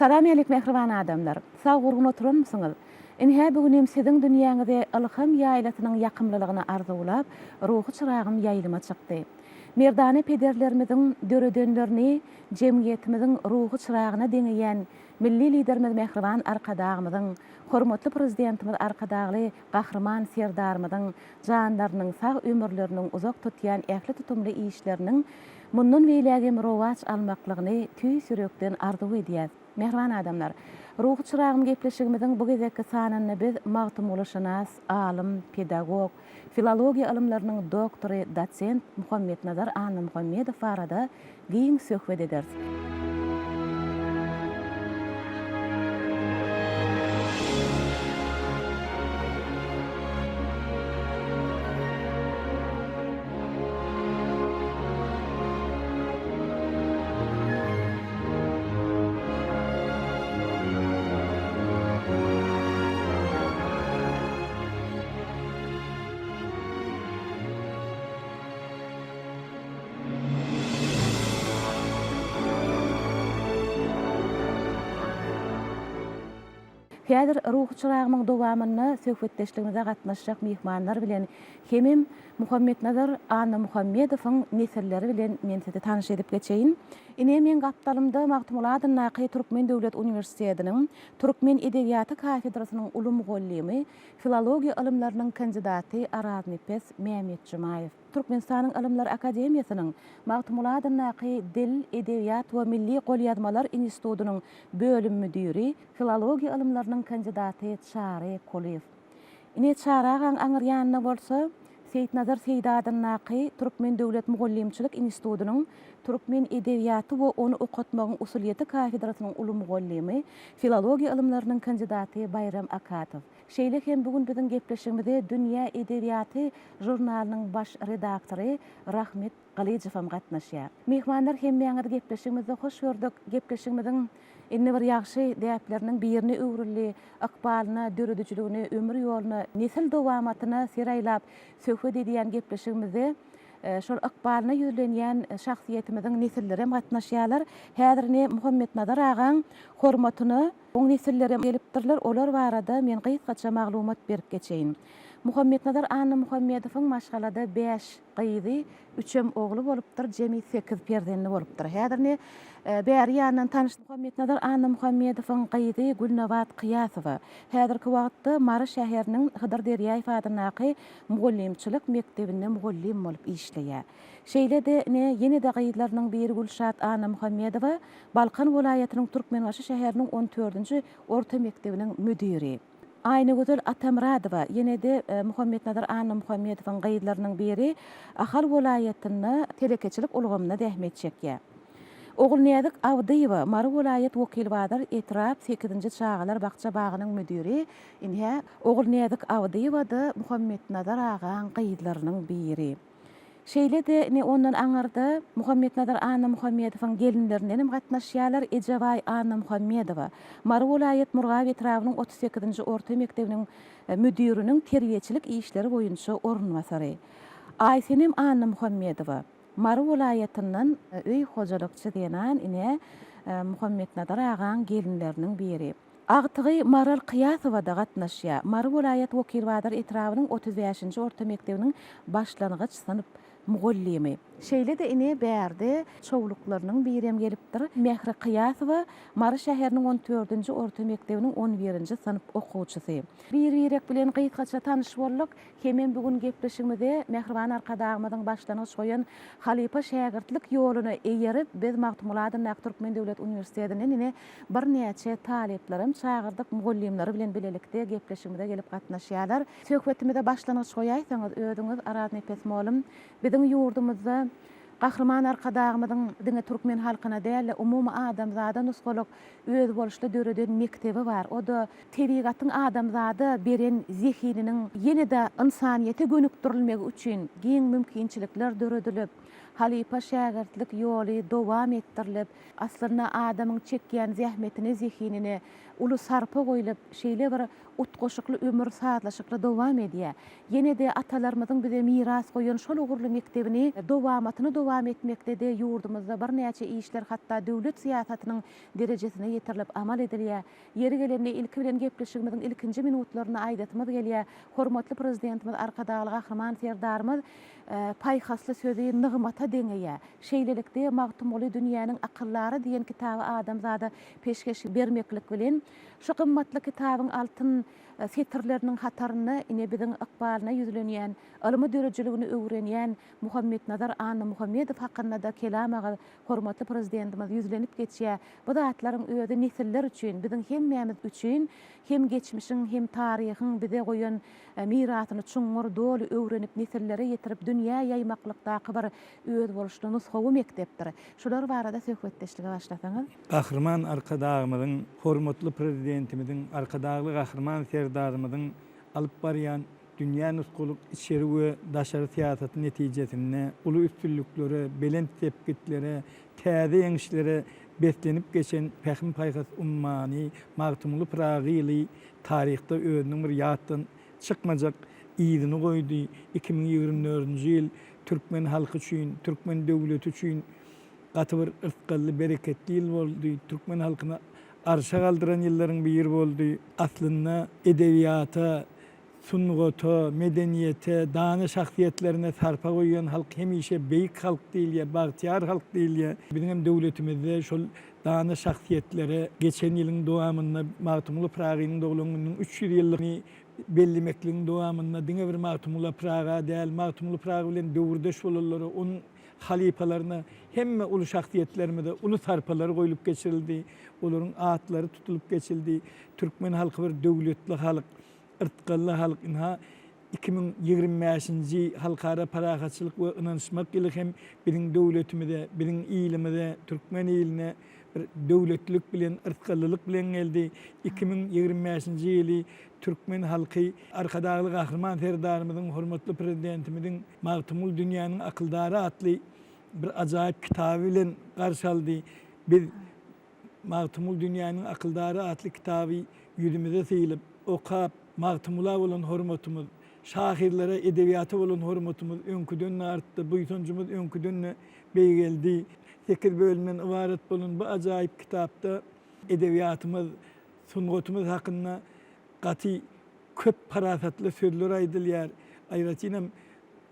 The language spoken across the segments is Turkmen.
Salam alik mehriban adamlar. Sağ gurgun oturur musunuz? Inha bugün sizin dünýäňizde ilham ýaýlatynyň ýakymlylygyny arzulap, ruhy çyragym ýaýlyma çykdy. Merdane pederlerimiziň döredenlerini jemgyýetimiziň ruhy çyragyna deňeýän milli liderimiz mehriban arkadagymyzyň, hormatly prezidentimiz arkadagly gahrman serdarymyzyň janlarynyň sag ömürleriniň uzak tutýan ähli tutumly işleriniň mundan beýlegi rowaç almaklygyny tüý sürekden arzu edýär. Mehriban adamlar, ruhy çyragym gepleşigimiziň bu gezekki sananyny biz magtymulşynas, alim, pedagog, filologiýa ilimleriniň doktory, dosent Muhammed Nazar Anna Muhammedow barada giň söhbet ederiz. Häzir ruhy çyragymyň dowamyny söhbetdeşligimize gatnaşjak mihmanlar bilen hemem Muhammed Nazar Anna Muhammedowyň nesilleri bilen men sizi tanyş edip geçeýin. Ine men gapdalymda Magtymul Naky Türkmen Döwlet Uniwersitetiniň Türkmen Edebiýaty kafedrasynyň ulum gollimy, filologiýa ilimleriniň kandidaty Araz Nefes Mehmet Jumaýew, Türkmenistanyň Ilimler Akademiýasynyň Magtymul Naky Dil, Edebiýat we Milli Golýazmalar Institutynyň bölüm müdiri, filologiýa ilimleriniň kandidaty Çary Kuliýew. Ine çaragan aňyrýanyna bolsa, Seyit Nazar Seýdadyn Naky Türkmen Döwlet Mugallimçilik Institutynyň Türkmen edebiýaty we onu okutmagyň usuliýeti kafedrasynyň ulum gollimy, filologiýa ilimleriniň kandidaty Bayram Akatow. Şeýle hem bugün biziň gepleşigimizde Dünýä Edebiýaty jurnalynyň baş redaktory Rahmet Galyjewam gatnaşýar. Mehmanlar hem meňe gepleşigimizde hoş gördük. Gepleşigimiziň indi bir ýaxşy däpleriniň birini öwrüli, akbalyna, döredüçiligini, ömür ýoluny, nesil dowamatyna seraýlap söhbet edýän gepleşigimizde şol akbalyna ýüzlenýän şahsiýetimiziň nesilleri gatnaşýarlar. Häzir Muhammed Nazar agaň hormatyny oň nesilleri gelipdirler. Olar barada men gysgaça maglumat berip geçeýin. Muhammed Nazar Anna Muhammedowyň maşgalada 5 gyzy, 3 ogly bolupdyr, jemi 8 perzenli bolupdyr. Häzir bäri ýandan tanyş Muhammed Nazar Anna Muhammedowyň gyzy Gülnawat Qiyasowa. Häzirki wagtda Mary şäheriniň Hydyr Derýäýew adynaky mugallimçilik mekdebinde mugallim bolup işleýär. Şeýle-de ýene-de gyzlarynyň biri Gülşat Anna Muhammedowa Balkan welaýatynyň Türkmenbaşy şäheriniň 14-nji orta mektebiniň müdiri. Aynı gözel Atamradowa ýene-de Muhammed Nazar Anna Muhammedowyň gyzlarynyň biri Ahal welaýatyny telekeçilik ulgamyna dähmet çekýär. Oğulniýazyk Awdyýewa Mary welaýat wekil Badar Etrap 8-nji çağalar bagça bagynyň müdiri. Inha Oğulniýazyk Awdyýewa-da Muhammed Nazar agaň gyzlarynyň biri. Şeýle-de ondan aňyrda Muhammed Nazar Anna Muhammedowyň gelinlerinden gatnaşýarlar. Ejeway Anna Muhammedowa Mary welaýat Murgaw Etrawynyň 38-nji orta mektebiniň müdiriniň terbiýeçilik işleri boýunça orunmasary. Aysenem Anna Muhammedowa Mary welaýatynyň öý hojalykçy diýen ine Muhammed Nazar agaň gelinleriniň biri. Agtygy Maral Qiyasowa da gatnaşýar. Mary welaýat wekil Badar Etrawynyň 35-nji orta mektebiniň başlangyç sınıp mugallimi. Şeýle-de ine bärde çowluklarynyň birem gelipdir. Mehri Qiyasowa Mary şäheriniň 14-nji orta mektebiniň 11-nji sınıp okuwçysy. Bir-birek bilen gysgaça tanyş bolduk. Hemem bugün gepleşigimizde mehriban arkadagymyzyň başlanyş goýan halipa şägirtlik ýoluny eýerip biz Magtymul Naky Türkmen Döwlet Uniwersitetiniň ine bir näçe taleplerim çağırdyk mugallimleri bilen bilelikde gepleşigimizde gelip gatnaşýarlar. Söhbetimizde başlanyş goýaýsaňyz özüňiz Araz Nefes molum biziň ýurdumyzda Gahrman arkadagymyzyň diňe türkmen halkyna däl umumy adamzada nusgalyk öz boluşly döreden mektebi bar. O da tebigatyň adamzada beren zehininiň ýene-de insaniýete gönükdirilmegi üçin giň mümkinçilikler döredilip, halipa şägertlik ýoly dowam etdirilip, aslynda adamyň çekýän zähmetini, zihinini uly sarpa goýulyp, şeýle bir utgoşukly ömür saatlaşykly dowam edýär. Ýene-de atalarymyzyň bize miras goýan şol ugurly mektebini dowam etmekde-de ýurdumyzda bir näçe işler, hatda döwlet siýasatynyň derejesine ýetirilip amal edilýär. Yeri gelende ilki bilen gepleşigimiziň ilkinji minutlaryny aýdatmaz gelýär. Hormatly prezidentimiz arkadaly gahrman serdarymyz paýhasly sözi nygmata deňeýär. Şeýlelikde Magtumuly dünýäniň akyllary diýen kitaby adamzada peşkeş bermeklik bilen şu gymmatly kitabyň altyn setirleriniň hataryny ine biziň ykbalyna ýüzlenýän, ylmy dörejiligini öwrenýän Muhammed Nazar Anna Muhammedow hakynda da kelamagy hormatly prezidentimiz ýüzlenip geçýär. Bu zatlaryň özi nesiller üçin, biziň hemmämiz üçin hem geçmişiň hem taryhyň bize goýan mirasyny çuňur doly öwrenip nesillere ýetirip dünýä ýaymaklykdaky bir öz boluşly nushawy mektepdir. Şular barada söhbetdeşlige başlasaňyz. Gahrman arkadagymyzyň, hormatly prezidentimiziň, arkadagy gahrman serdarymyzyň alyp barýan dünýä nuskuluk içeri we daşary siýasaty netijesinde uly üstünlükleri, belent tepkitlere, täze ýeňişlere beslenip geçen Pähmi Paýhas ummany Magtumuly Pragyly taryhda özüniň bir ýatdan çykmajak ýyzyny goýdy. 2024-nji ýyl türkmen halky üçin, türkmen döwleti üçin gaty bir ırtgally, bereketli ýyl boldy. Türkmen halkyna arşa galdyran ýyllaryň biri boldy. Aslynda edebiýata, sunnugata, medeniyete, dany şahsiýetlerine sarpa goýan halk hemişe beýik halk diýilýär, bagtyar halk diýilýär. Bizim döwletimizde şol dany şahsiýetlere geçen ýylyň dowamynda Magtumuly Pragynyň dowlangynyň 300 ýyllygyny bellemekligiň dowamynda diňe bir Magtumuly Praga däl, Magtumuly Praga bilen döwürdeş bolanlary, onun halipalaryna hemme uly şahsiýetlerimize uly sarpalary goýulyp geçirildi. Olaryň atlary tutulup geçildi. Türkmen halky bir döwletli halk, ırtgally halk. 2025-nji halkara parahatçylyk we ynanşmak ýyly hem biziň döwletimize, biziň ýylymyza, türkmen ýylyna bir döwletlik bilen, ırtgallylyk bilen geldi. 2025-nji ýyly türkmen halky arkadagy gahrman serdarymyzyň, hormatly prezidentimiziň Magtumuly dünýäniň akyldary atly bir ajaýyp kitaby bilen garşy aldy. Biz Magtumuly dünýäniň akyldary atly kitaby ýüzümize sylyp, okap, Magtumula bolan hormatymyz, şahirlere, edebiýata bolan hormatymyz öňküden artdy. Bu ýytoncumyz öňküden beýgeldi. 8 bölümden ibaret bolan bu ajaýyp kitapda edebiýatymyz, sungatymyz hakynda gaty köp parasatly sözler aýdylýar. Aýratynam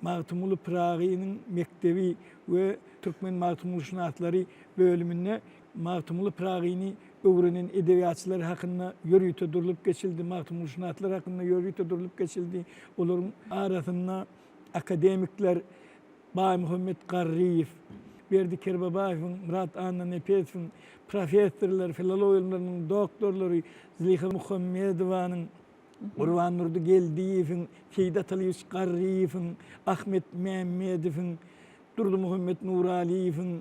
Magtumuly Pragynyň mektebi we türkmen magtumulşunaslary bölümine Magtumuly Pragyny öwrenen edebiýatçylar hakynda ýörüýte durulyp geçildi, magtumulşunatlar hakynda ýörüýte durulyp geçildi. Olaryň arasynda akademikler Baý Muhammed Garriýew, Berdi Kerbabaýew, Murat Anna Nepesow, professorlar, filologiýalaryň doktorlary, Zeliha Muhammedowanyň, Urwan Nurdugeldiýewiň, Seydat Aliýew Garriýewiň, Ahmet Mehmedowyň, Durdy Muhammed Nuraliýewiň,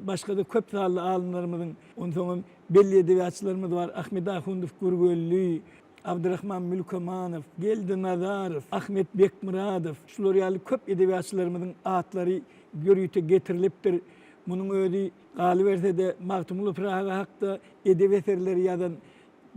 başga da köp sally alymlarymyzyň, ondan belli edebiýatçylarymyz bar. Ahmet Ahundow Gürgölli, Abdurrahman Mülkomanow, Geldi Nazarow, Ahmet Bekmuradow, şular ýaly köp edebiýatçylarymyzyň atlary ýörüýte getirilipdir. Munyň özi galy bersede Magtumuly Praga hakda edebi eserleri ýazan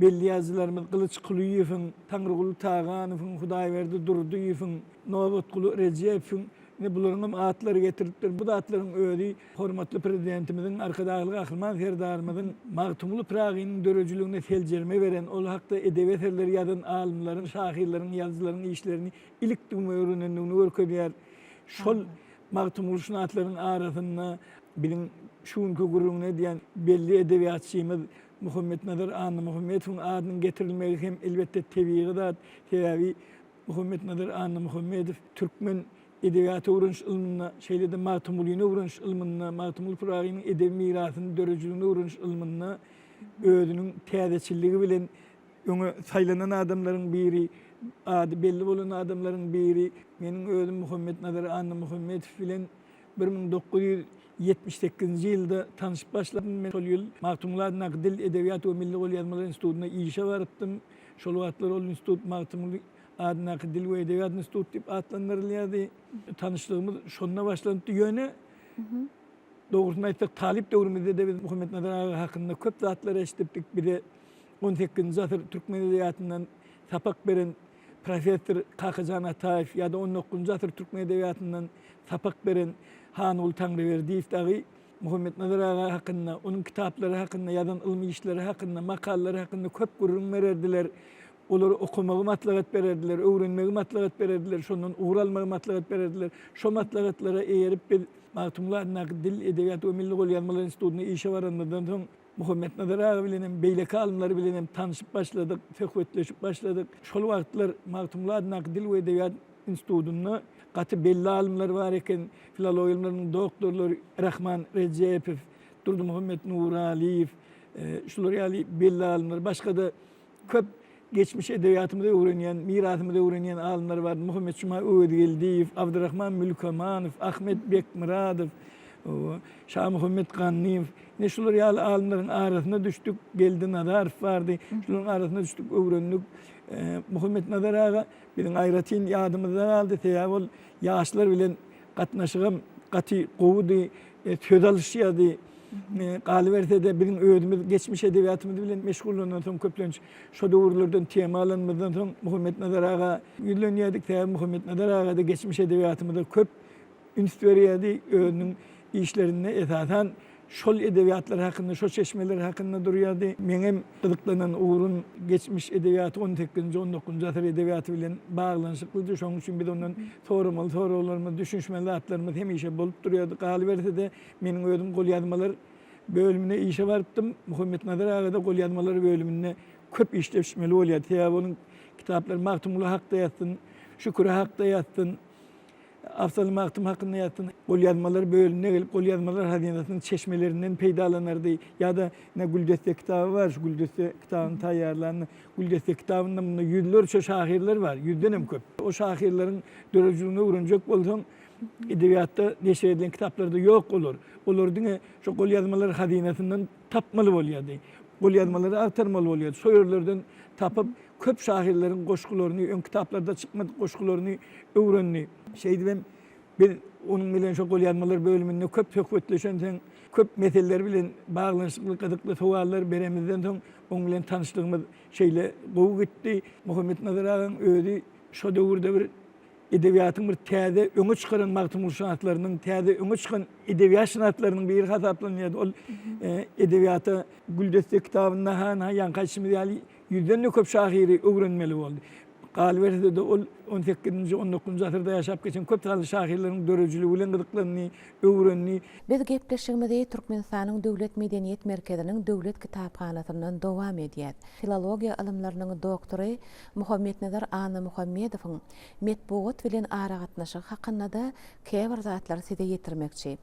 belli ýazgylarymyz Kılıç Kuliýewiň, Tanrygul Taganowyň, Hudaýberdi Durduýewiň, Nowatguly Rejepowyň bularyň atlary getiripdir. Bu da atlaryň özi hormatly prezidentimiziň, arkadagy gahrman serdarymyzyň Magtumuly Pragynyň dörejiligine seljerme beren, ol hakda edebi eserleri ýazan alymlaryň, şahirleriň, ýazgylaryň işlerini ilikdim öwrenendigini görkezýär. Şol magtumulşunatlaryň arasynda biziň şuňky gurugyna diýen belli edebiýatçymyz Muhammed Nazar Anna Muhammedowyň adynyň getirilmegi hem elbetde tebiği zat. Sebebi Muhammed Nazar Anna Muhammedow türkmen edebiýaty öwrenş ilmine, şeýlede Magtumulyny öwrenş ilmine, Magtumuly Pragynyň edebi mirasyny dörejiligini öwrenş ilmine özüniň täzeçiligi bilen öňe saýlanan adamlaryň biri, ady belli bolan adamlaryň biri. Meniň özüm Muhammed Nazar Anna Muhammedow bilen 1978-nji ýylda tanyşyp başladym. Men şol ýyl Magtumuly Dil, Edebiýat we Milli Gol Ýazmalar Institutyna işe barypdym. Şol wagtlar ol institut Magtumuly Dil we Edebiýat Instituty diýip atlandyrylýardy. Tanışlygymyz şonda başlandy ýöne Doğrusunu aytsak talip döwrümizde de biz Muhammed Nazar Ağa hakynda köp zatlar eşitdik. Bir de 18-nji asyr Türkmen edebiyatından sapak beren professor Kakajan Ataev ya da 19-njy asyr Türkmen edebiyatından sapak beren Hanul Tanrıverdiyev dagy Muhammed Nazar Ağa hakynda, onun kitaplary hakynda, ýazan ilmi işleri hakynda, makalları hakynda köp gurrun bererdiler. Olar okumagy matlagat bererdiler, öwrenmegi matlagat bererdiler, şondan uğralmagy matlagat bererdiler. Şo matlagatlara eýerip biz Magtumlar Dil Edebiyat we Milli Golýanmalar Institututyna işe barandan soň Muhammed Nazar Ağa bilen beýleki alymlar bilen tanışyp başladyk, söhbetleşip başladyk. Şol wagtlar Magtumlar Dil we Edebiyat Institututyna gaty belli alymlar bar eken, filologiýalaryň doktorlary Rahman Rejepew, Durdy Muhammed Nuraliýew, şular ýaly belli alymlar, başga da köp geçmiş edebiyatımda öğrenyen, mirasımda öğrenyen alımlar vardı. Muhammed Cuma Öğüdgeldiyev, Abdurrahman Mülkamanov, Ahmet Bekmuradov, Şah Muhammed Ganniyev. Ne şular ýaly alımların arasına düştük. Geldi Nadarov vardı. Şuların arasına düştük, öğrendik. Muhammed Nazar Ağa bilen aýratyn ýadymyzda galdy. Täýäbol ýaşlar bilen gatnaşygam gaty gowudy, söz alışýardy. Galyberse bizim öýdümiz geçmiş edebiyatymyz bilen meşgullandan soň köplenç şo döwürlerden temalanmadan soň Muhammed Nazar Ağa ýüzlenýärdik. Muhammed Nazar Ağa da geçmiş edebiyatymyzda köp üns berýärdi. Öýüniň işlerine esasen şol edebiyatlar hakynda, şo çeşmeler hakynda durýardy. Meňem gyzyklanan uğrun geçmiş edebiýaty 18-nji 19-njy asyr edebiýaty bilen baglanyşyklydy. Şoň üçin biz ondan soralarymyz, düşünşmeli atlarymyz hemişe bolup durýardy. Galyberse meniň öýdüm golýazmalar bölümüne işe barypdym. Muhammed Nazar Ağa da golýazmalar bölümüne köp işleşmeli bolýar. Täýäboluň kitaplary Magtumul hakda ýatsyn, Şükür hakda ýatsyn, Afzal Magtum hakynda ýatsyn. Golýazmalar bölümine gelip golýazmalar hazynasynyň çeşmelerinden peýdalanardy. Ya da ne Güldeste kitaby var, şu Güldeste kitabyny taýýarlany. Güldeste kitabyny munda ýüzlerçe şahirler var, ýüzdenem köp. O şahirleriň dörejligini öwrenjek bolsaň, edebiyatda neşer edilen kitaplarda yok olur. Olur diňe şu golýazmalar hazinasından tapmaly bolýardy. Golýazmalary aktarmaly bolýardy. Şo ýerlerden tapyp köp şahirleriň goşgularyny, ön kitaplarda çykmady goşgularyny öwrenni. Şeýdibem bir onun bilen şo golýazmalar bölüminde köp söhbetleşensen, köp meseleler bilen baglanyşykly gyzykly sowallar beremizden soň onuň bilen tanışlygymyz şeýle gowy gitdi. Muhammed Nazar Ağaň öýdi şo döwürde bir edebiýatyň bir täze öňe çykaran Magtumul sanatlarynyň täze öňe çykan edebiýat sanatlarynyň bir hasaplanýardy. Ol edebiýata Güldeste kitabyna ýankaşymy ýaly ýüzden köp şahiri öwrenmeli boldy. Galyberse de ol 18-nji 19-njy asyrda ýaşap geçen köp taly şahirleriň dörejiligi bilen gyzyklanny, öwrenni. Biz gepleşigimizde Türkmenistanyň Döwlet Medeniýet Merkeziniň Döwlet Kitaphanasyndan dowam edýär. Filologiýa ilmläriniň doktory Muhammed Nazar Ağa Muhammedowyň metbuat bilen ara gatnaşygy hakynda da käbir zatlar size ýetirmekçi.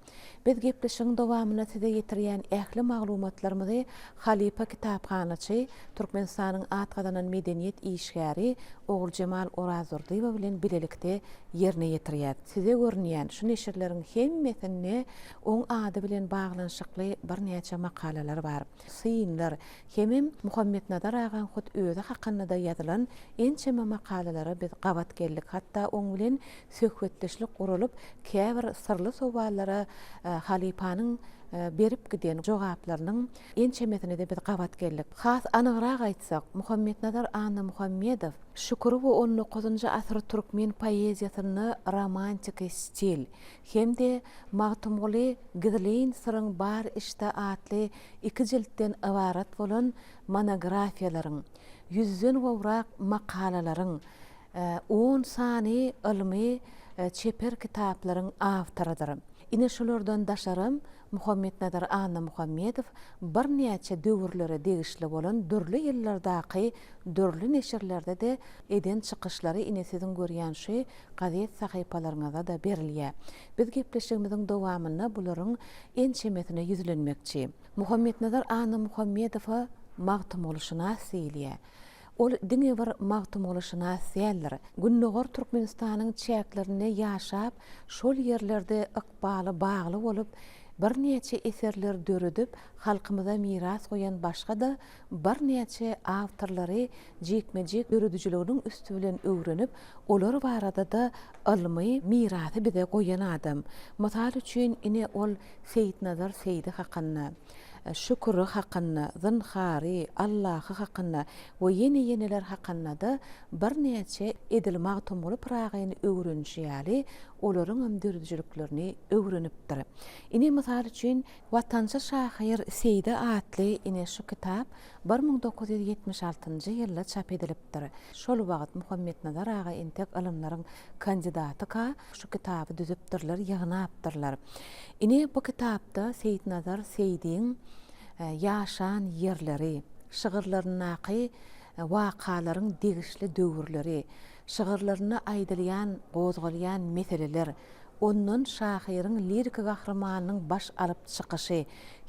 Biz gepleşigiň dowamyna size ýetirýän ähli maglumatlarymyzy Halipa Kitaphanasy Türkmenistanyň atgazanan medeniýet işgäri Oğul Cemal Orazordyýew bilen bilelikde ýerine ýetirýär. Size görnýän şu neşirleriň hemmesinde oň ady bilen baglanyşykly bir näçe makalalar bar. Synlar hemem Muhammed Nazar Ağaň hut özü hakynda da ýazylan ençeme makalary biz gabat geldik. Hatda oň bilen söhbetleşlik gurulup käbir sırly sowallara Halipanyň berip giden jogaplarynyň ençemesine de biz gabat geldik. Has anygyrak aýtsak, Muhammed Nazar Ağa Muhammedow Şükür we 19-njy asyr türkmen poeziýasyny romantik stil hemde Magtumuly Gizleýin syryň bar işte atly 2 jiltden ibarat bolan monografiýalaryň, 100den gowrak makalalaryň, 10 sany ilmi çeper kitaplaryň awtorydyr. Ine şolardan daşarym Muhammed Nazar Ağa Muhammedow bir näçe döwürlere degişli bolan dürli ýyllardaky dürli neşirlerde de eden çykyşlary ine siziň görýän şey gazet sahypalaryňyza da berilýär. Biz gepleşigimiziň dowamyna bularyň ençemesine ýüzlenmekçi. Muhammed Nazar Ağa Muhammedow magtumulşunas diýilýär. Ol diňe bir magtumulşunas ýerler. Günnogor Türkmenistanyň çäklerine ýaşap, şol ýerlerde ykbaly bagly bolup bir neçe eserler dörüdüp halkımıza miras koyan başka da bir neçe avtorları jekmejek dörüdücülüğünün üstü bilen öwrenip olar barada da almy mirasy bize koyan adam. Misal üçin ine ol Seyit Nazar Seydi haqqında, şükürü haqqında, zınhari, Allah'ı haqqında ve yeniler haqqında da bir neçe edil magtumulu prağayını öwrenşýäli, olaryň hem dörüdüjülüklerini öwrenipdir. Ine misal üçin Watança şahyr Seydi atly ine şu kitap 1976-njy ýylda çap edilipdir. Şol wagt Muhammed Nazar ağa entek alymlaryň kandidaty ka şu kitaby düzüpdirler, ýagnapdyrlar. Ine bu kitapda Seyit Nazar Seydiň ýaşan ýerleri, şygyrlarynaky wakalaryň degişli döwürleri, şygyrlaryna aýdylýan, gozgalýan meseleler, ondan şahyryň lirik gahramanynyň baş alyp çykyşy,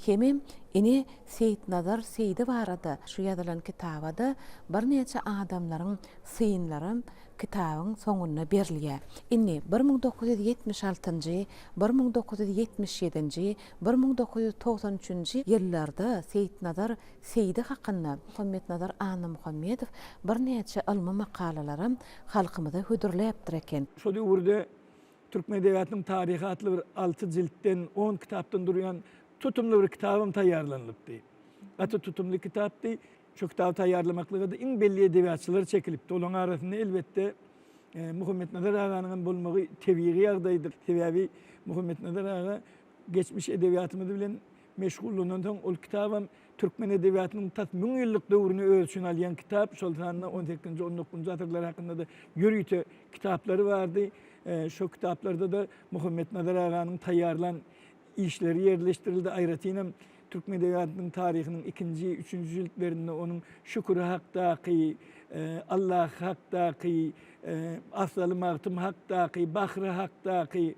hemem ine Seyit Nazar Seydi barada şu ýazylan kitabada bir neçe adamlaryň synlary kitabyň soňuna berilýär. Inni 1976-njy, 1977-njy, 1993-njy ýyllarda Seyit Nazar Seydi haqqında Muhammed Nazar Anna Muhammedow bir neçe almy makalalary halkymyza hödürläpdir eken. Şo döwürde Türkmen edebiyatynyň taryhy atly bir 6 jiltden 10 kitapdan durýan tutumly bir kitabym taýýarlanlypdy. Ata tutumly kitapdy. Şu kitabı taýýarlamaklygy da iň belli edebiyatçylar çekilipdi. Olaň arasynda elbette Muhammed Nazar aganyň bolmagy tebiği ýagdaýdyr. Sebäbi Muhammed Nazar aga geçmiş edebiyatymyz bilen meşgulluğundan soň ol kitabam Türkmen edebiyatynyň tat 1000 ýyllyk döwrüni ölçüne alýan kitap. Şol sanyna 18-nji 19-njy asyrlar hakynda da ýürüýte kitaplary bardy. Şu kitaplarda da Muhammed Nazar aganyň taýýarlan işleri ýerleşdirildi. Aýratynam Türkmen edebiyatynyň taryhynyň 2-nji, 3-nji jiltlerinde onun şükürü haqqdaky, Allah haqqdaky, afzaly magtym haqqdaky, bahry haqqdaky,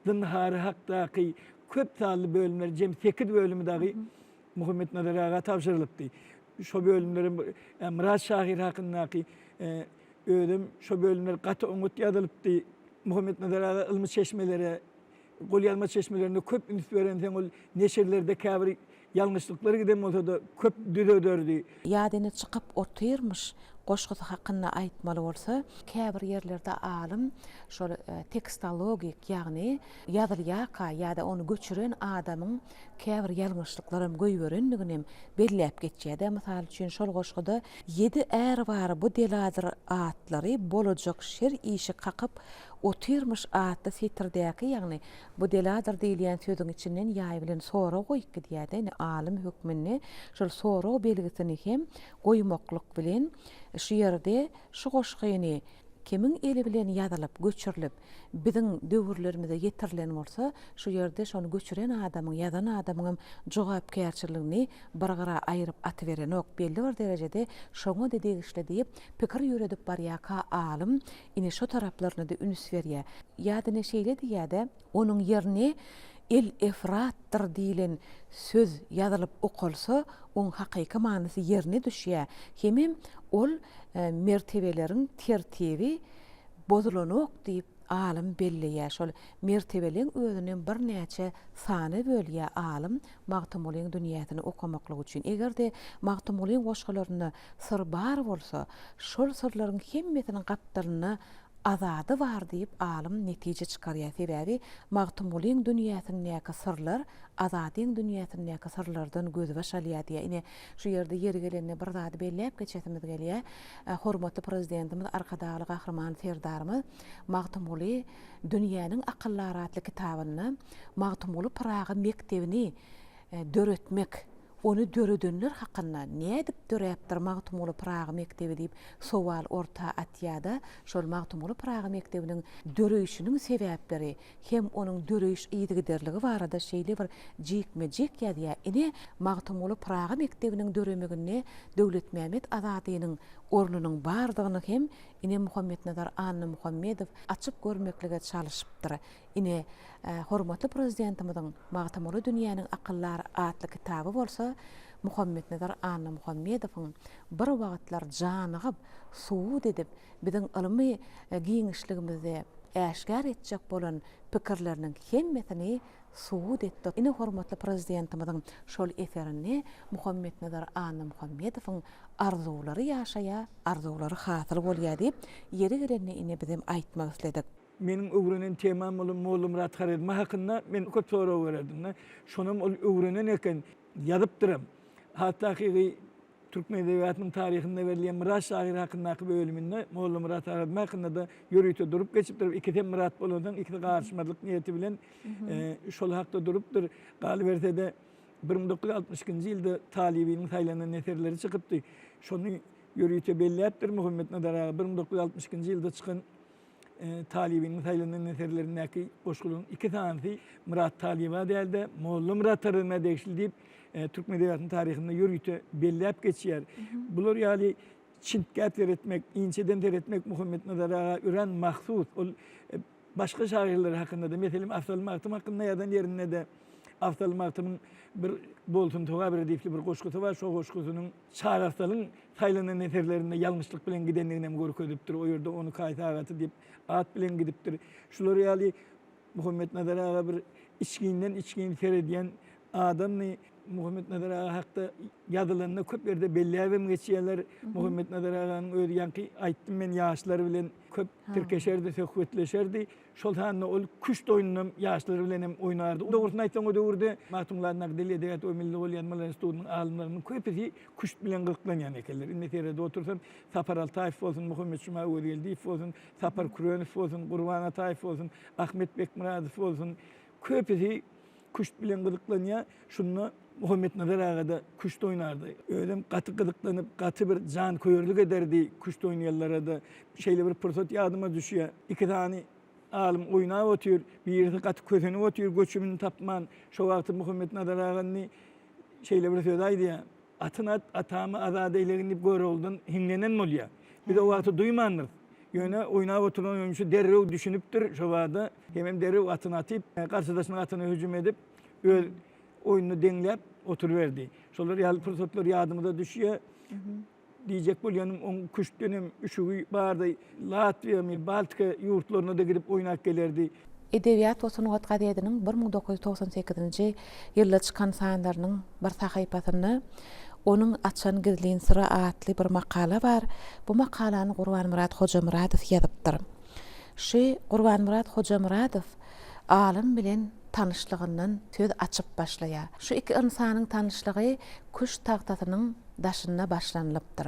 zınhary haqqdaky köp sanly bölümler, jem 8 bölümi dagy Muhammed Nazar aga tapşyrylypdy. Şo bölümlerin Murat Şahyr haqqındaky ödüm şo bölümler gaty oňut ýazylypdy. Muhammed Nazar aga ilmi çeşmelere, gol ýalma çeşmelerinde köp üns beren sen ol neşirlerde käbir ýalňyşlyklary gidem bolsa da köp düdödördi. Ýadyny çykyp oturýarmyş, goşgusy haqqında aýtmaly bolsa, käbir ýerlerde alim şol tekstologik, ýagny ýazylýaka ýa-da onu göçüren adamyň käbir ýalňyşlyklary göýberendigini belläp geçýär. Mysal üçin şol goşguda 7 är bar bu deladyr atlary bolajak şer işi qakyp oturmuş atda setirdäki, ýagny bu deladyr diýilýän sözüň içinden ýaý bilen sora goýup gidýär. Alim hükmünni şol sora belgisini hem goýmaklyk bilen şu ýerde şu goşgyny kimin eli bilen ýazylyp göçürilip biziň döwürlerimize ýetirilen bolsa, şu ýerde şonu göçüren adamyň, ýazan adamyň jogapkärçiligini bir-gara aýryp atyveren ok belli bir derejede şoňa da degişli diýip pikir ýöredip barýaka alim ine şu taraplaryna da üns berýär. Ýadyna şeýle diýär, onuň ýerine el efratdır diýilen söz ýazylyp okulsa, oň hakyky manysy ýerine düşýär. Hemem ol mertebeleriň tertibi bozulanok diýip alim belliýär. Şol mertebeliň özüniň bir näçe sany bölýär alim magtumulyň dünýäsini okamaklyk üçin. Egerde magtumulyň goşgalaryna syr bar bolsa, şol syrlaryň hemmesiniň gapdalyny azady bar diýip alim netije çykarýar. Sebäbi magtumulyň dünýäsindäki syrlar azadyň dünýäsindäki syrlardan gözbaş alýar diýär. Ine şu ýerde ýeri gelende bir zady belläp geçesimiz gelýär. Hormatly prezidentimiz arkadaly gahraman serdarymyz magtumuly dünýäniň akyllara atly kitabyny magtumuly Praga mektebini döretmek, onu döredenler hakkında ne edip döreýärdir magtumuly Praga mektebi diýip sowal orta atýada. Şol magtumuly Praga mektebiniň döreýişiniň sebäpleri hem onuň döreýiş ýygyderligi barada şeýle bir jekmejek ýadýar. Ine magtumuly Praga mektebiniň döremegine Döwlet Mehmet Azadynyň ornunyň bardygyny hem ine Muhammed Nazar Anna Muhammedow açyp görmeklige çalyşypdyr. Ine hormatly prezidentimiziň magtumuly dünýäniň akylları atly kitaby bolsa, Muhammed Nazar Anna Muhammedowyň bir wagtlar janygyp suwud edip biziň ilmi giňişligimizde äşgär etjek bolan pikirleriniň hemmesini suud etdi. Ine hormatly prezidentimizin şol eserini Muhammed Nadar Anna Muhammedowyň arzulary ýaşaýa, arzulary hasıl bolýar diýip ýeri gelende ine bizim aýtmak isledik. Menin öwrenen temam bolan Molla Murat Haredma hakynda men köp soraw berdim. Şonam ol öwrenen eken ýazyp Hatta ki Türkmen Edebiyatynyň taryhynda berilýän Murat şair hakyndaky bölüminde Molla Murat Haredma hakynda da ýörüýte durup geçipdir. Iki Murat bolandan iki garşymalyk niýeti bilen şol hakda durupdyr. Galy berse 1962-nji ýylda Talibiň saýlanan eserleri çykypdy. Şonu ýörüýte belläpdir Muhammed Nadar aga 1962-nji ýylda çykan Talibiň saýlanan eserlerindäki boşgulun iki tanysy Murat Taliba däldi, Molla Murat Haredma degişli diýip Türkmen Edebiyatynyň taryhynda ýörüýte belläp geçýär. Bular ýaly çintgät etmek, inçeden teretmek Muhammed Nadar aga üren mahsus. Ol başga şairler hakynda da meselem Afzal Maktum hakynda ýadan ýerinde de Afzal Maktumyň bir bolsun toga bir diýipli bir goşgusy bar. Şo goşgusynyň şair Afzalyň saýlanan eserlerinde ýalňyşlyk bilen gidenligini görkezipdir. O ýerde onu kaýtagaty diýip at bilen gidipdir. Şular ýaly Muhammed Nadar aga bir içkinden seredýän adamny Muhammed Nadar aga hakda ýazylarynda köp ýerde belläbem geçýärler. Muhammed Nadar aganyň öýdi ýanky aýtdym men ýaşlary bilen köp tirkeşerdi, söhbetleşerdi. Şol handa ol küçt oýunyny ýaşlary bilen hem oýnardy. Dogrusyny aýtsaň o döwürde Matumlaryň Dili Edebiyat we Milli Bolýanmalar Institutynyň alimlarynyň köpüsi küçt bilen gyklanýan ekenler. Inde otursam Sapar Altaýew bolsun, Muhammed Şuma Weliýeldiýew bolsun, Sapar Kurönow bolsun, Gurban Ataýew bolsun, Ahmet Bekmuradow bolsun, köpüsi küçt bilen gyklanýar. Şunu Muhammed Nadar aga da kuşt oynardı. Öyle katı gıdıklanıp katı bir can koyurluk ederdi kuşt oynayanlara da. Şeyle bir fırsat yadıma düşüyor. İki tane alim oynayıp oturuyor. Bir yerde katı közünü oturuyor. Göçümünü tapman. Şu vakti Muhammed Nadar aga'nın şeyle bir söyleydi ya. Atın at, atağımı azade eylerini gör oldun. Hinlenen mi oluyor? Bir de o vakti duymandır. Yöne oynayıp oturan oyuncu derrev düşünüptür şu vakti. Hemen derrev atını atıp karşıdaşının atına hücum edip öyle oyunu denglep oturuverdi. Şolar ýaly fırsatlar ýadymyza düşýär. Diýjek bolýanym on küç dönem üşügi bardy. Latwiýa, Baltika ýurtlaryna da girip oýnap gelerdi. Edebiyat we Sunugat gazetynyň 1998-nji ýylda çykan sanlarynyň bir sahypasyny onuň açan gizliň syra atly bir makala bar. Bu makalany Gurban Murat Hojamuradow ýazypdyr. Şu Gurban Murat Hojamuradow alim bilen tanışlığından söz açıp başlaya. Şu iki insanın tanışlığı kuş tahtasynyň daşynda başlanılypdyr.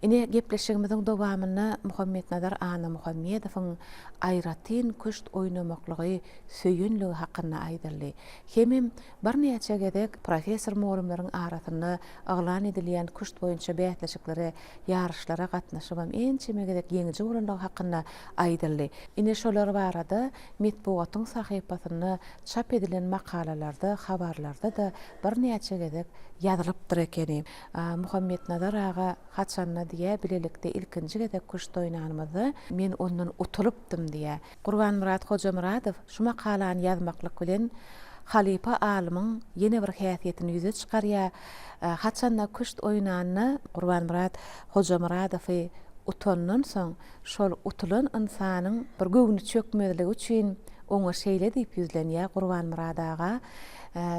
Ine gepleşigimiziň dowamyny Muhammed Nadar Anna Muhammedowyň aýratyn kuşt oýnamaklygy söýünligi hakynda aýdyldy. Hemem bir näçe gedek professor muallimleriň arasynda aglan edilýän kuşt boýunça bätleşikleri, ýarışlara gatnaşyp ençeme gedek ýeňiji bolanlygy hakynda aýdyldy. Ine şolar barada metbuatyň sahypasyny çap edilen makalalarda, habarlarda da bir näçe gedek ýazylypdyr ekeni. Muhammed Nadar aga haçanna diye bilelikde ilkinci gedek kuşt oynanmady. Men ondan utulypdym diye. Gurban Murat Hojamuradow şu makalany ýazmaklyk bilen halipa alymyň ýene bir häsiýetini ýüze çykarýar. Haçanna kuşt oynanyny Gurban Murat Hojamuradow utandan soň şol utulan insanyň bir göwüni çökmezligi üçin oňa şeýle diýip ýüzlenýär. Gurban Murat aga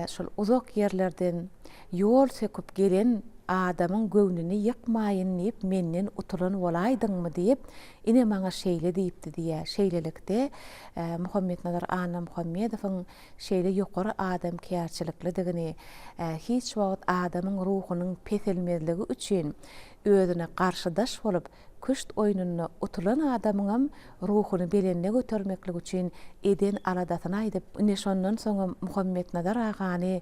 şol uzak ýerlerden ýol söküp gelen adamın göwnüni ýykmaýyn diýip menden utulan bolaýdyňmy diýip ine maňa şeýle diýipdi diýär. Şeýlelikde Muhammed Nadar Anna Muhammedowyň şeýle ýokary adam kärçilikligini, hiç wagt adamyň ruhunyň peselmezligi üçin özüne garşydaş bolup kuşt oýunyny utulan adamyň ruhuny belenine götermeklik üçin eden aladasyny aýdyp ine şondan soň Muhammed Nadar agany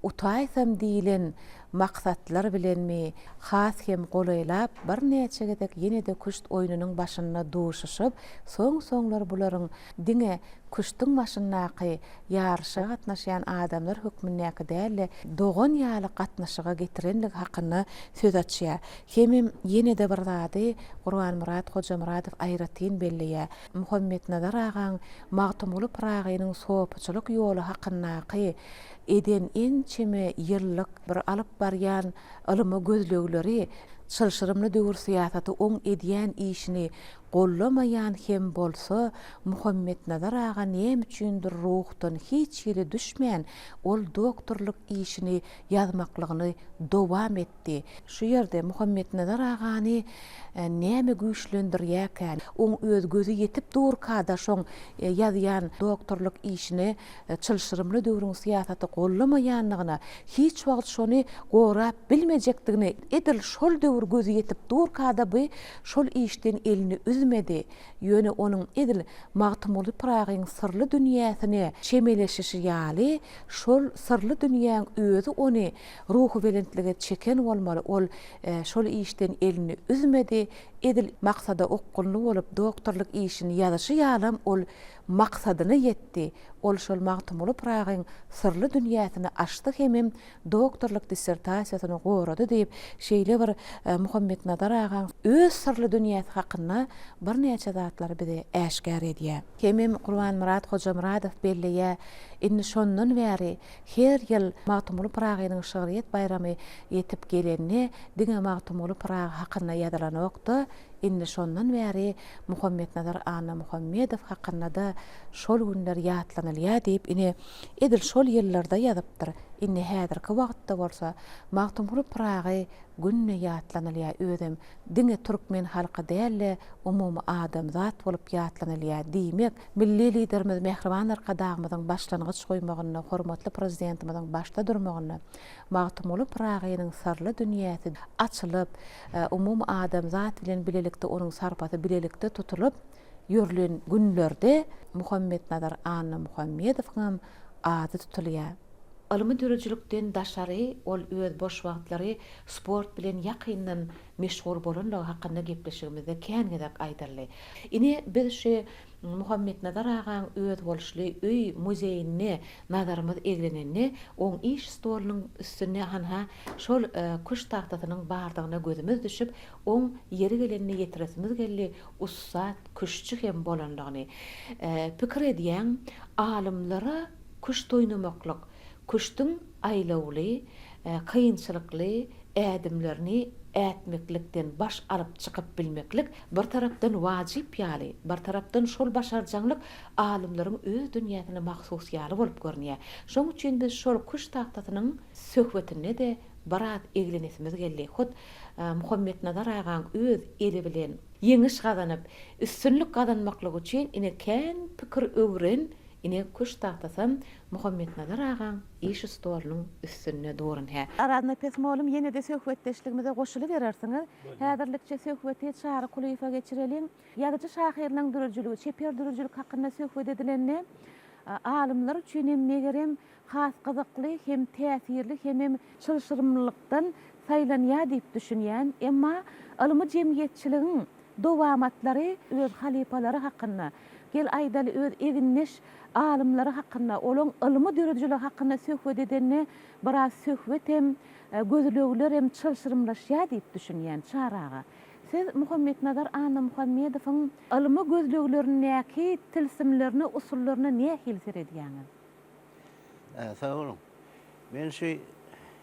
utaýsam diýilen maksatlar bilenmi has hem golaýlap bir näçe gedek ýene-de kuşt oýunynyň başyna duşuşyp soň-soňlar bularyň diňe kuştuň başyndaky ýarşa gatnaşýan adamlar hükmündäki däl dogan ýaly gatnaşyga getirenlik hakynda söz açýar. Hemem ýene-de bir zady Gurban Murat Hojamuradow aýratyn belliýär. Muhammed Nadar agaň magtumly pragynyň sopçylyk ýoly hakyndaky eden ençeme ýyllyk bir alyp barýan ilymy gözlegleri çylşyrymly döwür syýasaty oň edýän işini gollamayan hem bolsa Muhammed Nazar ağa näme üçindir ruhdan hiç ýere düşmeýän ol doktorluk işini ýazmaklygyny dowam etdi. Şu ýerde Muhammed Nazar agany näme güýçlendirýärkä, oň öz gözü ýetip durkada şoň ýazýan doktorluk işini çylşyrymly döwrüň siýasaty gollamaýanlygyna, hiç wagt şonu gorap bilmejekdigini, edil şol döwür gözü ýetip durkada bu şol işden elini üzmedi. Ýöne onuň edil magtymly pragyň sırly dünýäsine çemeleşişi ýaly, şol sırly dünýäň özü ony ruhy belentlige çeken bolmaly. Ol şol işden elini üzmedi. Edil maksada okkully bolup doktorluk işini ýazyşy ýalam ol maksadyna ýetdi. Ol şol magtymly pragyň sırly dünýäsine açdy hemem doktorluk dissertasiýasyny gorady diýip şeýle bir Muhammed Nazar agaň öz sırly dünýäsi hakynda bir näçe zatlar bize äşkär edýär. Hemem Gurban Murat Hojamuradow belleýär, inni şondan bäri her ýyl magtymly pragynyň şöhret bayramy ýetip gelenini diňe magtymly pragy hakynda ýadylanokdy. Inni şondan bäri Muhammed Nazar Ana Muhammedow hakynda da şol günler ýatlanylýar diýip ine edil şol ýyllarda ýazypdyr. Inni häzirki wagtda bolsa magtymly pragy günne ýatlanylýar özüm diňe türkmen halky dälle umumy adamzat bolup ýatlanylýar diýmek. Milli liderimiz Mehriban Arkadagymyzyň başlangyç goýmagyny, hormatly prezidentimizin başda durmagyny, magtymly pragynyň sırly dünýäsi açylyp, umumy adamzat bilen bilelikde onuň sarpasy bilelikde tutulup ýörlen günlerde Muhammed Nazar Ana Muhammedow ady tutulýar. Ilmi dürejilükden daşary ol öz boş wagtlary sport bilen ýakyndan meşgul bolanlygy hakynda gepleşigimizde kän-gedek aýdyrly. Ine biz şu Muhammed Nazar agaň öz bolşly öý muzeyine nazarymyz eglenenni oň iş stolunyň üstüne hanha şol kuş tahtasynyň bardygyna gözümüz düşüp oň ýeri gelenini ýetiresimiz geldi. Ussat kuşçy hem bolanlygyny pikir edýän alymlara kuş toýnamaklyk, kuştuň aýlawly, kynçylykly ädimlerini ätmeklikden baş alyp çykyp bilmeklik bir tarapdan wajyp ýaly, bir tarapdan şol başarjanlyk alymlaryň öz dünýäsine mahsus ýaly bolup görnýär. Şoň üçin biz şol kuş tahtasynyň söhbetine de barat eglenesimiz geldi. Hot Muhammed Nazar agaň öz eli bilen ýeňiş gazanyp üstünlük gazanmaklygy üçin ine kän pikir öwren ine kuş tahtasam Muhammed Nazar agaň iş stolunyň üstüne durun hä. Aradna pesmolum ýene de söhbetdeşligimize goşuly berersiňiz. Häzirlikçe söhbeti çary kulyfa geçirelim. Ýazyjy şahyrlaryň dürejiligi, çeper dürejiligi hakynda söhbet edilenni alymlar üçin hem megerem has gyzykly hem täsirli hem çylşyrymlykdan saýlanýar diýip düşünýän, emma ylmy jemgyýetçiligiň dowamatlary öz halipalary hakynda gel aýdaly öz eginneş alymlary hakynda, olaň ylmy dürejiligi hakynda söhbet edenni biraz söhbet hem gözlegler hem çylşyrymlaşýar diýip düşünýän çaraga. Siz Muhammed Nazar Ana Muhammedowyň ylmy gözleglerini näki tilsimlerini, usullaryny näme hilsir edýäňiz? Sağ olun. Men şu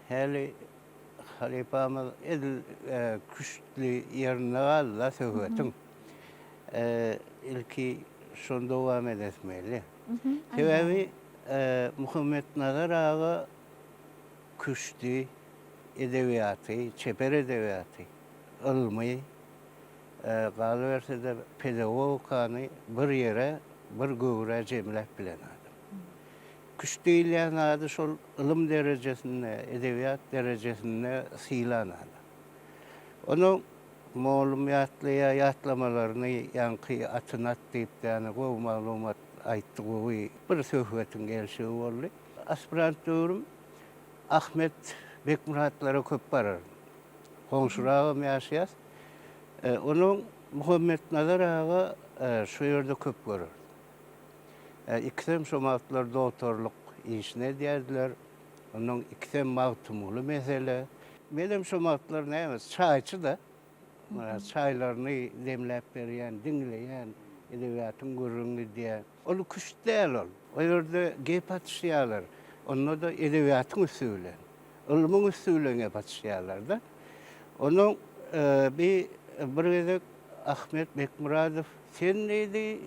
hali halipamız edil küçlü yerine aldı söhbetim. İlki şunu devam etmeli. Sebebi Muhammed Nazar ağa küçlü edebiyatı, çeper edebiyatı, ilmi, kalıverse de pedagogikany bir yere, bir göwre jemlep bilen adam. Küçlü ilýän ady şol ilim derejesinde, edebiyat derejesinde sylanady. Onu maglumatlyya ýatlamalaryny ýanky atynat diýip ýani gowy maglumat aýtdygy bir söhbetin gelşigi boldy. Aspiranturum Ahmet Bekmuratlara köp barar. Goňşuragym ýaşaýar. Onun Muhammed Nazar ağa şu ýerde köp görür. İkisem şomatlar doktorluk işine diýerdiler. Onun ikisem magtymly mesele. Benim şomatlar näme? Çaýçy da. Çaýlaryny demläp berýän, diňleýän, edebiýatyň görüňi diýär. Ol küç däl ol. O ýerde gep atışýarlar. Onda da edebiýatyň üstüne. Ilmiň üstüne gep atışýarlar da. Onun bir gezek Ahmet Bekmuradov sen neydi?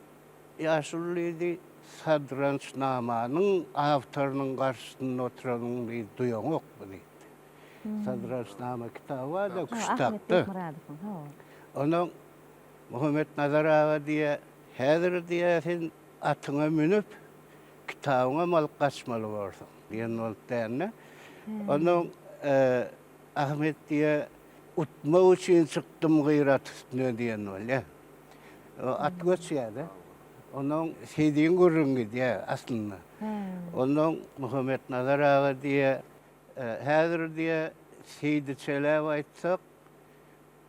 Yaşıllıydı Sadrançnama'nın avtorunun karşısında oturanın bir duyan yok bu deydi. Sadrançnama kitabı var da Ahmet kuştaktı. Bekmuradov'un. Onun Muhammed Nazar Ağa diye Hedir diye sen atına minip kitabına mal kaçmalı vardı. Diyen oldu derine. Onun Ahmet diye utma için çıktım gıyrat üstüne diyen ol ya. O at göçüyordu. Onun şeydiğin görün diye aslında. Onun Muhammed Nazar Ağa diye Hedir diye şeydi çelev aytsak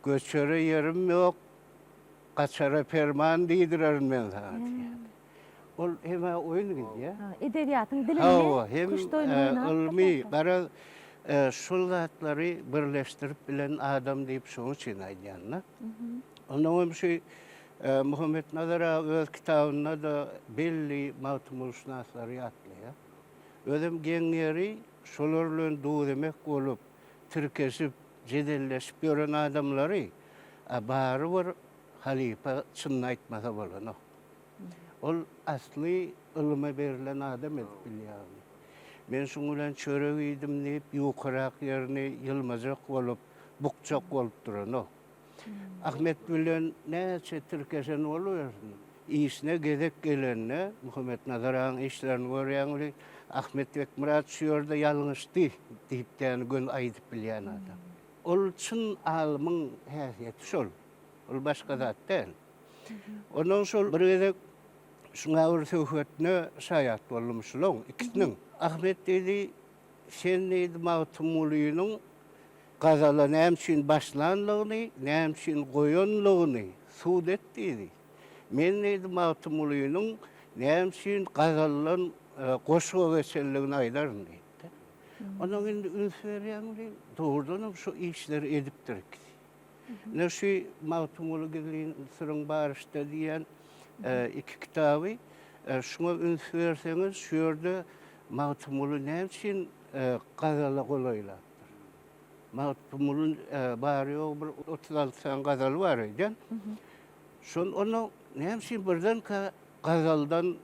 göçörü yerim yok. Kaçara perman deydirerim ben sana diye. Ol hemen oyun gidiyor. Edebiyatın Ha, dilini hem kuşta oynayıp ilmi, bara şol zatları birleştirip bilen adam deyip şunu için aydiyanlar. Onun şey Muhammed Nazar Ağa öz kitabında da belli mavtumulşnasları yatlıyor. Özüm genleri şolarla doğu demek olup, tirkesip, cedelleşip gören adamları bari var halife çınna aytmasa bolano. Ol asli ilme berilen adam edip bilýärdi. Men şuňa çöregiydim deyip ýokarak ýerine ýylmazak bolup, bukçak bolup durano. Ahmet bilen näçe tirkesen bolýardy. İşine gezek gelenne Muhammed Nazar Ağa'nın işlerini görýäňli Ahmet Bekmurat şu ýerde ýalňyşdy diýip gün aýdyp bilýän adam. Ol çyn alymyň häsiýeti şol. Ol başga zat değil. Ondan şol bir gezek şuňa bir söhbetine şaýat bolmuşlaň ikisiniň. Ahmet dedi sen diýdi Mawtumulynyň gazaly näme başlanlygyny, näme goýanlygyny sudet diýdi. Men diýdi Mawtumulynyň näme gazalyň goşuga geçenligini aýdaryn diýdi. Onuň indi ünsverýäňli doğrudan şu işleri edipdir. Ne şu Mawtumulyň sırın barışda diýen iki kitabı şuna ünsverseňiz şu ýerde Mawtumuly näme gazaly golaýlar. Mawtumulyň bari ýok bir 36 tane gazaly bar eden. Şon onu näme birden gazaldan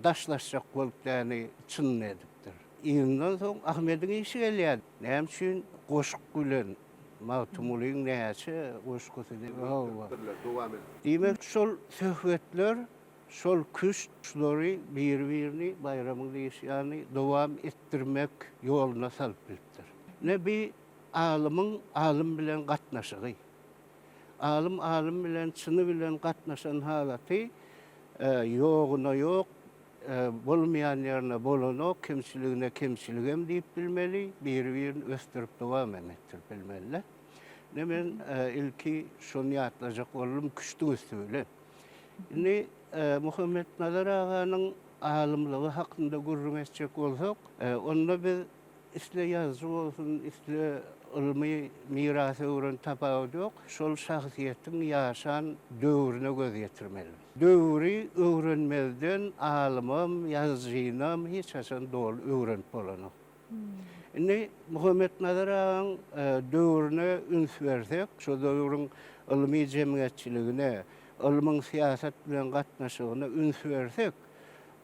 daşlaşacak bolup ýani çyn edipdir. Ýyndan soň Ahmediň işi gelýär. Näme goşuk bilen Mawtumulyň näçe goşgusy diýmek şol söhbetler, şol küşleri bir-birini bayramyň ýaşaýany dowam etdirmek ýoluna salyp bilipdir. Ne bir alym bilen gatnaşygy. Alym bilen çyny bilen gatnaşan halaty ýogyna ýok, bolmaýan ýerine bolano, kimçiligine kimçiligem diýip bilmeli, bir-birini östirip dowam etdirip bilmeliler. Ne men ilki şonu ýatlajak bolum küçtü üstüle. Indi Muhammed Nazar Ağa'nın alımlığı hakkında gurrumesçek bolsak, onda biz isle yazı olsun, isle ilmi mirasy öwren tapawdy ýok. Şol şahsiýetiň ýaşan döwrüne göz ýetirmeli. Döwri öwrenmezden alymam, ýazgynam hiç haçan dol öwrenip bolanok. Indi Muhammed Nazar Ağa'nın döwrüne üns bersek, şu döwrüň ilmi jemgyýetçiligine, ilmiň siýasat bilen gatnaşygyna üns bersek,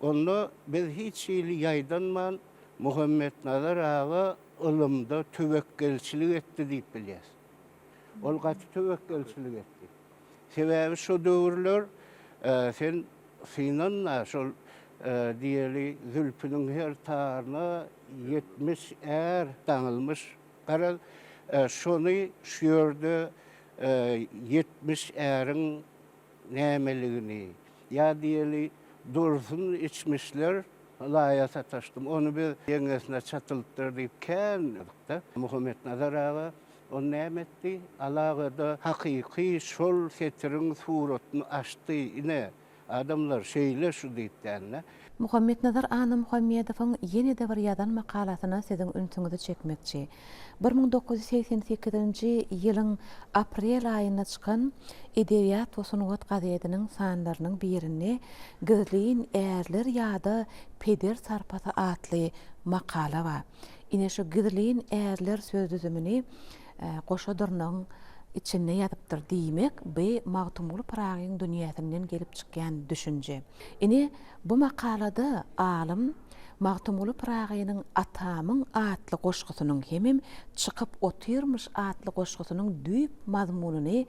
onda biz hiç ýyly ýaýdanman Muhammed Nazar Ağa ilmde tövekkelçilik etdi diýip bilýär. Ol gaty tövekkelçilik etdi. Sebäbi şu döwürler sen synanla şol diýeli zülpüniň her taryna 70 taňylmyş. Gara şonu şu ýerde 70 äriň nämeligini ýa diýeli dursun içmişler laya sataştım. Onu bir yengesine çatılıptır deyip kendilikte. Muhammed Nazar Ağa o näme etdi? Alagada hakiki şol setirin suratını açtı. Yine adamlar şeyle şu deyip denle. Muhammed Nazar Ağa Muhammedowyň ýene-de bir ýazan makalasyna siziň ünsüňizi çekmekçi. 1988-nji ýylyň aprel aýynda çykan Edebiýat we Sunugat gazetiniň sanlarynyň birinde Gizliň Äärler ýa-da Peder Sarpata atly makala bar. Ine şu Gizliň Äärler söz düzümini Goşadyrnyň içinde yatıptır diýmek be magtumly Pragyň dünýäsinden gelip çykýan düşünje. Ini bu makalada alim Magtumly Pragynyň Atamyň atly goşgusynyň hemem çykyp otyrmyş atly goşgusynyň düýp mazmunyny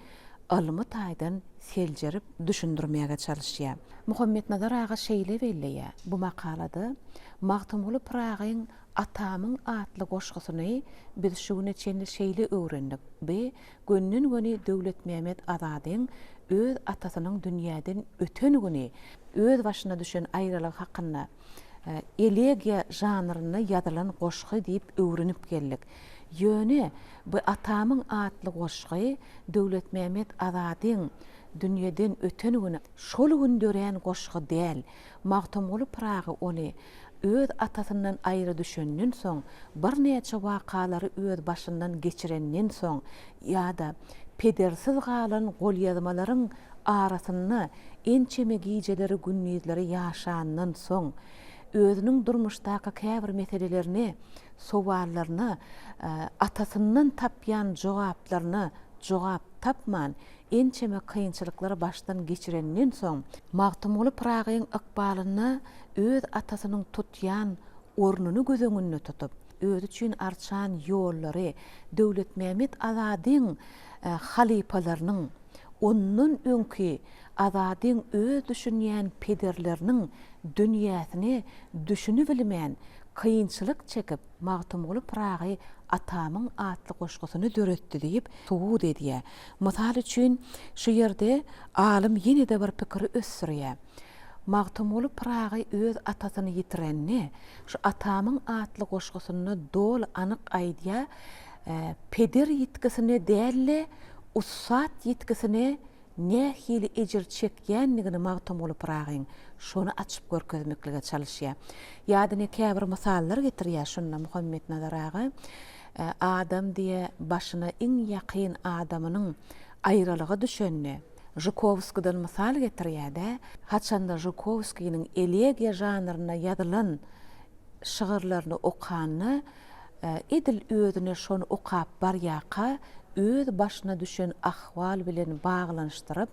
almy taýdan seljerip düşündirmäge çalışýar. Muhammed Nazar aga şeýle belleýär. Bu makalada Magtumly Pragyň Atamyň atly goşgusyny biz şu neçe şeýle öwrendik. Be gönnün göni Döwlet Mehmet Azadyň öz atasynyň dünýäden ötenigini, öz başyna düşen aýralyk hakyna elegiya janryny ýazylan goşgy diýip öwrenip geldik. Ýöne bu Atamyň atly goşgy Döwlet Mehmet Azadyň dünýeden ötenigini şol gündören goşgy däl. Magtumly Pragy ony öz atasından aýry düşenden soň bir neçe wakalary öz başyndan geçirenden soň ýa-da pedersiz galan gol ýazmalaryň arasyny ençeme gijeleri günniýetleri ýaşandan soň özüniň durmuşdaky käbir meselelerini, sowallaryny, atasyndan tapýan jogaplaryny jogap tapman ençeme kıyınçılıkları baştan geçirenden soň Magtumly Pragyň ykbalyny öz atasynyň tutýan ornuny gözüňünde tutup, öz üçin arçan ýollary Döwlet Mehmet Azadyň halipalarynyň onun öňki Azadyň öz düşünýän pederleriniň dünýäsini düşünü bilmän, kıyınçılık çekip Magtumly Pragy Atamyň atly goşgusyny döretdi diýip suwud edýär. Mysal üçin şu ýerde alim ýene-de bir pikir ösürýär. Magtumly Pragy öz atasyny ýitirenni, şu Atamyň atly goşgusyny dol anyk aýdýar, peder ýetkisini dälle ussat ýetkisini nähili ejir çekýänligini Magtumly Pragyň şonu açyp görkezmeklige çalışýar. Ýadyna käbir misallar getirýär şunda Muhammed Nazar aga. Adam diye başına en yakın adamının ayrılığı düşenni. Zhukovski'den misal getirýär. Haçanda Zhukovski'nin elegiya janryna ýazylan şygyrlaryny okanyny edil özüne şonu okap barýaka öz başına düşen ahwal bilen baglanşdyryp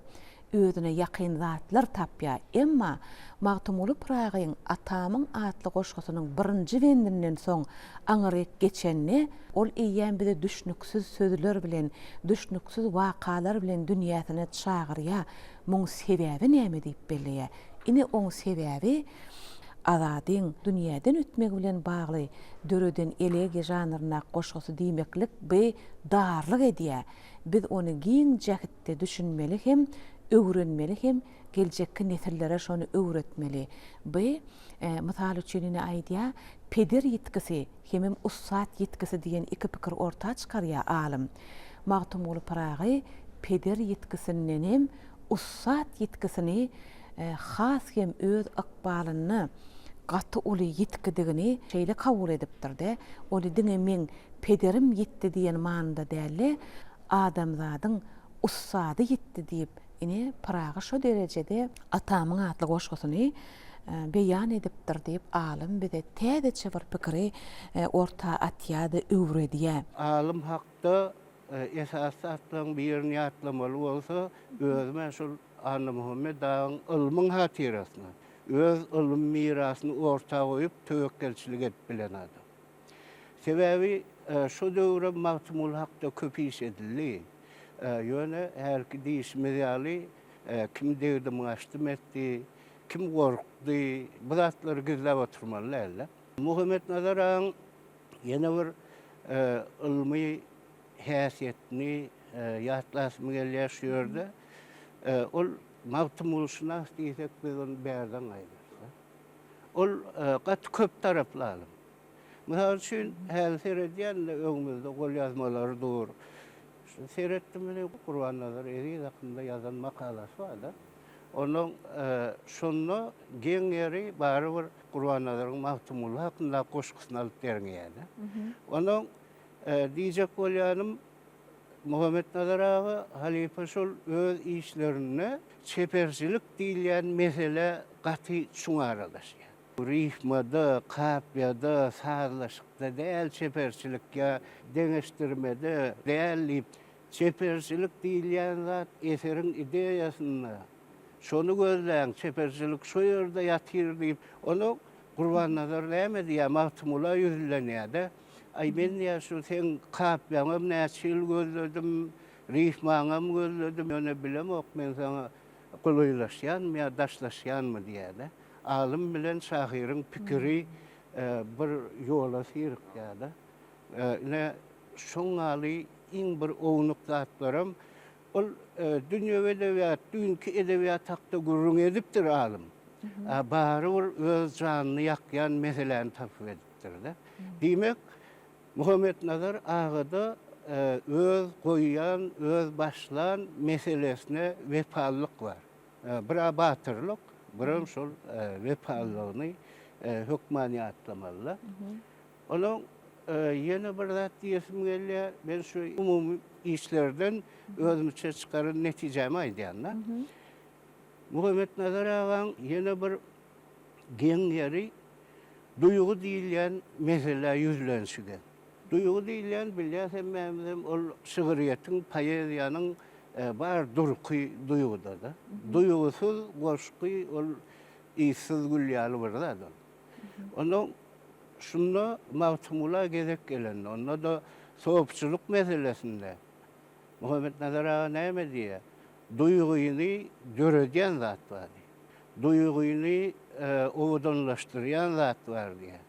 özüne yakın zatlar tapýar. Emma Magtumly Pragyň Atamyň atly goşgusynyň birinji wendinden soň aňyryk geçenni ol eýýän bize düşnüksiz sözler bilen, düşnüksiz wakalar bilen dünýäsine çagyrýar. Muň sebäbi näme diýip belleýär. Ine oň sebäbi Azadyň dünýäden ötmek bilen bagly döreden elegi janryna goşgusy diýmeklik be darlyk edýär. Biz ony giň jahitde düşünmeli hem öwrenmeli hem geljekki nesillere şonu öwretmeli. Be mysal üçin aýdýar, peder ýetkisi hemem ussat ýetkisi diýen iki pikir orta çykarýar alim. Magtumly Pragy peder ýetkisinden hem ussat ýetkisini has hem öz ykbalyny gaty uly ýetkidigini şeýle kabul edipdir. Oly diňe men pederim ýetdi diýen manada däl, adamzadyň ussady ýetdi diýip ine Pragy şo derejede Atamyň atly goşgusyny beýan edipdir diýip alim bize täzeçe bir pikiri orta atýady, öwredýär. Alim hakda esasy atlaryň birini atlamaly bolsa, özüme şol Anna Muhammed Dağın ilmin hatirasyny, öz ilm mirasyny orta goýup tövekkelçilik edip bilen adam. Sebäbi şu döwre Magtumly hakda köp iş edildi. Ýöne herki diýişmeli, kim degdi maşdym etdi, kim gorkdy, bu zatlary gözläp oturmaly. Muhammed Nazaraň ýene bir ilmi häsiýetini ýatlasmy gelýär şu ýerde. Ol Magtumlysyna diýsek biz onu bärden aýdyrsa. Ol gat köp taraply alim. Mysal üçin häzir seredýän öňümizde gol ýazmalary dur. Seyretdim Kurban Nazar eri hakynda ýazan makalasy bar da. Onuň şonu geň ýeri bary bir Kurban Nazaryň Magtumly hakynda goşgusyny alyp berýär. Onuň diýjek bolýanym Muhammed Nazar aga halife şol öz işlerini çeperçilik diýilýän mesele gaty şuňa aralaşýar. Rihmada, kapyada, sazlaşykda däl çeperçilikkä, deňeşdirmede däl çeperçilik diýilýän zat eserin ideýasyny şonu gözläň çeperçilik şu ýerde ýatyr diýip onu Gurban Nazar näme diýär Mahtumula ýüzlenýär-de. Ay men ýa şu sen kapýaňam näçe ýyl gözledim, rihmaňam gözledim, ýöne bilemok men sana gulaýlaşýanmy ýa daşlaşýanmy diýär-de. Alym bilen şahyryň pikiri bir ýola sirikýär-de. Ne şoňaly iň bir ownuq zatlarym ol dünýä edebiýat, dünkü edebiýat hakda gurrun edipdir alym. Bary bir öz janyny ýakýan meseleni tapyp edipdir-de. Diýmek Muhammed Nazar agada öz goýýan, öz başlan meselesine wepalyk bar. Bir batyrlyk, bir şol wepalygyny hökmaniýatlamaly. Onuň ýene bir zat diýesim gelýär, men şu umumy işlerden özümçe çykaran netijemi aýdýanlar. Muhammed Nazar agaň ýene bir geň ýeri duýgu diýilýän mesele ýüzlenşige. Duýgu diýilýän bilýärsen mänem ol şygyryýatyň, poeziýanyň bar durky duýguda da. Duýgusuz goşky ol işsiz gülýäli bir zat. Onuň şunda Mahtumula gezek gelen, onda da soğupçuluk meselesinde Muhammed Nazar ağa näme diýär? Duýguny görediýän zat bar. Duýguny owdanlaşdyrýan zat bar diýär.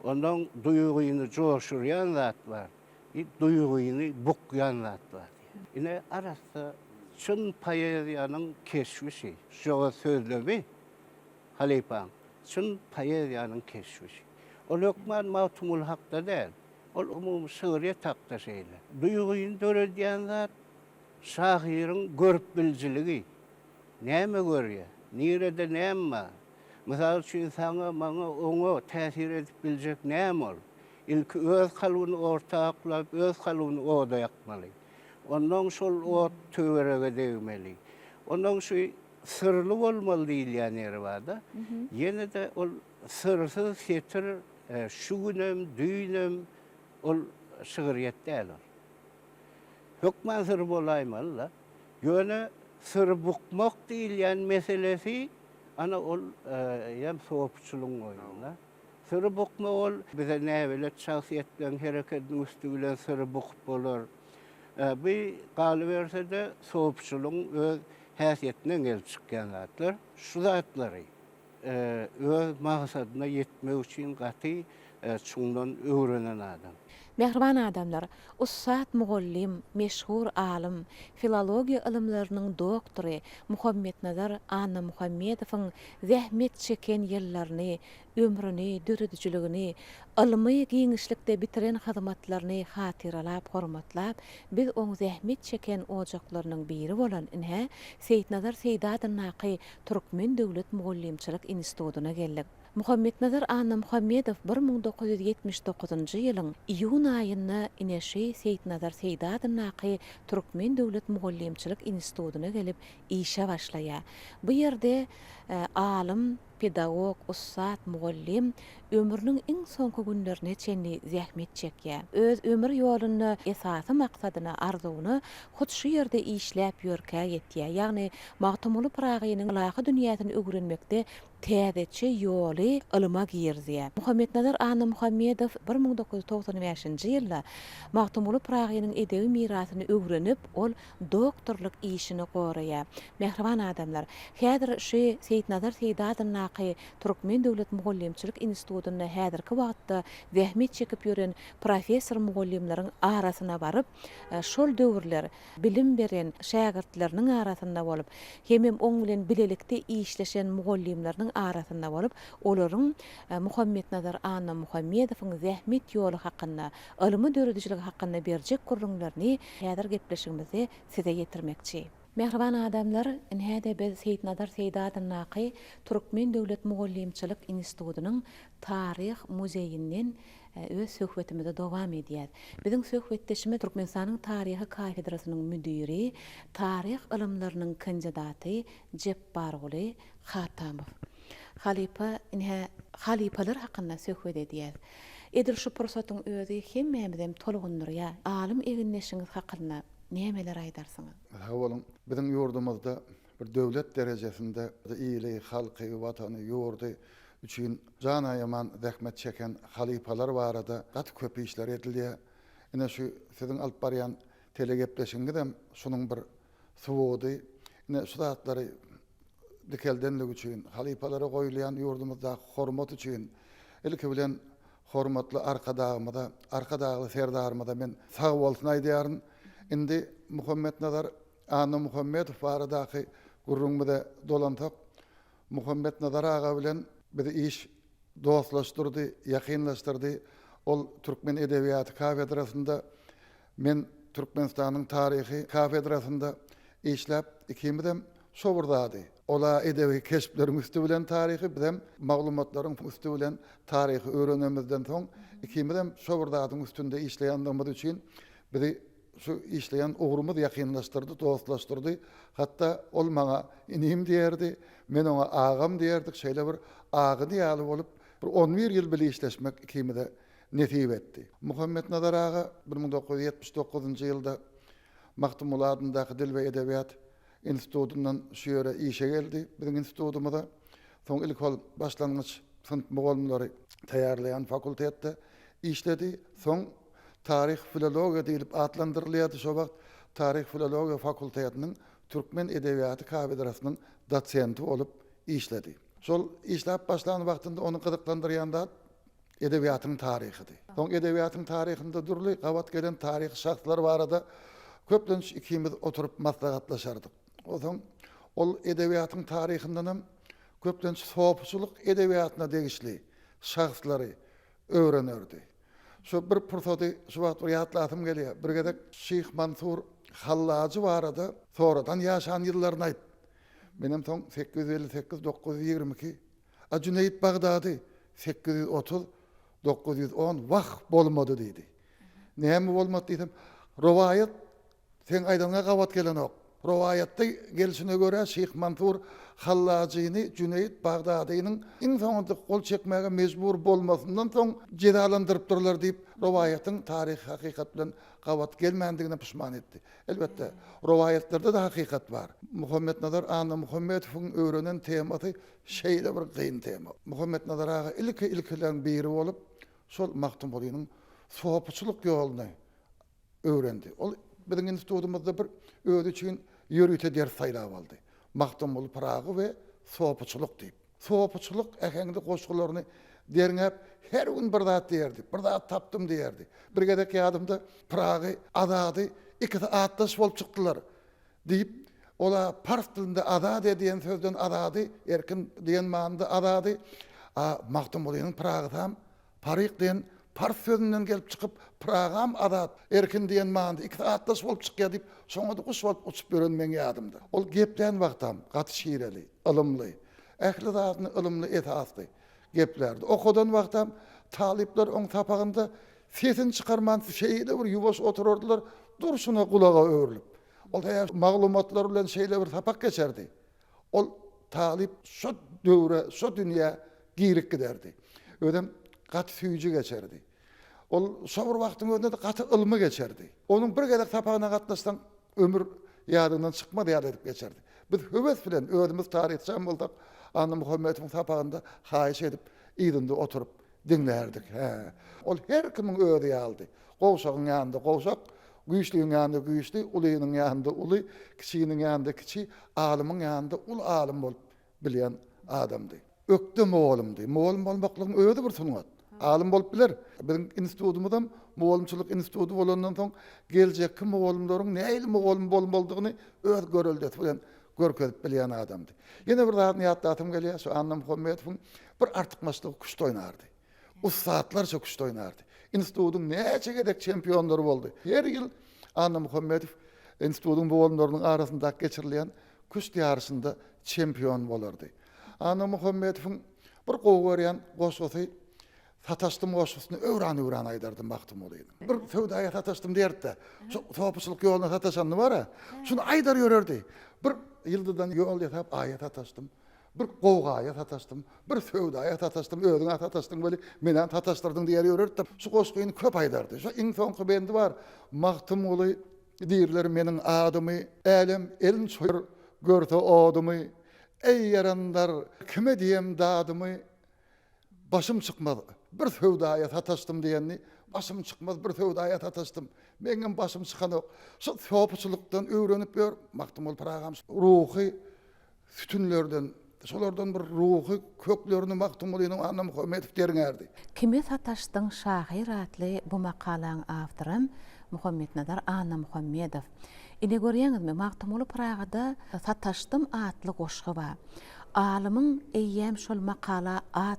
Ondan duýguny joşurýan zat bar. Duýguny bukýan zat bar diýär. Ine arasda çyn poeziýanyň keşfişi, şoňa sözlemi Halipaň, çyn poeziýanyň keşfişi. O Lokman Mahtumul hakda däl. Ol umumy şöhret hakda şeýle. Duýguny görediýän zat şahyryň görüp biljiligi. Näme görýär? Nirede näme? Mysal üçin saňa maňa oňa täsir edip biljek näme ol? Ilki öz halyny ortaklap, öz halyny oda ýakmaly. Ondan şol ot töwerege degmeli. Ondan şu sırlı bolmaly diýilýän ýeri barda. Ýene de ol sırsyz setir şu günem, düýnem ol şygyryýat däl ol. Hökman sır bolaýmaly. Ýöne sır bukmak diýilýän meselesi ana ol ýam soğupçuluň oýuny. Sır bukma ol bize näwelet şahsiýetden hereketiniň üstü bilen sır bukup bolar. Bir galy berse de soğupçuluň öz häsiýetine gelip çykýan zatlar. Şu zatlary öz maksadyna yetmek üçin gaty çuňdan öwrenen adam. Mehriban adamlar, Ussat Mugallim, meşhur alim, filologiya ilimlerinin doktory Muhammed Nazar Anna Muhammedowyň zähmet çeken ýyllaryny, ömrüni, dürüdüçiligini, ilmi giňişlikde bitiren hyzmatlaryny hatyralap, hormatlap, biz oň zähmet çeken ojaklarynyň biri bolan inhe Seýit Nazar Seýdadyň Naky Türkmen Döwlet Mugallimçilik Institutuna geldik. Muhammed Nazar Anna Muhammedow 1979-njy ýylyň iýun aýynda ineşi Seýit Nazar Seýdadyň Naky Türkmen Döwlet Mugallimçilik Institutuna gelip işe başlaýar. Bu ýerde alim, pedagog, ussat, mugallim ömrüniň iň soňky günlerine çenli zähmet çekýär. Öz ömür ýoluny, esasy maksadyny, arzuwuny hut şu ýerde işläp ýörkä ýetýär. Ýagny Mahtumul Pragynyň laky dünýäsini öwrenmekde täzeçe ýoly ilyma girzýär. Muhammed Nazar Anna Muhammedow 1995-nji ýylda Mahtumul Pragynyň edebi mirasyny öwrenip, ol doktorluk işini goraýar. Mehriban adamlar, häzir şu Seýit Nazar Seýdadyň Naky Türkmen Döwlet Mugallimçilik Institutuna häzirki wagtda zähmet çekip ýören professor mugallimleriň arasyna baryp, şol döwürler bilim beren şagirdleriniň arasynda bolup, hemem oň bilen bilelikde işleşen mugallimleriň arasynda bolup, olaryň Muhammed Nazar Anna Muhammedowyň zähmet ýoly hakynda, ilmi dörediçiligi hakynda berjek gurrunlaryny häzir gepleşigimizde size getirmekçi. Mehriban adamlar, inhäde biz Seýit Nazar Seýdadyň Naky Türkmen Döwlet Mugallimçilik Institutunyň Taryh muzeyinden öz söhbetimizde dowam edýär. Biziň söhbetdeşimiz Türkmenistanyň taryhy kafedrasynyň müdiri, taryh ilimläriniň kandidaty Jepbaroğly Hatamow. Halipalar hakynda söhbet edýär. Edil şu pursatyň özi hemmemizem tolgundyryar. Alim eginleşiňiz hakynda Nämeler aýdarsyňyz? Sag bolun. Bizim ýurdumyzda bir döwlet derejesinde iyili, halky, watany, ýurdy üçin jana ýaman zähmet çeken halipalar barada gat köp işler edildi. Ine şu siziň alyp barýan telegepleşiňiz hem şunuň bir suwudy. Ine şu zatlary dikeldenlik üçin, halipalara goýulan ýurdumyzda hormat üçin ilki bilen hormatly arkadagly serdarymda men sag bolsun aýdýaryn. Indi Muhammed Nazar Ana Muhammedow baradaky gurrunmyda dolantak Muhammed Nazar aga bilen bizi iş dostlaşdyrdy, ýakynlaşdyrdy. Ol Türkmen edebiýaty kafedrasynda men Türkmenistanyň taryhy kafedrasynda işläp ikimizem şoburdady. Ola edebi keşplerim üstü bilen taryhy bilen maglumatlaryň üstü bilen taryhy öğrenemizden soň ikimizem şoburdadyň üstünde işleýändigimiz üçin bizi şu işleyen uğrumuz yakınlaştırdı, dostlaştırdı. Hatta ol maňa inim diýerdi, men ona ağam diýerdik. Şeýle bir agy diýaly bolup, bir 11 ýyl bile işleşmek ikimide netip etdi. Muhammed Nazar aga 1979-njy ýylda Mahtumul adyndaky Dil we Edebiýat institutundan şu ýere işe geldi. Bizim institutumyzda soň ilk ol başlangyç sınıf mugallimleri taýýarlayan fakultetde işledi. Soň tarih filologiya diýilip adlandyrylýardy şo wagt tarih filologiya fakultetiniň Türkmen edebiýaty kafedrasynyň dosenti bolup işledi. Şol işläp başlan wagtynda onu gyzyklandyrýan da edebiýatyň taryhydy. Soň edebiýatyň taryhynda durly gawat gelen tarih şahslar barada köplenç ikimiz oturup maslahatlaşardyk. Oňň ol edebiýatyň taryhyndan köplenç sohpçylyk edebiýatyna degişli şahslary öwrenerdi. Şu bir pursady şu wagt ýatlatym gelýär. Bir gedek Şeyh Mansur Hallajy barada sonradan ýaşan ýyllaryny aýt. Menem soň 858-922 Cüneyt Bagdady 830-910 wagt bolmady diýdi. Näme bolmady diýdim? Rowaýat sen aýdanyňa gawat gelen ok. Rowaýatda gelişine göre Şeyh Mansur Hallaji'ni Cüneyt Bagdady'nyň iň soňunda gol çekmäge mejbur bolmasyndan soň jedalandyryp durlar diýip rowaýatyň taryhy hakykat bilen gawat gelmändigine pişman etdi. Elbetde rowaýatlarda da hakykat bar. Muhammed Nazar Ana Muhammedowyň öwrenen temasy şeýle bir gyn tema. Muhammed Nazar aga ilkilen biri bolup şol Mahtum Bolynyň sohpçylyk ýoluny öwrendi. Ol biziň institutumyzda bir öwrü üçin ýörüte ders saýlap aldy. Mahtum bolup Pragy we sohpçylyk diýip. Sohpçylyk äheňde goşgularyny deriňep her gün bir zat diýerdi. Bir zat tapdym diýerdi. Bir gedek ýadymda Pragy azady ikisi atlaş bolup çykdylar diýip ola fars dilinde azad diýen sözden azady erkin diýen maňda azady Mahtum Bolynyň Pragy hem Paryk diýen fars sözünden gelip çykyp Pragam azad erkin diýen maňda ikisi atlaş bolup çykýar diýip soňra da kuş bolup uçup örenmeň ýadymda. Ol gepden wagtam gaty şiireli, ilmli, ähli zatyny ilmli esasly geplerdi. Okudan wagtam talipler oň tapagynda sesini çykarman şeýle bir ýuwaş otururdylar, durşuna kulaga öwrülip. Ol da maglumatlar bilen şeýle bir tapak geçerdi. Ol talip şu döwre, şu dünýä girik giderdi. Ödem gaty süýüji geçerdi. Ol şowur wagtyň özünde de gaty ilmi geçerdi. Onuň bir gedek tapagyna gatnaşsan ömür ýadyndan çykmady ýa edip geçerdi. Biz höwes bilen özümiz taryhçan boldak. Ana Muhammedowyň tapagynda haýyş edip ýyrynda oturup dinlerdik. Ol her kimiň özi ýaldy. Gowşagyň ýanynda gowşak, güýçliň ýanynda güýçli, ulynyň ýanynda uly, kiçiginiň ýanynda kiçi, alymyň ýanynda ul alym bolup bilýän adamdy. Ökdüm oğlumdy. Moğolum bolmaklygym özi bir sunat. Alym bolup biler. Bizim institutumyzda moğolumçylyk institutu bolandan soň geljekki moğolumlaryň näil moğolum bolmalygyny öz göreldet bilen görkezip bilýän adamdy. Ýene bir zatny ýatlatym gelýär. Şu Anna Muhammedowyň bir artykmaçlygy kuşda oýnardy. Ustaatlarça kuşda oýnardy. Institutun näçe gedek çempionlary boldy. Her ýyl Anna Muhammedow institutun bolanlarynyň arasynda geçirilýän kuş ýarşynda çempion bolardy. Anna Muhammedowyň bir gowgaryan goşgasy sataşdym goşgasyny öwran aýdardy Mahtum Bolyny. Bir söwdaýa sataşdym diýerdi. Sohpçylyk ýoluna sataşandy bara. Şunu aýdar ýörerdi. Bir ýyldydan ýol ýetip aýa sataşdym. Bir gowgaýa sataşdym. Bir söwdaýa sataşdym. Özüňe sataşdym böli menen sataşdyrdyň diýer ýörerdi. Şu goşgasyny köp aýdardy. Şu iň soňky bendi bar. Mahtum Boly Dirler menin adymy, elem elin soyur görse odumy, ey yarandar kime diyem dadymy, başım çıkmaz. Bir sövdaya sataştım diyenni, başım çıkmaz bir sövdaya sataştım. Meňem başım çıkan ok. Şu sopuçulukdan öwrenip ber, Maktumul Pragam ruhy sütünlerden, şolardan bir ruhy köklerini Maktumul'yň Anna Muhammedow deriňärdi. Kime sataşdyň şahyr atly bu makalaň awtorym Muhammed Nadar Anna Muhammedow. Ine görýäňizmi, Maktumul Pragada sataşdym atly goşgy bar. Alymyň eýýäm şol makala at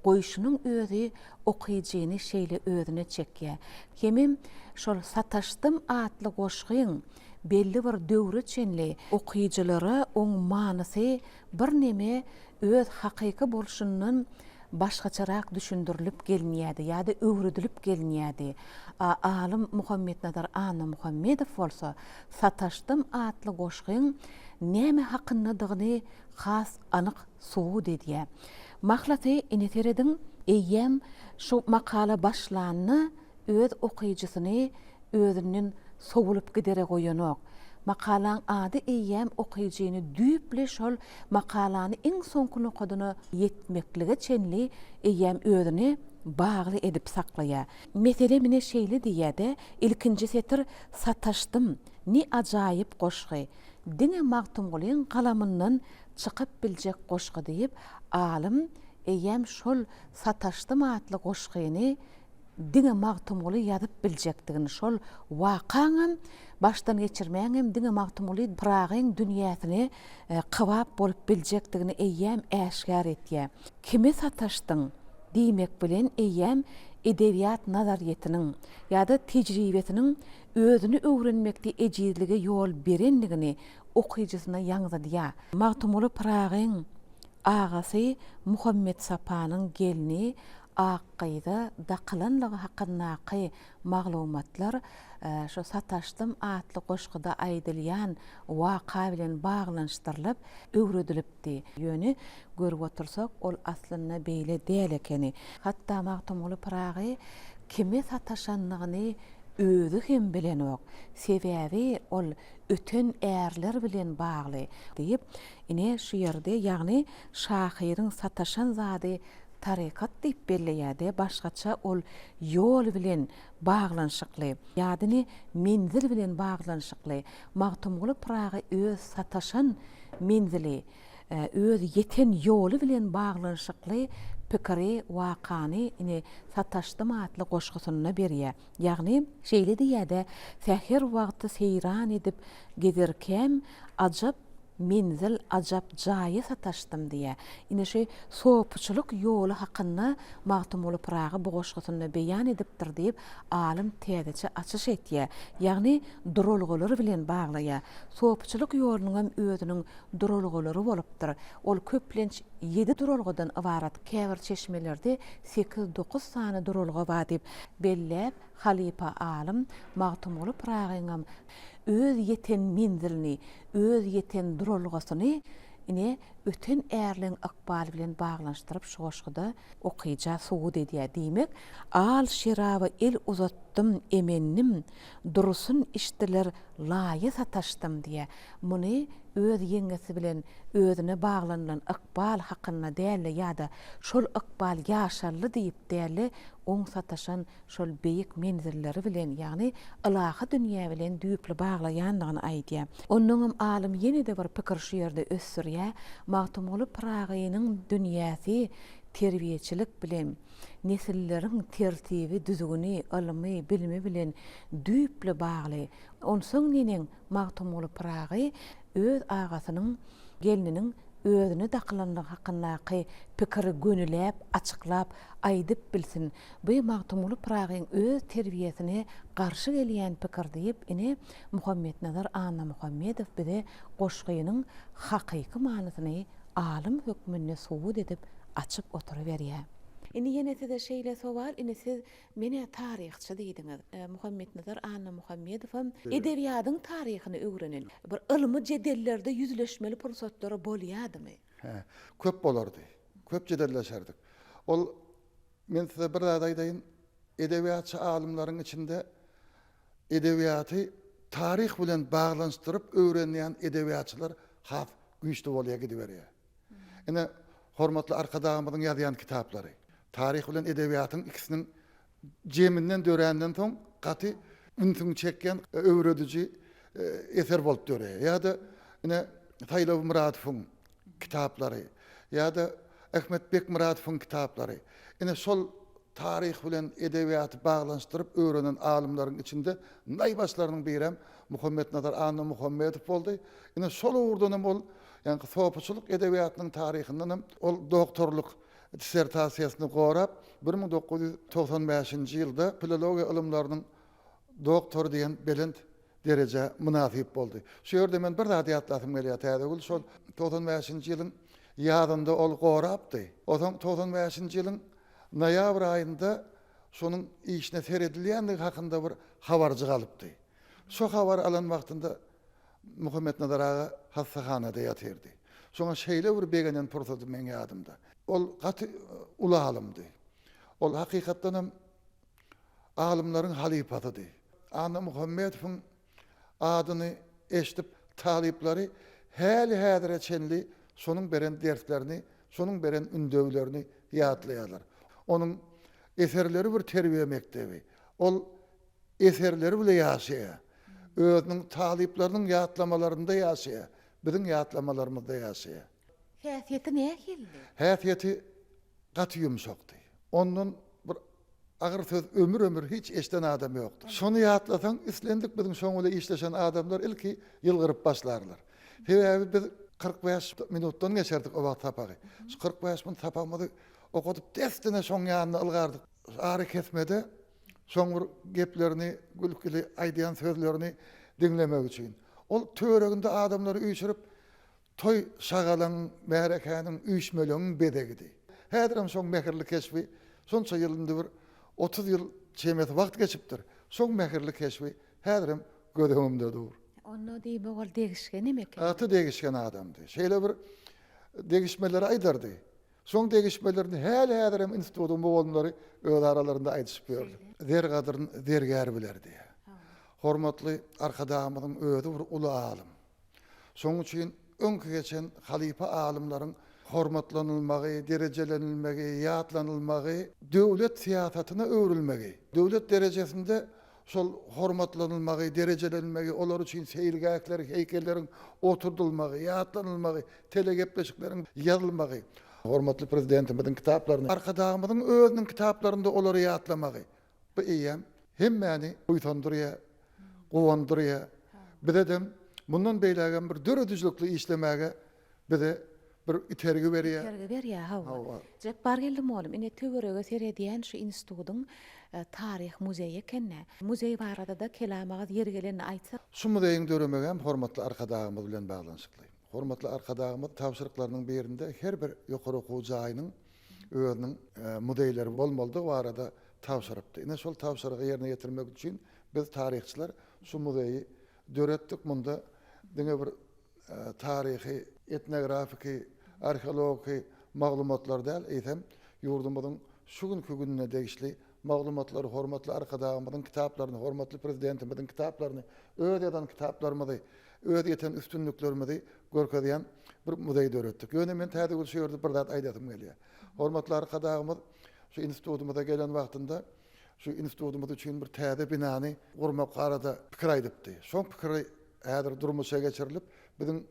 goýuşunyň özü okuýjyny şeýle özüne çekýär. Hemim şol sataşdym atly goşgyň belli bir döwre çenli okuýjylary oň manysy bir neme öz hakyky bolşundan başgaçarak düşündirilip gelinýärdi ýa-da öwredilip gelinýärdi. Alim Muhammed Nadar Anna Muhammedow bolsa sataşdym atly goşgyň näme hakyndadygyny has anyk suwud edýär. Mahlaty ineterediň eýýäm şu makala başlanyny öz okuýjysyny özünden sowulup gidere goýanok. Makalaň ady eýýäm okuýjyny düýple şol makalany iň soňky nokadyna ýetmeklige çenli eýýäm özüni bagly edip saklaýar. Mesele mine şeýle diýýärde, ilkinji setir sataşdym, ni ajaýyp goşgy. Diňe Maktumgulyň kalamyndan çykyp biljek goşgy diýip, alim eýýäm şol sataşdym atly goşgyny diňe Maktumguly ýazyp biljekdigini, şol wakaňam başdan geçirmäňem diňe Maktumguly Pragyň dünýäsini kybap bolup biljekdigini eýýäm äşgär etýär. Kime sataşdyň diýmek bilen eýýäm edebiýat nazariýetiniň ýa-da tejribetiniň özüni öwrenmekde ejizlige ýol berenligini okuýjysyna ýaňladýar. Maktumguly Pragyň agasy Muhammed Sapanyň gelini Akkyda dakylanlygy hakyndaky maglumatlar şu sataşdym atly goşgyda aýdylýan waka bilen baglanşdyrylyp öwredilipdi. Ýöni görüp otursak, ol aslynda beýle däl ekeni. Hatda Maktumguly Pragy kime sataşanlygyny özü hem bilenok. Sebäbi ol öten ärler bilen bagly diýip, ine şu ýerde ýagny şahyryň sataşan zady tarikat diýip belleýärde, başgaça ol ýol bilen baglanşykly, ýadyny menzil bilen baglanşykly. Maktumguly Pragy öz sataşan menzili, öz ýeten ýoly bilen baglanşykly pikiri, wakany ine sataşdym atly goşgysyna berýär. Ýagny şeýle diýärde, säher wagty seyran edip gezerkem ajap menzil ajap jaýy sataşdym diýär. Ine şu sopuçuluk ýoly hakynda Maktumguly Pragy bu goşgysyna beýan edipdir diýip alim täzeçe açyş etýär. Ýagny durulgulary bilen baglaýar. Sopuçuluk ýolunyň özüniň durulgulary bolupdyr. Ol köplenç 7 durulgudan ibarat käbir çeşmelerde 8-9 sany durulgy bar diýip belläp Halipa alim Maktumguly Pragyň öz ýeten menzilini, öz ýeten durulgasyny ine öten ärliň akbaly bilen baglanşdyryp şu goşgyda okuýja suwud edýär diýmek. Al şeraby el uzatdym emennim, durusun işdiler laýy sataşdym diýär. Muny öz ýeňesi bilen özüne baglanlan akbal hakynda däli ýa-da şol akbal ýaşarly diýip däli oň sataşan şol beýik menzilleri bilen, ýagny ilaha dünýä bilen düýpli baglaýandygyny aýdýar. Onuň alim ýene-de bir pikir şu ýerde össürýär. Maktumguly Pragynyň dünýäsi terbiýeçilik bilen, nesilleriň tertibi, düzgüni, ilmi, bilimi bilen düýpli bagly. Onsoň nenen Maktumguly Pragy öz agasynyň gelininiň özüne dakylanlygy hakyndaky pikiri gönüläp, açyklap, aýdyp bilsin. Bu Maktumguly Pragyň öz terbiýesine garşy gelýän pikir diýip, ine Muhammed Nadar Anna Muhammedow bize goşgynyň hakyky manysyny alim hökmünde suwud edip açyp oturuberýär. Ini ýene-de şeýle sowal, ini siz mene taryhçy diýdiňiz. Muhammed Nadar Anna Muhammedow edebiýatyň taryhyny öwrenen bir ilmi jedellerde yüzleşmeli pursatlary bolýadymy? Köp bolardy. Köp jedelleşerdik. Ol men size bir zat aýdaýyn, edebiýatçy alimlaryň içinde edebiýaty tarih bilen bağlanıştırıp öwrenýän edebiyatçılar has güýçli bolýa gidiberýär. Ene hormatly arkadaşymyzyň ýazýan kitaplary, tarih bilen edebiýatyň ikisiniň jeminden döränden soň gaty ünsüň çekýän öwredici eser bolup dörýär. Ýa-da ene Taýlaw Muradowyň kitaplary, ýa-da Ahmet Bekmuradowyň kitaplary. Ene sol tarih bilen edebiýaty bağlanışdyryp öwrenen alimlaryň içinde naýbaşlarynyň biri Muhammed Nazar Anna Muhammedow boldy. Ene sol uğurdan ol, yani sohbetçilik edebiýatynyň tarihinden ol doktorluk dissertasiýasyny gorap 1995-nji ýylda filologiýa ilmlarynyň doktor diýen belend derece münasip boldy. Şu ýerde men bir zat ýatlasym gelýär täzegil şol 95-nji ýylyň ýadynda ol gorapdy. Oňa 95-nji ýylyň noýabr aýynda şonuň işine seredilýändigi hakynda bir habarjy galypdy. Şu habar alan wagtynda Muhammed Nazar ağa hastahanada ýatyrdy. Şoňa şeýle bir begenen pursat men ýadymda. Ol gaty ula alymdy. Ol hakykatdan hem alimlaryň halipatydy. Anna Muhammedowyň adyny eşdip talipleri häli häzire çenli şonuň beren derslerini, şonuň beren ündöwlerini ýatlaýarlar. Onun eserleri bir terbiye mektebi. Ol eserleri bile ýaşaýar. Özüniň talipleriniň ýatlamalarynda ýaşaýar. Biziň ýatlamalarymyzda ýaşaýar. Häsiýeti näme geldi? Häsiýeti gaty ýumşakdy. Ondan bir agyr söz ömür hiç eşden adam ýokdy. Şonu ýatlasaň islendik biziň şoňla işleşen adamlar ilki ýylgyryp başlarlar. Sebäbi biz 45 minutdan geçerdik o wagt tapagy. 45 minut tapamady okutup destine şoň ýanyna ylgardyk. Ary kesmede şoň bir geplerini, gülkili aýdýan sözlerini dinlemek üçin. Ol töwereginde adamlary üýçürip toy şagalan märekäniň üýşmelegiň bedegidi. Häzirem şoň mehirli keşfi, şonça ýylynda bir 30 ýyl çemet wagt geçipdir. Şoň mehirli keşfi häzirem gözümde dur. Onu diýip ol degişken nemek? Aty degişken adamdy. Şeýle bir degişmeleri aýdardy. Şoň degişmelerini häzirem institutyň bolanlary öz aralarynda aýdyşyp berdi. Der gadyryn dergär bilerdi. Hormatly arkadaşymyň özü bir uly alim. Şoň üçin öňkü geçen halipa alimlaryň hormatlanylmagy, derecelenilmegi, ýatlanylmagy, döwlet siýasatyna öwrülmegi. Döwlet derejesinde şol hormatlanylmagy, derecelenilmegi, olar üçin seýilgäkler, heýkelleriň oturdylmagy, ýatlanylmagy, telegepleşikleriň ýazylmagy. Hormatly prezidentimiziň kitaplaryny, arkadaşymyzyň özüniň kitaplarynda olary ýatlamagy. Bu iýem hemmäni uýtandyrýar, gowandyrýar. Bizedem bundan beýlägen bir döredüzlükli işlemäge bize bir itergi berýär. Terge berýär, hawa. Jep bar geldim oğlum. Ine töwerege seredýän şu institutyň tarih muzeyi kenne. Muzey barada da kelamagy yer geleni aýtsak. Şu muzeyiň döremegem hormatly arkadaşymyz bilen baglanşykly. Hormatly arkadaşymyz tapşyryklarynyň birinde her bir ýokary okuw jaýynyň özüniň muzeyleri bolmalydygy barada tapşyrypdy. Ine şol tapşyrygy ýerine ýetirmek üçin biz tarihçiler şu muzeyi döretdik. Munda diňe bir tarihi, etnografiki, arheologi maglumatlar däl, eýsem ýurdumyzyň şu günkü gününe degişli maglumatlary hormatly arkadaşymyzyň kitaplaryny, hormatly prezidentimiziň kitaplaryny, öz ýazan kitaplarymyzy, öz ýeten üstünliklerimizi görkezýän bir muzey döretdik. Ýöne men täze şu ýerde bir zat aýdasym gelýär. Hormatly arkadaşymyz şu institutymyza gelen wagtynda şu institutymyz üçin bir täze binany gurmak barada pikir aýdypdy. Şoň pikiri häzir durmuşa geçirilip biziň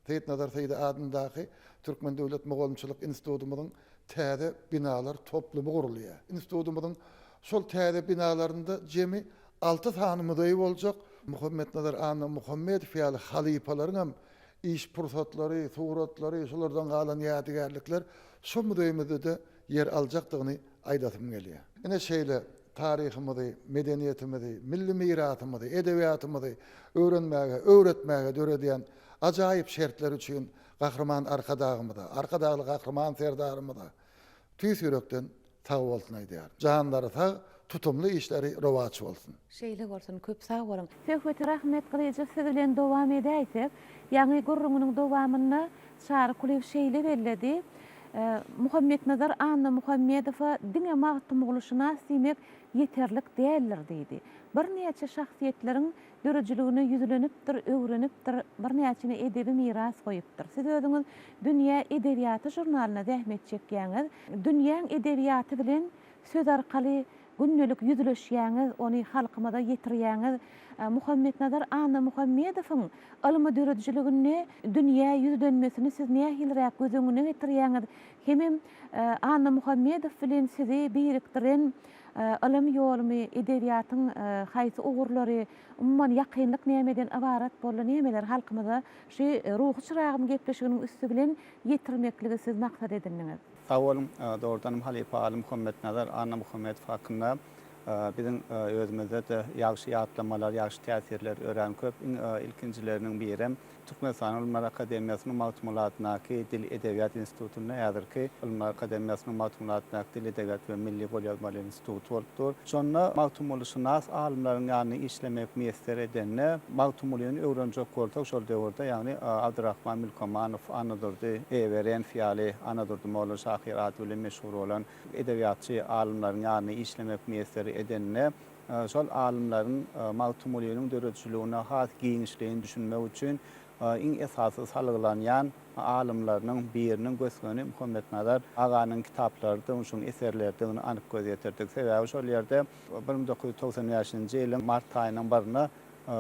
Seýit Nazar Seýidi adyndaky Türkmen Döwlet Mogolumçylyk institutymyzyň täze binalar toplumy gurulýar. Institutymyzyň şol täze binalarynda jemi 6 sany muzey boljak. Muhammed Nazar Anna Muhammedow ýaly halipalaryň hem iş pursatlary, suratlary, şolardan galan ýadygärlikler şu muzeýimizde de yer aljakdygyny aýdasym gelýär. Ine şeýle tarihimizi, medeniýetimizi, milli mirasymyzy, edebiýatymyzy öwrenmäge, öwretmäge döredýän ajaýyp şertler üçin gahrman arkadaşymyza, arkadaşly gahrman serdarymyza tüýs ýürekden sag bolsun aýdýar. Janlary sag, tutumly işleri rowaç bolsun. Şeýle bolsun, köp sag bolan. Söhbeti rahmet gylyjak siz bilen dowam edäýsek, ýa-ni gurrumynyň dowamyny Şary Kulew şeýle belledi. Muhammed Nazar Anna Muhammedowa diňe magtym boluşyna simek ýeterlik däldir diýdi. bir näçe şahsiýetleriň dörejiliğine yüzlenipdir, öwrenipdir, bir näçe edebi miras goýupdyr. Siz özüňiz Dünýä Edebiýaty jurnalyna zähmet çekýäňiz. Dünýäň edebiýaty bilen söz arkaly günnelik yüzleşýäňiz, ony halkymyza ýetirýäňiz. Muhammed Nazar Anna Muhammedowyň ilmi dörejiliğine dünýä yüzlenmesini siz nähilräk gözüňize getirýäňiz. Hemem Anna Muhammedow bilen sizi birikdiren ilim ýolumy, edebiýatyň haýsy ugurlary, umman ýakynlyk nämeden ibarat bolan nämeler halkymyza şu ruhy çyragym gepleşiginiň üstü bilen ýetirmekligi siz maksat edindiňiz. Sağ olun, doğrudan Halife Ali Muhammed Nazar, Anna Muhammed hakkında bizim özümüzde de ýagşy ýatlamalar, ýagşy täsirler ören köp. İlkincilerinin biri Türkmenistan Ilmlar Akademiýasynyň Mawtumulatynaky Dil Edebiýat Institututyna ýazyrky Ilmlar Akademiýasynyň Mawtumulatynaky Dil Edebiýat we Milli Golýazmalar Institutu bolupdyr. Şonda mawtumulşynas alimlaryň ýany işlemek meýesser edenne mawtumulyny öwrenjek bolsak şol döwürde ýagny Abdurrahman Milkomanow, Anadurdy Everen Fiýaly, Anadurdy Molla Şahir ady bilen meşhur bolan edebiýatçy alimlaryň ýany işlemek meýesser edenne şol alimlaryň mawtumulynyň dörejiliğine has giňişligini düşünmek üçin iň esasy salgılanýan alimlaryň biriniň gösgöni Muhammed Nazar aganyň kitaplarynda şol eserlerden anyk göz ýetirdik. Sebäbi şol ýerde 1990-njy ýylyň mart aýynyň birinde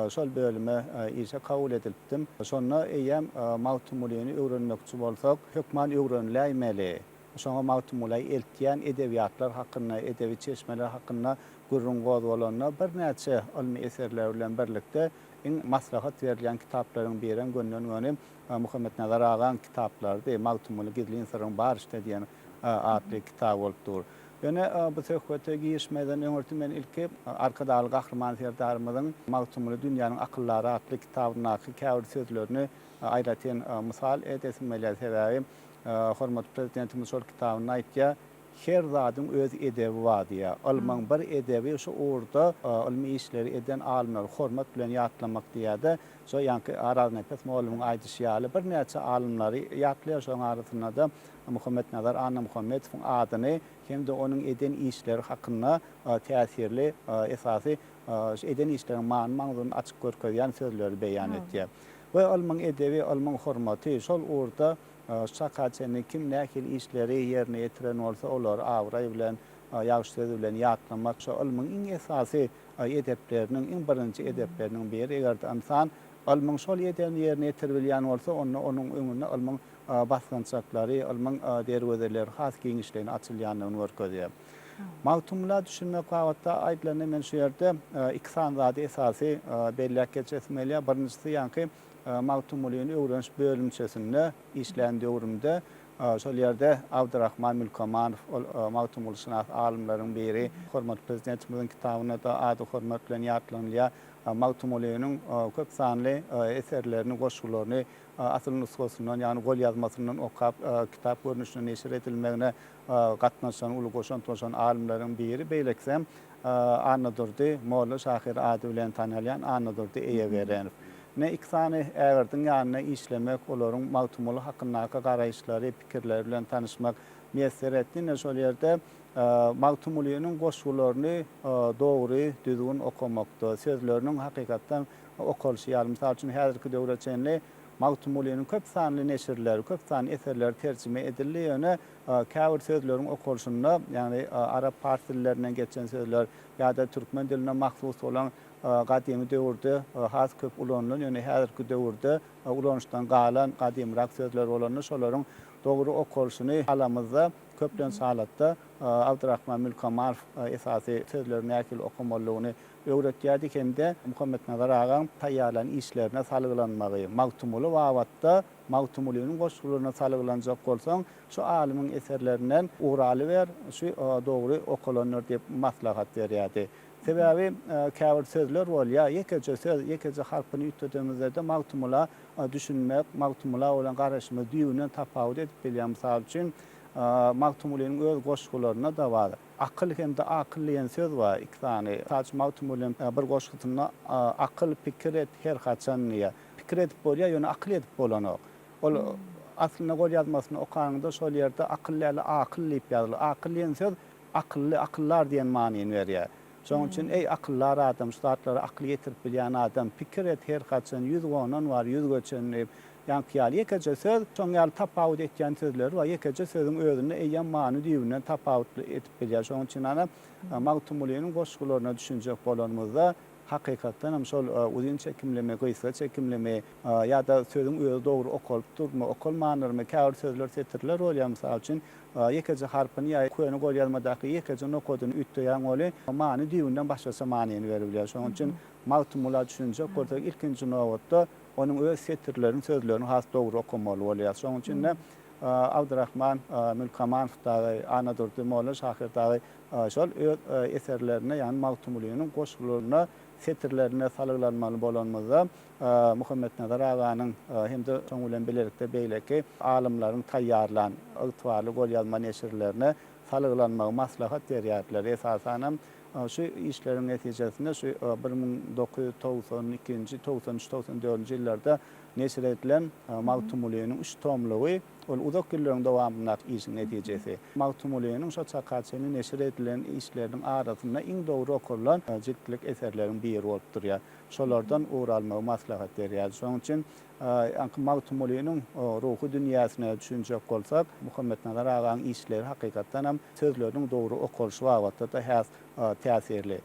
şol bölüme işe kabul edildim. Şonda eýem mawtumulyny öwrenmekçi bolsak, hökman öwrenilmeli. Şoňa mawtumuly eltýän edebiýatlar hakynda, edebi çeşmeler hakynda gurrun goz bolanna bir näçe ilmi eserler bilen birlikde maslahat berilýän kitaplaryň biriň gönlüň Muhammed Nazar agaň kitaplardy. Mawtumuly gizli insanlaryň barışda diýen adly kitap bolupdyr. Ýöne bu söhbete girişmeden öňürti men ilki arkadaşly gahrman serdarymyzyň Mawtumuly dünýäniň akıllary adly kitabynaky käwir sözlerini aýratýan mysal edesim gelýär. Sebäbi hormat prezidentimiz şol kitabyny aýtýar. Her zadyň öz edebi bar diýär. Almaň bir edebi şu orda ilmi işleri eden alimler hormat bilen ýatlamak diýär. Şo ýanky Araz Nefes Mollumyň aýdyşýaly bir näçe alimlary ýatlaýar. Şoň arasynda da Muhammed Nazar, Anna Muhammedowyň adyny hem de onuň eden işleri hakynda täsirli esasy eden işleriň manyny açyk görkezýän sözleri beýan etdi. We almaň edebi, almaň hormaty şol orda şakaçyny kim nähil işleri ýerine ýetiren bolsa olar awra bilen ýagşy söz bilen ýatlamak şo ilmiň iň esasy edepleriniň iň birinji edepleriniň biri. Eger insan ilmiň şol ýerine ýetirbilýän bolsa onuň öňüne ilmiň basgynçaklary, ilmiň derwezeleri has giňişligini açylýanyny görkezýär. Mawtumlar düşünmek wagtda aýdylany men şu ýerde iki sanzady esasy belli geçesmeli. Birincisi ýanky mawtumulyny öwrenş bölümçesinde işlän döwründe şol ýerde Abdurrahman Milkomanow mawtumulşynas alimlaryň biri hormat prezidentimizin kitabyna da ady hormat bilen ýatlanýar. Mawtumulynyň köp sanly eserlerini, goşgularyny asl nusgasyndan ýani gol ýazmasyndan okap kitap görnüşine neşir edilmegine gatnaşan, uly goşan alimlaryň biri beýleksem Anadurdy Molla Şahir ady bilen tanylýan Anadurdy Everen. Ne iksany ägerdiň ýanyna işlemek, olaryň mawtumuly hakyndaky garaýşlary, pikirleri bilen tanışmak meýesser etdi. Ne şol ýerde mawtumulynyň goşgularyny dogry, düzgün okamakda, sözleriniň hakykatdan okalşy ýaly. Mysal üçin häzirki döwretçenli mawtumulynyň köp sanly neşirleri, köp sanly eserler terjime edildi. Ýöne käwir sözleriň okalşynda, ýani arab partilerinden geçen sözler ýa-da türkmen diline mahsus olan gadymy döwürde has köp ulanlan, ýöne häzirki döwürde ulanşdan galan gadymrak sözler bolany şolaryň dogry okalşyny alamyzda köplen salatda Abdurrahman Milkomanow esasy sözlerini näkil okamalygyny öwretýärdi. Hem de Muhammed Nazar agaň taýýarlan işlerine salgılanmagy, mawtumuly wagtda mawtumulynyň goşgularyna salgılanjak bolsaň şu alimiň eserlerinden uraly ber, şu dogry okalanlar diýip maslahat berýärdi. Sebäbi käwir sözler bolýar, ýekeje söz, ýekeje harpyny ýitdemizde mawtumula düşünmek, mawtumula bolan garaşmy diýünden tapawut edip bilýär. Mysal üçin mawtumulynyň öz goşgularyna da bar. Akyl hem de akylly ýen söz bar. Iki tane. Taç mawtumulyň bir goşgutyna akyl pikir et her haçan ýa. Pikir edip bolýar, ýöne akyl edip bolanok. Ol aslynda gol ýazmasyny okanyňda şol ýerde akylly diýip ýazylyr. Akyl ýen söz akylly, akyllar diýen manyny berýär. Şoň üçin ey akyllar adam, ustadlara akly ýetirip bilýän adam, pikir et her kaçan 100 gonan var, 100 göçen ýankyýaly ýekece söz, şoň ýaly tapawut etýän sözler we ýekece sözüň özüne eýýän many diýilen tapawut etip bilýär. Şoň üçin ana Magtumulynyň goşgularyna düşünjek bolanmyzda hakykatdan hem şol uzun çekimleme, gysga çekimleme ýa-da sözüň özü dogry okalyp durma, okalmanyrmy, käwir sözler setirler bolýar. Mysal üçin ýekece harpyny ýa köýüni gol ýazmadaky ýekece nokodyny ütdeýän goly many diýinden başga manyny berebilýär. Şoň üçin Magtumula düşünjek bolsa ilkinji nowatda onun öz setirlerini, sözlerini has dogry okamaly bolýar. Şoň üçin Abdurrahman Mülkamanov dagy, Anadur Molla Şahir dagy şol öz eserlerine, ýani Magtumulynyň goşgularyna, setirlerine salyglanmaly bolanmazda Muhammed Nazar aganyň hem-de şoň bilen bilerikde beýleki alimlaryň taýýarlan ygtybarly gol ýazma neşirlerine salyglanmagy maslahat berýärler. Esasen şu işlerin netijesinde şu 1992-nji, 93-94-nji ýyllarda neşir edilen Magtumulynyň 3 tomlugy ol uzak ýyllaryň dowamynyň işiniň netijesi. Magtumulynyň şu çakaçyny neşir edilen işleriň arasynda iň dogry okulan jiltlik eserleriň biri bolup durýar. Şolardan uğralmagy maslahat berýär. Şoň üçin Magtumulynyň ruhy dünýäsine düşünjek bolsak, Muhammed Nazar aganyň işleri hakykatdan hem sözleriň dogry okulyşy wagtda da häs täsirli.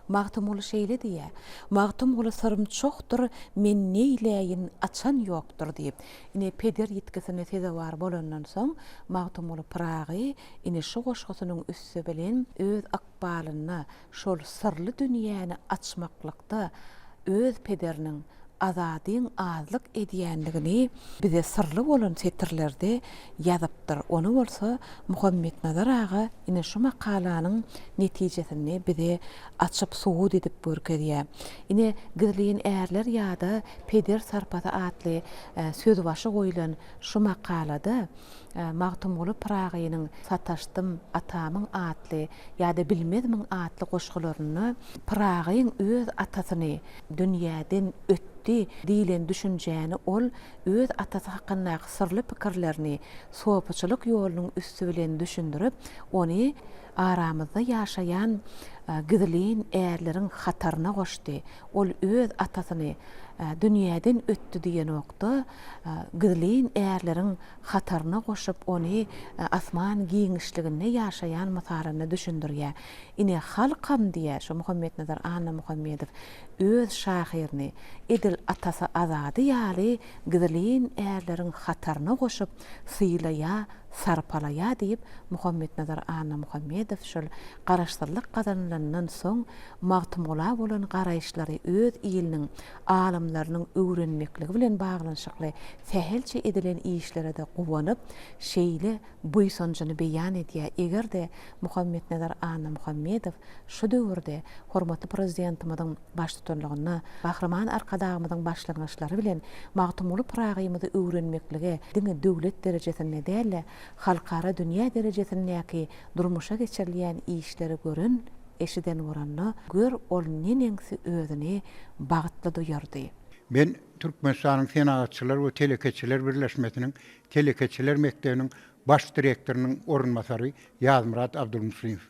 Magtumuly şeýle diýär. Magtumuly sırrym çokdur, men neýleýin açan ýokdur diýip. Ine peder ýetkisine sezewar bolandan soň Magtumuly Pragy ine şu goşgusynyň üssü bilen öz akbalyny şol sırly dünýäni açmaklykda öz pederiniň azadyň azlyk edýänligini bize sırly bolan setirlerde ýazypdyr. Onu bolsa Muhammed Nazar aga ine şu makalanyň netijesini bize açyp suwud edip görkezýär. Ine gizliň äärler ýa-da peder sarpata atly söz başy goýulan şu makalada Magtumuly Pragynyň sataşdym atamyň atly ýa-da bilmezmiň atly goşgularyny Pragyň öz atasyny dünýäden diýilen düşünjäni ol öz atasy hakyndaky sırly pikirlerini sohbatçylyk ýolunyň üstü bilen düşündirip ony aramyzda ýaşaýan gizliň äärleriň hataryna goşdy. Ol öz atasyny dünýäden ötdi diýen okda gizliň äärleriň hataryna goşup ony asman giňişliginde ýaşaýan masaryny düşündirýär. Ine halkam diýär şu Muhammed Nazar Anna Muhammedow öz şahyryny edil atasy azady ýaly gizliň äärleriň hataryna goşup sylaýa sarpalaýa diýip Muhammed Nazar Anna Muhammedow şol garaşdyrlyk kazanylanyň soň Magtumula bolan garaýşlary öz iliniň alimlarynyň öwrenmekligi bilen baglanyşykly sähelçe edilen işlere de gowanyp şeýle buýsanjyny beýan edýär. Egerde Muhammed Nazar Anna Muhammedow şu döwürde hormatly prezidentimizin baş tutanlygyna, Bahraman arkadagymyzyň başlangyçlary bilen Magtumuly Pragymy öwrenmekligi diňe döwlet derejesinde däl, halkara dünýä derejesindäki durmuşa geçirilýän işleri görün, eşiden oranna gör ol neneňsi özüni bagtly duýardy. Ben Türkmenistanyň Senatçylar we Telekeçiler Birleşmesiniň Telekeçiler Mekdebiniň baş direktorunun orunmasary Ýazmurat Abdulmuslimew.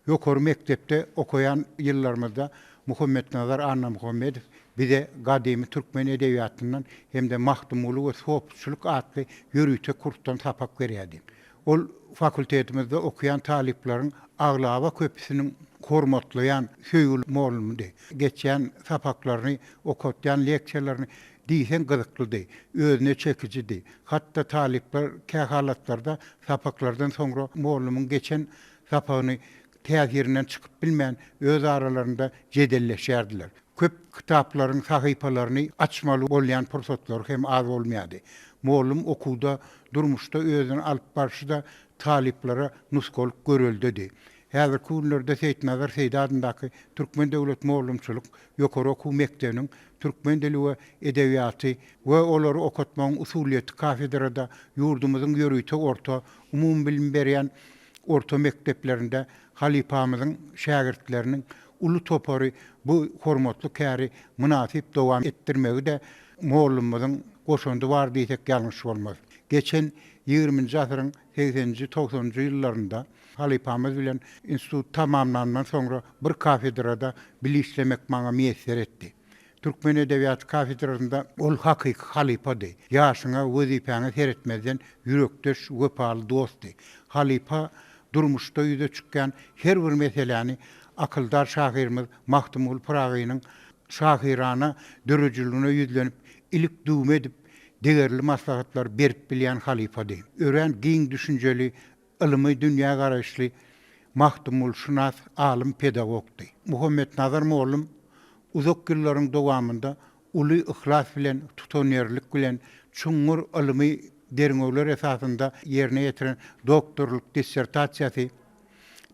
Ýokary mektepde okuyan ýyllarymyzda Muhammed Nazar Anna Muhammedow bize gadymy türkmen edebiýatyndan hem de Magtumuly we sohbatçylyk atly ýörüýte kursdan tapak berýärdi. Ol fakultetimizde okuyan talipleriň Aglaba köpüsiniň hormatlayan söýül molumdy. Geçen sapaklaryny okutyan leksiýalaryny diýsen gyzyklydy, özüne çekijidi. Hatda talipler kähalatlarda sapaklardan soňra molumyň geçen sapagyny täzirinden çykyp bilmän öz aralarynda jedelleşýärdiler. Köp kitaplaryň sahypalaryny açmaly bolýan pursatlar hem az bolmaýady. Molum okuwda durmuşda özüni alyp barşyda taliplere nuskolyk görüldüdi. Häzir günlerde Seyit Nazar Seydi adyndaky Türkmen döwlet molumçylyk ýokary okuw mektebiniň türkmen dili we edebiýaty we olary okutmagyň usuliýeti kafedrada ýurdumyzyň ýörüýte orta umum bilim berýän orta mekteplerinde halipamyzyň şagirdleriniň ulu topary bu hormatly käri münasip dowam etdirmegi de molumyzyň boşandı var diýsek ýalňyş bolmaz. Geçen 20-nji asyryň 80-nji 90-njy ýyllarynda halypamyz bilen institut tamamlandan soňra bir kafedrada bilislemek maňa meýesser etdi. Türkmen edebiyat kafedrasında ol hakyky halypady. Ýaşyňa wezipäňi seretmezden ýürekdeş wepaly dostdy. Halypa durmuşda ýüze çykkan her bir meseleni akyldar şahyrymyz Mahtumul Piragynyň şahyrana dörejildigine ýüzlenip ilik dum edip degerli maslahatlar berip bilýän halypady. Ören giň düşünjeli, ylmy dünýä garaşly Mahtumul şunas alim pedagogdy. Muhammed Nazar mollum uzak ýyllaryň dowamında uly ihlas bilen tutanýarlyk bilen çuňur ylmy derňegler esasında ýerine ýetiren doktorluk dissertasiýasy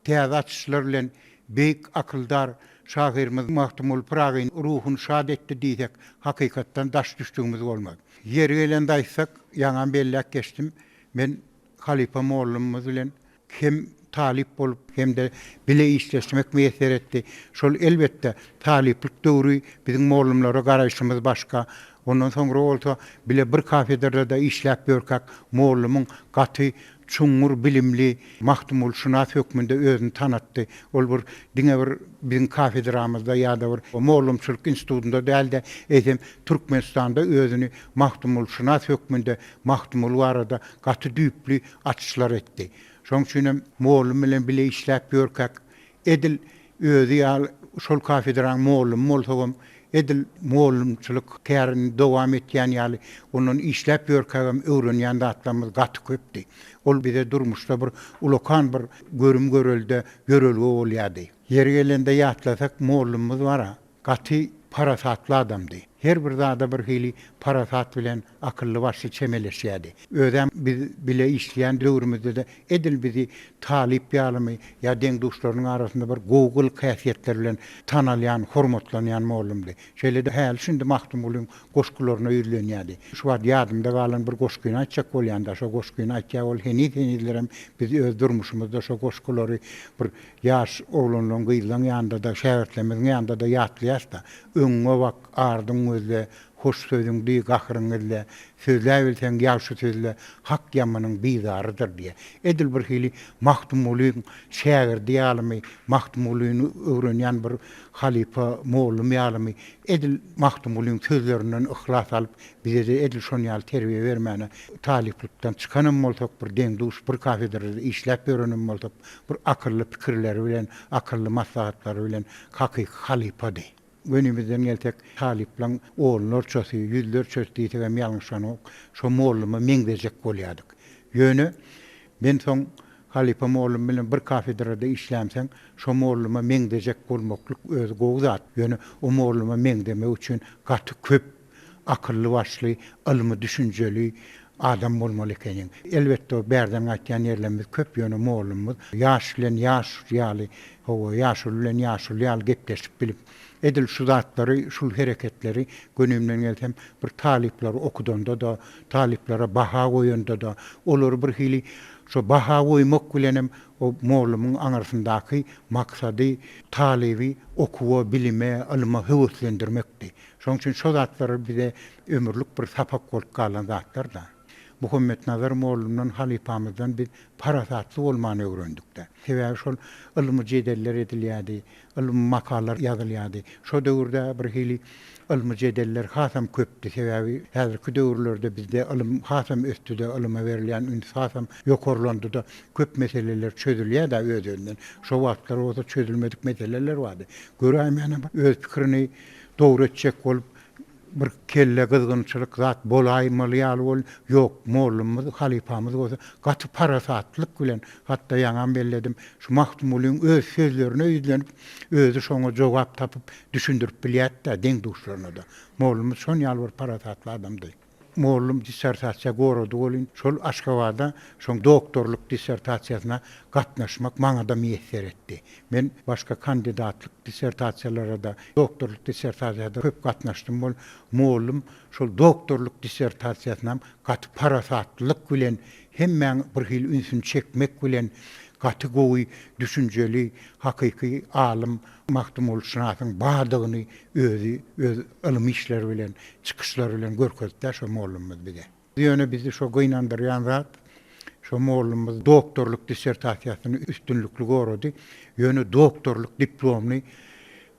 täze açyşlar bilen beýik akyldar şahyrymyz Mahtumul Piragyň ruhuny şad etdi diýsek hakykatdan daş düşdüğümüz bolmaz. Ýeri gelende aýtsak ýaňa bellek geçdim. Men Halypa mollumyz bilen hem talip bolup hem de bile işleşmek meýesser etdi. Şol elbetde taliplik döwrü biziň mollumlara garaşymyz başka. Ondan soňra bolsa bile bir kafedrada işläp ýörkak mollumyň gaty çuňur bilimli Mahtumul şunas hökmünde özüni tanatdy. Ol bir diňe bir biziň kafedramyzda ýa-da bir mollumçylyk institutunda däl de ejem Türkmenistanda özüni Mahtumul şunas hökmünde Mahtumul barada gaty düýpli açyşlar etdi. Şoň üçin mollum bilen bile işläp ýörkak edil özü ýa şol kafedraň mollum bolsagam edil mollumçylyk kärini dowam etýän ýaly onuň işläp ýörkagam öwrenýän datlarymyz gaty köpdi. Ol bize durmuşda bir ulokan bir görüm görelde görelge bolýardy. Ýeri gelende ýatlasak mollumyz bara gaty parasatly adamdy. Her bir zada bir hili parasat bilen akıllı başlı çemeleşýärdi. Özem biz bile işleýän döwrümizde de edil bizi talip ýalymy ýa deň dostlarynyň arasynda bir Google käfiýetler bilen tanalýan, hormatlanýan mollumdy. Şeýle de häl şimdi Mahtumuluň goşgularyna ýürlenýärdi. Şu wagt ýadymda galan bir goşgyny aýtjak bolýanda, şo goşgyny aýtjak ol henizlerim biz öz durmuşymyzda şo goşgulary bir ýaş oglanlaryň gyýylan ýanynda da şähertlemiň ýanynda da ýatlýarsa, öňe bak ardyň özle hoş sözüň diýi gahryňyzla sözläp bilseň ýaşy sözle hak ýamanyň bizarydyr diýe. Edil bir hili Mahtumuluň şäher diýalmy, Mahtumuluny öwrenýän bir halypa mollum ýalymy edil Mahtumuluň sözlerinden ihlas alyp bize de edil şon ýaly terbiýe bermäne taliplikden çykanım bolsak bir deň duş bir kafedrada işläp ýörenim bolsak bir akylly pikirleri bilen akylly maslahatlary bilen hakyky halypady. Günümüzden gelsek taliplan oğullar çösü, yüzler çösü diýsegem ýalňyşany şo mollumy meňdejek bolýardyk. Ýöne men soň Halypa mollum bilen bir kafedrada işlämseň şo mollumy meňdejek bolmaklyk öz gowzat. Ýöne o mollumy meňdeme üçin gaty köp akylly başly, ylmy düşünjeli adam bolmaly ekeniň. Elbetde berden aýtýan ýerlerimiz köp ýöne mollumyz ýaş bilen ýaş ýaly, howa ýaş bilen ýaş ýaly gepleşip bilip edil şu zatlary, şu hereketleri gönümden gelsem bir talipler okudanda da, taliplere baha goýanda da, olur bir hili şu baha goýmak bilenem o mollumyň aňarsyndaky maksady talibi okuwa, bilime, ilme höwüslendirmekdi. Şoň üçin şu zatlary bize ömürlük bir sapak bolup galan zatlar da. Muhammed Nazar mollumdan halypamyzdan biz parasatly bolmany öwrendik-de. Sebäbi şol ilmi jedeller edilýärdi, ilmi makalar ýazylýardy. Şo döwürde bir hili ilmi jedeller hasam köpdi. Sebäbi häzirki döwürlerde bizde ilim hasam östüde, ilime berilýän üns hasam ýokarlandy da köp meseleler çözülýär da özünden. Şo wagtlar oza çözülmedik meseleler bardy. Göräýim ýa öz pikirini dogry etjek bolup bir kelle kızgınçılık zat bolaymaly ýaly bol ýok mollumyz halypamyz bolsa gaty parasatlyk bilen hatda ýaňam belledim şu Mahtumuluň öz sözlerine ýüzlenip özü şoňa jogap tapyp düşündirip bilýär-de deň duşlaryna da mollumyz şon ýaly bir parasatly adamdy. Mollum dissertasiýa gorady bolyn şol Aşgabatda şoň doktorluk dissertasiýasyna gatnaşmak maňa da meýesser etdi. Men başga kandidatlyk dissertasiýalara da doktorluk dissertasiýada köp gatnaşdym bol. Mollum şol doktorluk dissertasiýasyna gaty parasatlyk bilen hemmeň bir hil ünsün çekmek bilen gaty gowy, düşünjeli, hakyky alim Mahdumul Şınatyň bardygyny öz ilmi işleri bilen, çykyşlary bilen görkezdi şo mollumyz bide. Ýöne bizi şo goýnandyrýan zat, şo mollumyz doktorluk dissertasiýasyny üstünlükli gorady. Ýöne doktorluk diplomny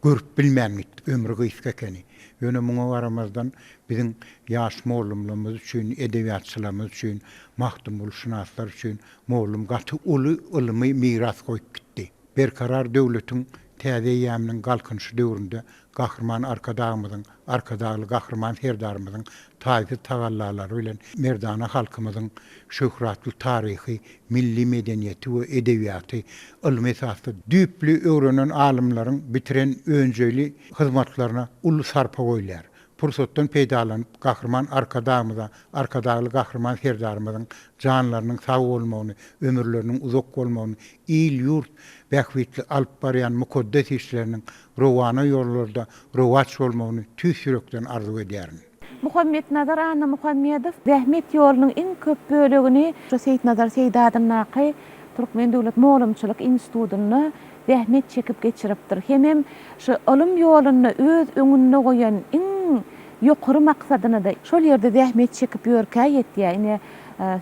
görüp bilmän gitdi, ömrü gysga ekeni. Ýöne muňa garamazdan biziň ýaş mollumlarymyz üçin, edebiýatçylarymyz üçin, Mahdumul Şınaslar üçin mollum gaty uly ilmi miras goýup gitdi. Berkarar döwletiň täze ýamynyň galkynşy döwründe gahrman arkadağymyzyň, arkadagy gahrman ferdarymyzyň taýy tavallalary bilen merdana halkymyzyň şöhratly taryhy, milli medeniýeti we edebiýaty ilmi esasy düýpli öwrenen alimlaryň bitiren öňjeli hyzmatlaryna uly sarpa goýlar. Pursatdan peýdalanyp gahrman arkadağymyza, arkadagy gahrman ferdarymyzyň janlarynyň sag bolmagyny, ömürleriniň uzak bolmagyny, il ýurt bähwitli alyp barýan mukaddes işleriniň rowana ýollarda rowaç bolmagyny tüs ýürekden arzu edýärin. Muhammed Nazar Anna Muhammedow zähmet ýolunyň en köp bölegini şu Seyit Nazar Seydadyň naky Türkmen Döwlet Mollumçylyk Institutyny zähmet çekip geçiripdir. Hemem şu ilim ýoluny öz öňüne goýan en ýokary maksadyny da şol ýerde zähmet çekip ýörkä etdi. Ýani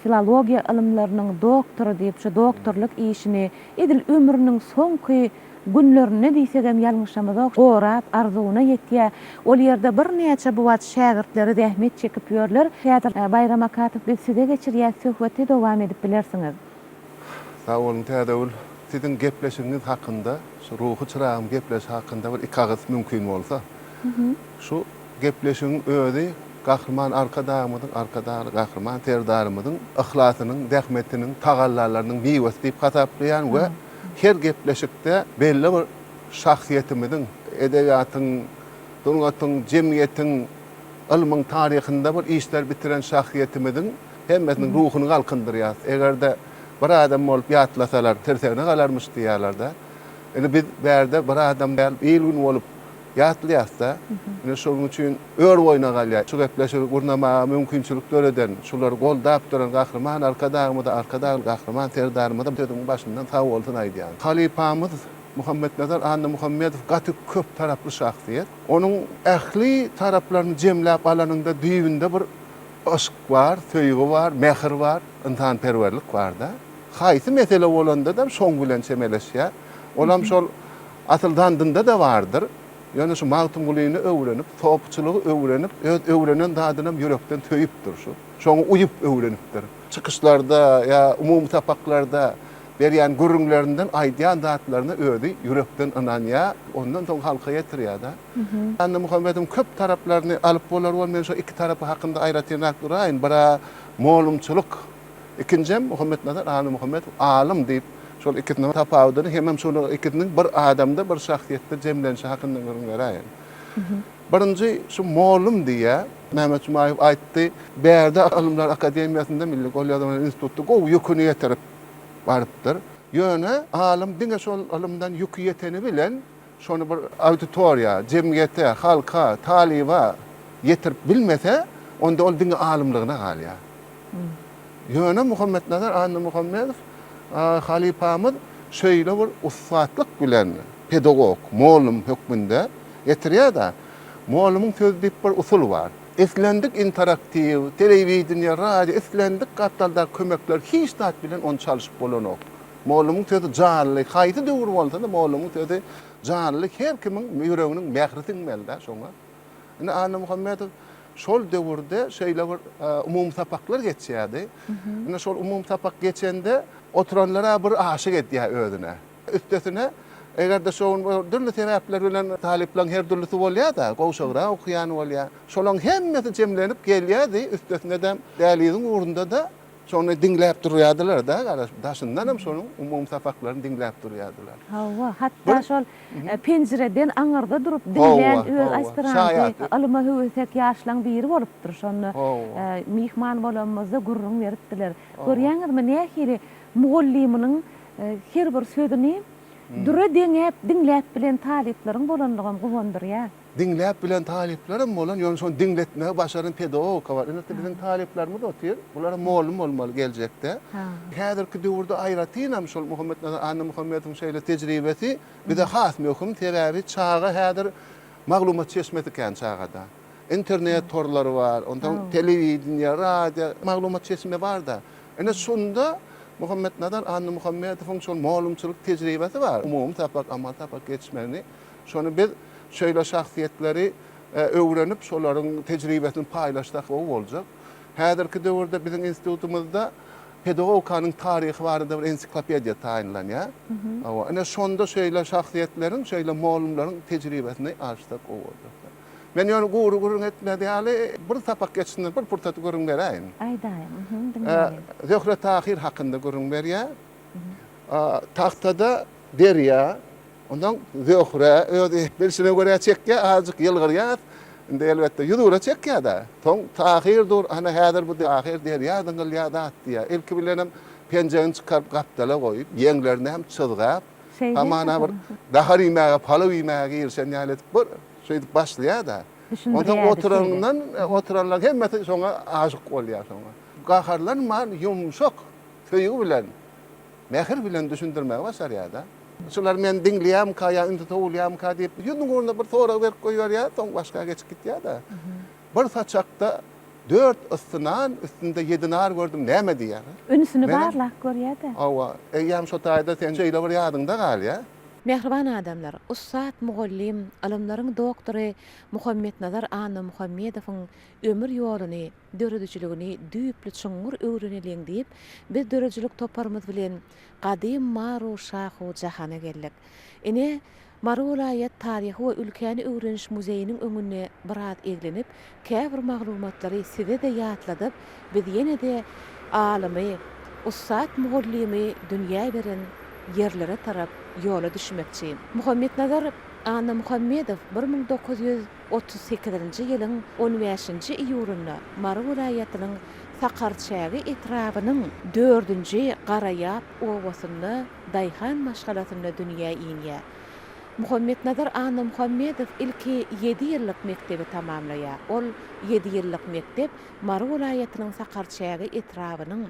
filologiya ilimläriniň doktory diýip şu doktorluk işini edil ömrüniň soňky günlerini diýsegem ýalňyşamyza gorap arzuwuna ýetdi. Ol ýerde bir näçe bu wagt şägirdleri zähmet çekip ýörler. Häzir Bayram Akatyw biz size geçirýän söhbeti dowam edip bilersiňiz. Sağ olun tädäwül. Sizin gepleşiňiz hakynda, şu ruhy çyragym gepleşi hakynda bir iki agys mümkin bolsa. Şu gepleşiň özi gahrman arkadaýymyň, arkadagy gahrman terdarymyň ihhlasynyň, zähmetiniň, tagallarlarynyň biwesi diýip hataplaýan we her gepleşikde belli bir şahsiýetimiň, edebiýatyň, dünýätiň, jemgyýetiň, ilmiň taryhynda bir işler bitiren şahsiýetimiň hemmesiniň ruhuny galkındyrýar. Egerde bir adam bolup ýatlasalar, tersegine galarmyş diýerler-de. Ene biz berde bir adam gelip ýylgyn bolup ýatlaýarsa, ene şonuň üçin ör boýuna galýar. Şu gepleşik gurnama mümkinçilikler eden, şular goldap duran gahrman arkadagymyda, arkadagy gahrman terdarymyda tödüň başyndan sag bolsun aýdýar. Halipamyz Muhammed Nazar Anna Muhammedow gaty köp taraply şahsiýet. Onuň ähli taraplaryny jemläp alanynda düýünde bir aşk var, söýgü var, mehr var, intanperwerlik var da. Haýsy mesele bolanda da şoň bilen çemeleşýär. Olam şol atyldandyda da vardır. Ýöne şu magtumgulyny öwrenip, topçylygy öwrenip, öz öwrenen dadynam ýürekden töýüpdir şu. Şoňy uýup öwrenipdir. Çykyşlarda ýa umumy tapaklarda berýän görüňlerinden aýdýan datlaryny özi ýürekden ynanýar, ondan soň halka ýetirýär da. Anna Muhammedow köp taraplaryny alyp bolar bolmaýan şu iki tarapy hakynda aýratýanak duraýyn. Bira mollumçylyk, ikinjem Muhammed Nazar Anna Muhammedow alim diýip şol ikisini tapawdyny hemem şol ikisiniň bir adamda bir şahsiýetde jemlenşi hakynda görüňär. Birinji şu mollum diýe Mehmet Jumaýew aýtdy, berde Ilimler Akademiýasynda Milli Golýazma Institutu gowy ýüküni ýetirip barıpdyr. Ýöne alim diňe şol ilimden ýükü ýeteni bilen şonu bir auditoriýa, jemgyýete, halka, taliba ýetirip bilmese, onda ol diňe alimligyna galýar. Ýöne Muhammed Nazar Anna Muhammedow halipamyz şöyle bir ustatlyk bilen pedagog, mollum hökmünde ýetirýär da. Mollumyň sözlük bir usul var. Eslendik interaktiv, telewizioniýa, radio, eslendik gatdaldar kömekler hiç zat bilen onu çalışyp bolanok. Mollumyň sözü canly, haýsy döwür bolsa da mollumyň sözü canly, her kimiň ýüreginiň mähritiň melde şoňa. Ine Anna Muhammedow şol döwürde şeýle bir umum tapaklar geçýärdi. Ine şol umum tapak geçende oturanlara bir aşyk edýär özüne. Üstesine eger de şoň dürli sebäpler bilen talipleň her dürlisi bolýar da, gowşagra okuýan bolýar. Şolaň hemmesi jemlenip gelýärdi, üstesine de däliziň urunda da şonu dinläp durýardylar da, daşyndan hem şonuň umum tapaklaryny dinläp durýardylar. Hawa, hatda şol penjireden aňyrda durup dinleýän öz aspiranty, alyma höwesek ýaşlaň biri bolupdyr. Şonu mihman bolanmazda gurrun beripdiler. Görýäňizmi nähili mugalliminiň her bir sözüni dure dinläp bilen talipleriň bolanlygym gowandyrýar. dinläp bilen taliplerim bolan, ýöne şonu dinletmege başaran pedagog bar. Ene bizim taliplerimiz otyr. Bulara molum bolmaly geljekde. Häzirki döwürde aýratynam şol Muhammed Anna Muhammedowyň şeýle tejribesi bir de has möhüm teräbi çağa häzir maglumat çeşmeti kan çağada. İnternet torlary bar, ondan telewiziýa, radio, maglumat çeşme bar da. Ene şunda Muhammed Anna Muhammedowyň şol molumçylyk tejribesi bar. Umum tapak, amal tapak geçmeni. Şonu biz şöyle şahsiyetleri öwrenip şolaryň tejribesini paýlaşsak o boljak. Häzirki döwürde bizim institutumuzda pedagogikanyň taryhy barada bir ensiklopediýa taýynlanýar. Ana şonda şöyle şahsiyetleriň, şöyle molumlaryň tejribesini açsak o boljak. Men ýöne guru etmedi ýaly bir tapak geçsinler, bir purtaty görüň beräýin. Aýdaýyn. Zöhre Tahir hakynda görüň berýär. Tahtada derya, ondan Zöhre öýde bilsine görä çekýär, azık ýylgyrýar. Inde elbetde ýudura çekýär da. Toň Tahirdur, ana häzir bu Tahir derýadan gylýar diýär. Ilki bilenem penjegini çykaryp gapdala goýup, ýeňlerini hem çyzgap, hamana bir dahar ýmäge, palaw ýmäge girsen ýaly bir şeýdip başlaýar da. Ondan oturanlar hemmeti şoňa aşyk bolýar şoňa. Gaharlar man ýumşak köýü bilen, mehir bilen düşündirmäge başarýar da. Şular men dinleýäm ka ýa indi towulýam ka diýip ýüzüň ornuna bir sorak berip goýýar ýa, soň başga geçip gitýär da. Bir saçakda 4 ıstınan üstünde 7 nar gördüm, näme diýär? Ünsüni barlak görýär-de. Awa, eýýäm şo taýda sen şeýle bir ýadynda gal ýa. Mehriban adamlar, ustad, mugallim, alimlaryň doktory Muhammed Anna Muhammedowyň ömür ýoluny, döredüçiligini düýüplü çuňur öwreneliň diýip, biz döredüçilik toparymyz bilen Gadym Maru Şahu jahana geldik. Ine Maru vilayet taryhy we ülkäni öwreniş muzeýiniň öňüne birat eglenip, käbir maglumatlary size de ýatladyp, biz ýene de alimy, ustad, mugallimi dünýä beren yerlere tarap yola düşmekçi. Muhammed Anna Muhammedow 1938-nji ýylyň 15-nji iýulynda Maru vilayatynyň Sakarçägi etrabynyň 4-nji Garaýap owasyny Daýhan maşgalatyna dünýä iňýär. Muhammed Anna Muhammedow ilki 7 ýyllyk mektebi tamamlaýar. Ol 7 ýyllyk mektep Maru vilayatynyň Sakarçägi etrabynyň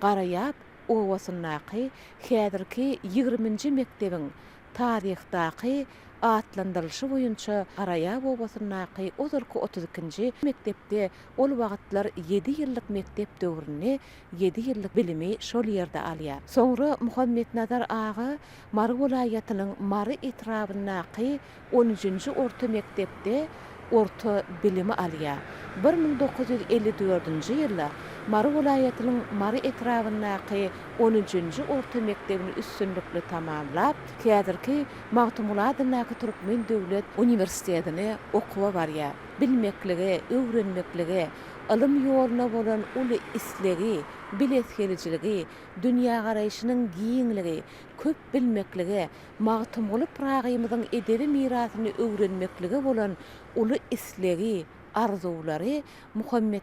Garaýap owasynaky häzirki 20-nji mektebiň taryhdaky atlandyryşı boýunça Garaýap owasynaky ozurky 32-nji mektepde ol wagtlar 7 ýyllyk mektep döwrüne 7 ýyllyk bilimi şol ýerde alýar. Soňra Muhammed ağa Maru vilayatynyň Maru etrabynaky 13-nji orta mektepde orta bilimi alýar. 1954-nji ýylda Maru vilayatynyň Maru etrabynaky 13-nji orta mektebini üstünlikli tamamlap, häzirki Magtumuladyndaky Türkmen Döwlet Uniwersitetine okuwa barýar. Bilmekligi, öwrenmekligi, ilim ýoluna bolan uly islegi, biletgeliciligi, dünýä garaýşynyň giňligi, köp bilmekligi, magtumuly pragyymyzyň edebi mirasyny öwrenmekligi bolan uly islegi, arzulary Muhammed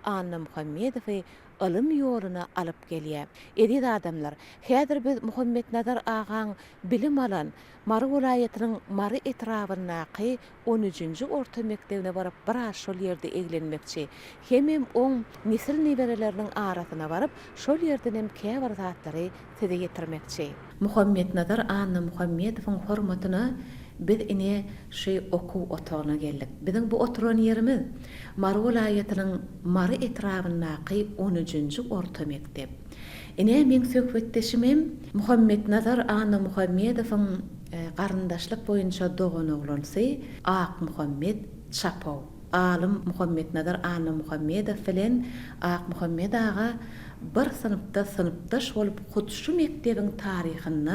Anna Muhammedowy ilim ýoluna alyp gelýär. Edip adamlar, häzir biz Muhammed ağaň bilim alan Maru vilayatynyň Maru etrabynaky 13-nji orta mektebine barıp biraz şol ýerde eglenmekçi. Hemem oň nesil nibereleriniň arasyna baryp, şol ýerden hem käbir zatlary size getirmekçi. Muhammed Anna Muhammedowyň hormatyna biz ine şeý okuw otagyna geldik. Biziň bu oturan ýerimiz Maru vilayatynyň Maru etrabynaky 13-nji orta mektep. Ine men söhbetdeşimem Muhammed Anna Muhammedowyň garyndaşlyk boýunça dogan oglansy Ak Muhammed Çapow. Alim Muhammed Anna Muhammedow bilen Ak Muhammed ağa bir sınıpdaş bolup Kutşu mektebiň taryhyny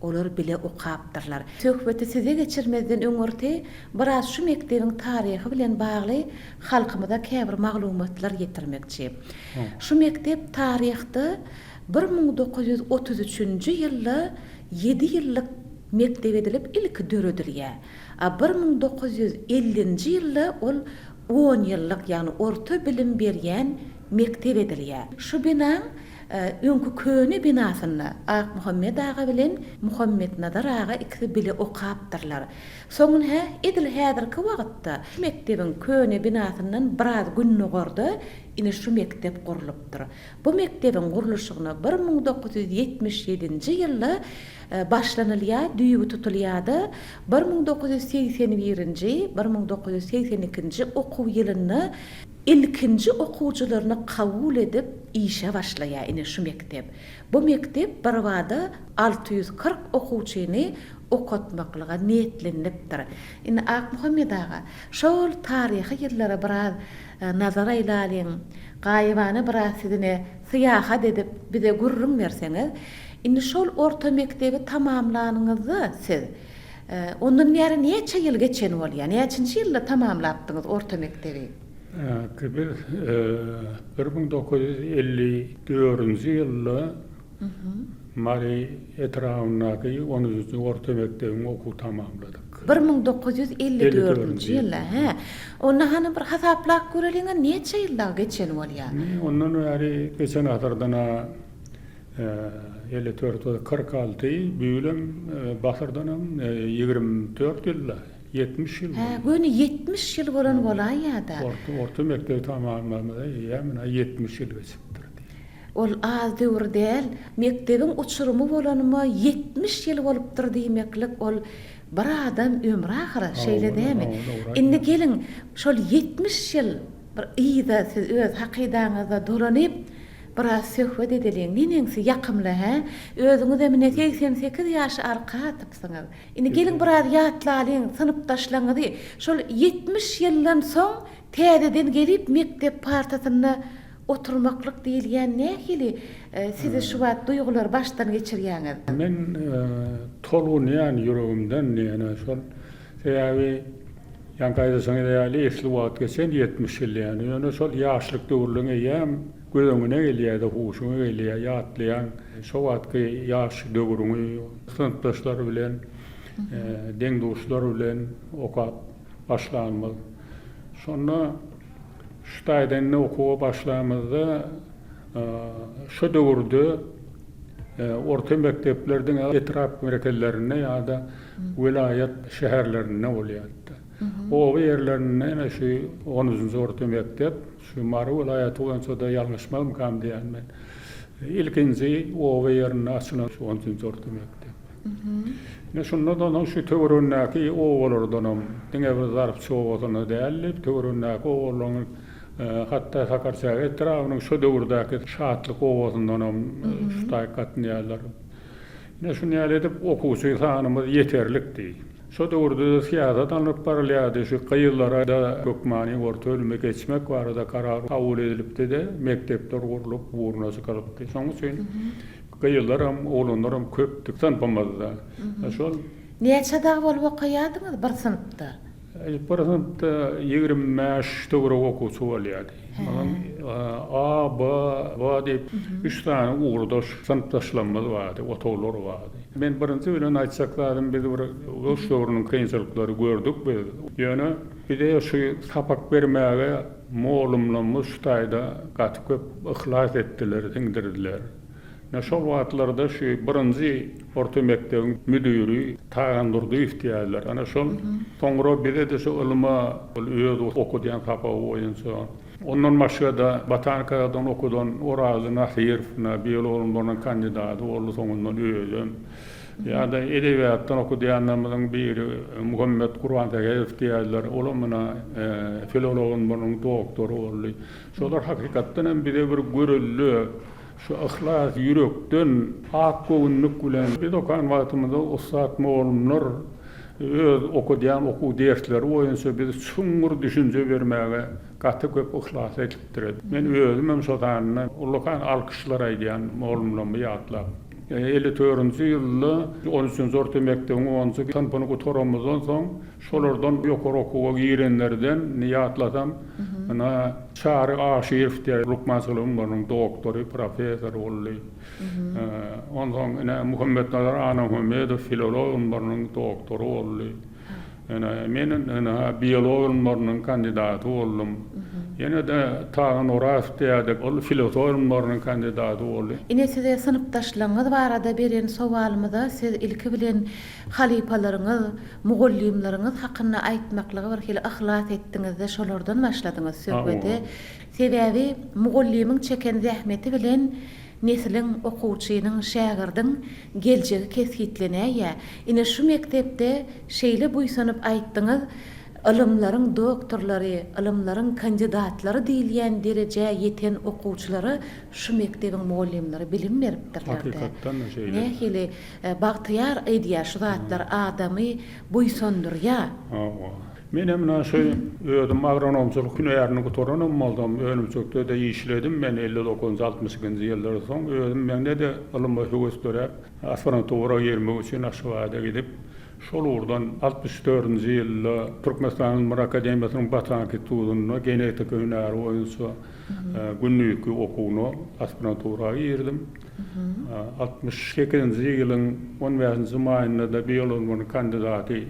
olar bile okapdyrlar. Söhbeti size geçirmezden öňürti biraz şu mektebiň taryhy bilen bagly halkymyza käbir maglumatlar getirmekçi. Şu mektep taryhda 1933-nji ýylda 7 ýyllyk mektep edilip ilk döredilýär. 1950-nji ýylda ol 10 ýyllyk ýani orta bilim berýän mektep edilýär. Şu binan öňkü köni binasyna Ak Muhammed ağa bilen Muhammed Nadar ağa ikisi bile okapdyrlar. Soňun edil häzirki wagtda şu mektebiň köni binasyndan biraz günni gordy, ine şu mektep gurulypdyr. Bu mektebiň guruluşyna 1977-nji ýylda başlanylýa, düýbi tutulýady. 1981-nji, 1982-nji okuw ýylyny ilkinji okuwjylaryny kabul edip işe başlaýar ine şu mektep. Bu mektep bir wada 640 okuwçyny okutmaklyga niýetlenipdir. Ine Ak Muhammed ağa, şol taryhy ýyllara biraz nazar aýlalyň, gaýybany biraz sizine syýahat edip bize gurrun berseňiz, ine şol orta mektebi tamamlanyňyzda siz ondan ýary näçe ýyl geçen bolýar? Näçinji ýylda tamamlapdyňyz orta mektebi? Biz 1954-nji ýylda Mari etrafyndaky 10-nji orta mektebiň okuw tamamladyk. 1954-nji ýylda, onda hany bir hasaplap göreliňe näçe ýyllar geçen bolýar? Ondan bäri geçen asardan 54-46 büýülem basardan 24 ýyllar. 70 ýyl. Göni 70 ýyl bolan bolýar-da. Orta mektebi tamamlamada ýa-mena 70 ýyl geçipdir. Ol az döwür däl, mektebiň uçurumy bolanma 70 ýyl bolupdyr diýmeklik ol bir adam ömrü ahyry şeýle dämi? Indi gelin şol 70 ýyl bir ýyda siz öz hakydaňyzda dolanyp biraz söhbet edelim. Neňsi ýakymly, özüňiz emine 88 ýaş arka atypsyňyz. Indi gelin biraz ýatlalyň, synıpdaşlaryňyzy şol 70 ýyldan soň täzeden gelip mektep partasyna oturmaklyk diýilýän nähili size şu wagt duýgular başdan geçirýäňiz? Men tolunýan ýüregimden ýene şol täbi ýangaýda soňra ýaly esli wagt geçen 70 ýyl ýani. Ýöne şol ýaşlyk döwürlüňe ýam gözüňe gelýär, huşuňa gelýär, ýatlaýan şo wagtky ýaş döwürüňi synpdaşlar bilen, deňdoşlar bilen okap başlanmaly. Şonda ştaýdan okuwa başlamazda şu döwürde orta mekteplerden etraf merekellerine ýa-da vilayet şäherlerine bolýardy. O ýerlerine şu 10-njy orta mektep şu Mary vilayeti boýunça da ýalňyşmam kam diýen men. Ilkinji o ýerine açylan 10-njy orta mektep. Ne şondan şu töwrünnäki owalardanam diňe bir zarp çoğadyny dällip töwrünnäki owalaryň hatta sakarçaga etrafynyň şu döwürdäki şatlyk owazyndanam şutaý gatnaýarlar. Ne şunu ýaly edip okuwçy sanymyz ýeterlikdi. Şu döwürde siýasat alyp barylýardy. Şu gyýyllara da hökmany orta ölüme geçmek barada karar kabul edilipdi de mektepler gurulyp burnasy kalypdy. Şoň üçin gyýyllar hem olanlar hem köpdük sanpamazda. Şol näçe dag bolup okuýardyňyz bir synpda? Bir sınıfta 25 döwür okuwçy bolýardy. A, B, diýip 3 tane uğurdaş sınıpdaşlarymyz bardy, otoglar bardy. Men birinji bilen aýtjaklarym biz bir oş döwrüniň kynçylyklary gördük biz. Ýöne bir de şu sapak bermäge molumlarymyz şutaýda gaty köp ihlas etdiler, diňdirdiler. Şol wagtlarda şu birinji orta mektebiň müdiri taýandyrdy ihtiýarlar. Ana şol soňra bire de şu ilma öz okudýan sapa boýunça. Ondan başga da botanikadan okudan Orazy Nasirowna biologlaryň kandidaty boldy soňundan özüm. Ya da edebiýatdan okudýanlarymyň biri Muhammed Qurban Tegeýew diýerler. Olamana filologyň doktory boldy. Şolar hakykatdan hem bire bir görüllü şu ihlas yürekden ak göwnlük bilen biz okan wagtymyzda ustad moğolumlar öz okudýan okuw dersleri boýunça biz çuňur düşünje bermäge gaty köp ihlas edipdir. Men özüm hem şoňany ulukan alkyşlar aýdýan moğolumlarymı ýatlap 54-nji ýylda 13-nji orta mektebiň 10-njy sınıfyny gotaramyzdan soň şolardan ýokary okuwga girenlerden ýatlasam ana Çary Aşyryw diýen Lukman Salomowyň doktory, professor boldy. Ondan ene Muhammed Nadar Muhammedow filologyň doktory boldy. Men biyolog ilmläriniň kandidaty boldum. Ýene de Tağan Oras diýerdik, ol filosof ilmläriniň kandidaty boldy. Ine size sınıpdaşlaryňyz barada beren sowalymyda siz ilki bilen halipalaryňyz, mugallimleriňiz hakynda aýtmaklygy bir hili ihlas etdiňizde şolardan başladyňyz söhbeti. Sebäbi mugallimiň çeken zähmeti bilen neslin okuwçynyň, şägirdiň geljegi kesgitlenýär. Ine şu mektepde şeýle buýsanyp aýtdyňyz, ilmlaryň doktorlary, ilmlaryň kandidatlary diýilýän derejä ýeten okuwçylary şu mektebiň mugallimleri bilim beripdirler. Hakykatdan şeýle. Nähili bagtyar edýär şu zatlar adamy buýsandyrýar. Men hem şu ödüm agronomçylyk günärini gutoranam boldum. Önümçükde de işledim. Men 59-60-njy ýyllar soň ödüm mende de ilymy höwüsdörä aspirantura ýermek üçin aşgaýda gidip şol urdan 64-nji ýylda Türkmenistan Ilmi Akademiýasynyň Batanky tudunyna genetika hünäri boýunça günlükli okuwny aspirantura ýerdim. 68-nji ýylyň 15-nji maýynda da biologiýanyň kandidaty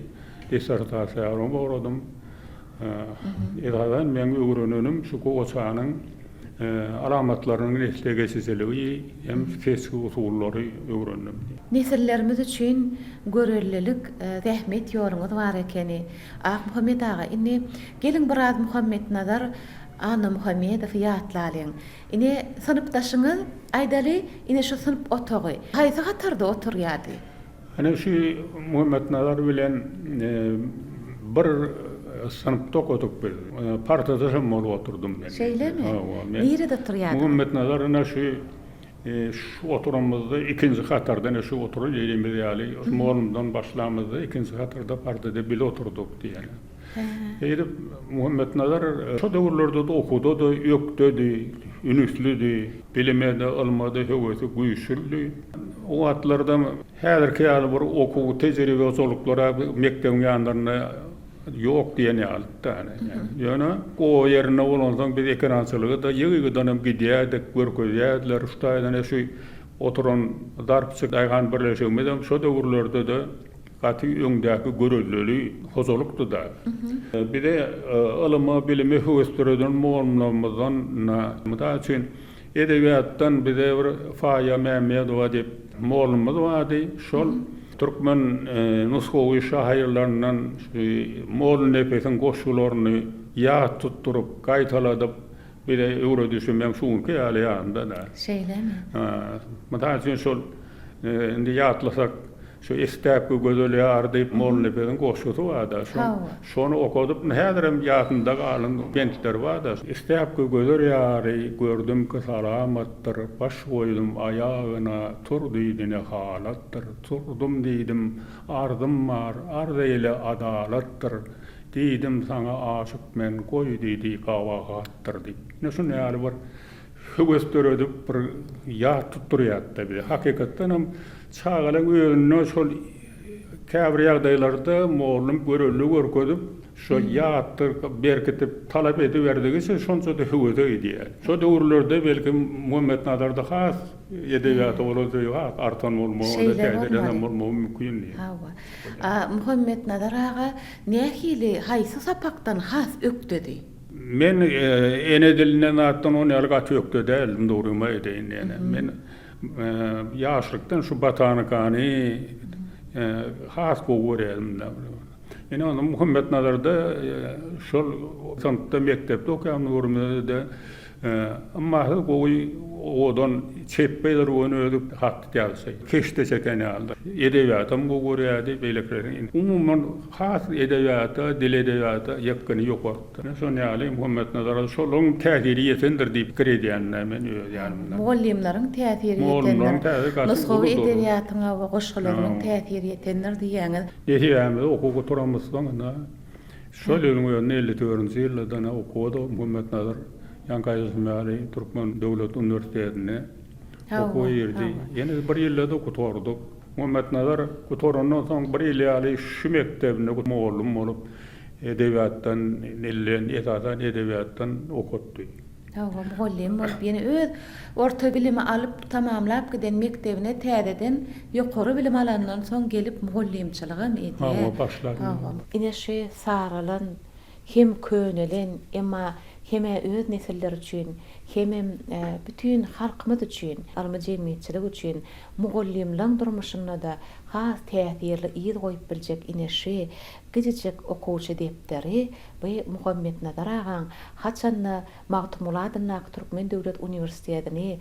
dissertasiýalarym boradym. Edadan men öwrenenüm şu goçanyň alamatlarynyň esle geçiriligi hem feski usullary öwrendim. Nesillerimiz üçin görellilik, zähmet ýoruňyz bar ekeni. Muhammed ağa, indi gelin biraz Muhammed Nazar Ana Muhammedow ýatlalyň. Ine sınıpdaşyňyz aýdaly, ine şu sınıp otagy. Haýsy hatarda oturýardy? Hani şu Muhammed Nazar bilen bir sınıpda okuduk biz. Partadaşım bolup oturdum ben. Şeýlemi? Nerede oturýardy? Muhammed Nazar şu oturamızda ikinci hatarda şu oturup ýerimiz ýaly. Molumdan başlamızda ikinci hatarda partada bile oturduk diýeni. Eýdi Muhammed Nazar şu döwürlerde de okudy da ýökdedi, ünüslüdi, bilimede almady, höwesi güýçlüdi. O atlarda häzirki ýaly bir okuw tejribe ozoluklara mektebiň ýanlaryna ýok diýeni aldy. Ýöne o ýerine bolansoň biz ekrançylygy da ýygydan hem gidýärdik, görkezýärdiler, şutaýdan şu oturan darpçyk aýgan birleşigimiz şu döwürlerde de gaty öňdäki görelleri hozolukdy da. Bir de ilymy bilimi höwüsdireden muallimlerimizden mıda üçin edebiýatdan bize bir Faya Mehmedowa diýip muallimimiz bardy. Şol türkmen nusgawy şahyrlaryndan muallim nefesiň goşularyny ýat tutturup gaýtaladyp bir de öwredişim men şuňky ýaly ýanynda da. Şeýlemi? Mıda üçin şol indi ýatlasak şu istep gözeli ardyp molny beren goşutu wada şonu okudyp häzirem ýatynda galan gençler wada istep gözeli ýary gördüm ki salamatdyr baş goýdum aýagyna turdydyne halatdyr turdum diýdim ardym bar ardy ile adalatdyr diýdim saňa aşyk men goý diýdi gawagatdyr diýip ne şunu ýaly bir höwüsdörüp bir ýat tutturýardy bir hakykatdan hem çağalan öňüne şol käbir ýagdaýlarda mollum görelli görkezip şo ýatdy berkitip talap ediberdi ki şonça da höwede edýär. Şo döwürlerde belki Muhammed Nazarda has edebiýaty bolady, artan bolmagy bolmagy mümkin. Muhammed Nazar ağa nähili haýsy sapakdan has ökdedi? Men ene dilinden atdan onu ýaly ökdedi, dogryma edeýin ene. Men ýaşlykdan şu Batanykany has goýarym. Ene onu Muhammed Nazarda şol santda mektepde okuyan görmede amma goý odan çepbeler onu ödüp hat ýalsa keşte çeken aldy. Edebiýatym goýardy beýleklerin. Umumyň has edebiýata, dil edebiýata ýakyn ýokdy. Şonu ýaly Muhammed Nazar şoluň täsiri ýetendir diýip giredýänler men ýanymda. Muallimleriň täsiri ýetendir. Nusgawy edebiýatyna we goşgalaryň täsiri ýetendir diýäňiz. Ýa-da okuw turamyzdan şol ýöne 54-nji ýyldan okuwdy Muhammed Nazar Ýankaýysmary Türkmen Döwlet Üniversitetine okuýardy. Ýene bir ýylda okutordyk. Muhammed Nazar okutorandan soň bir ýyl ýaly şu mektebine muallim bolup edebiýatdan, esasan edebiýatdan okutdy. Hawa muallim bolup ýene öz orta bilimi alyp tamamlap giden mektebine täzeden ýokary bilim alandan soň gelip muallimçiligim edi. Hawa başladı. Ine şu saralan hem könelen emma heme öz nesiller üçin hem bütün halkymyz üçin almy jemgyýetçilik üçin muallimlaň durmuşyna da has täsirli ýer goýup biljek ine şu gidecek okuwçy depderi we Muhammed Nazar agaň haçanna Magtumuladyn Türkmen Döwlet Uniwersitetini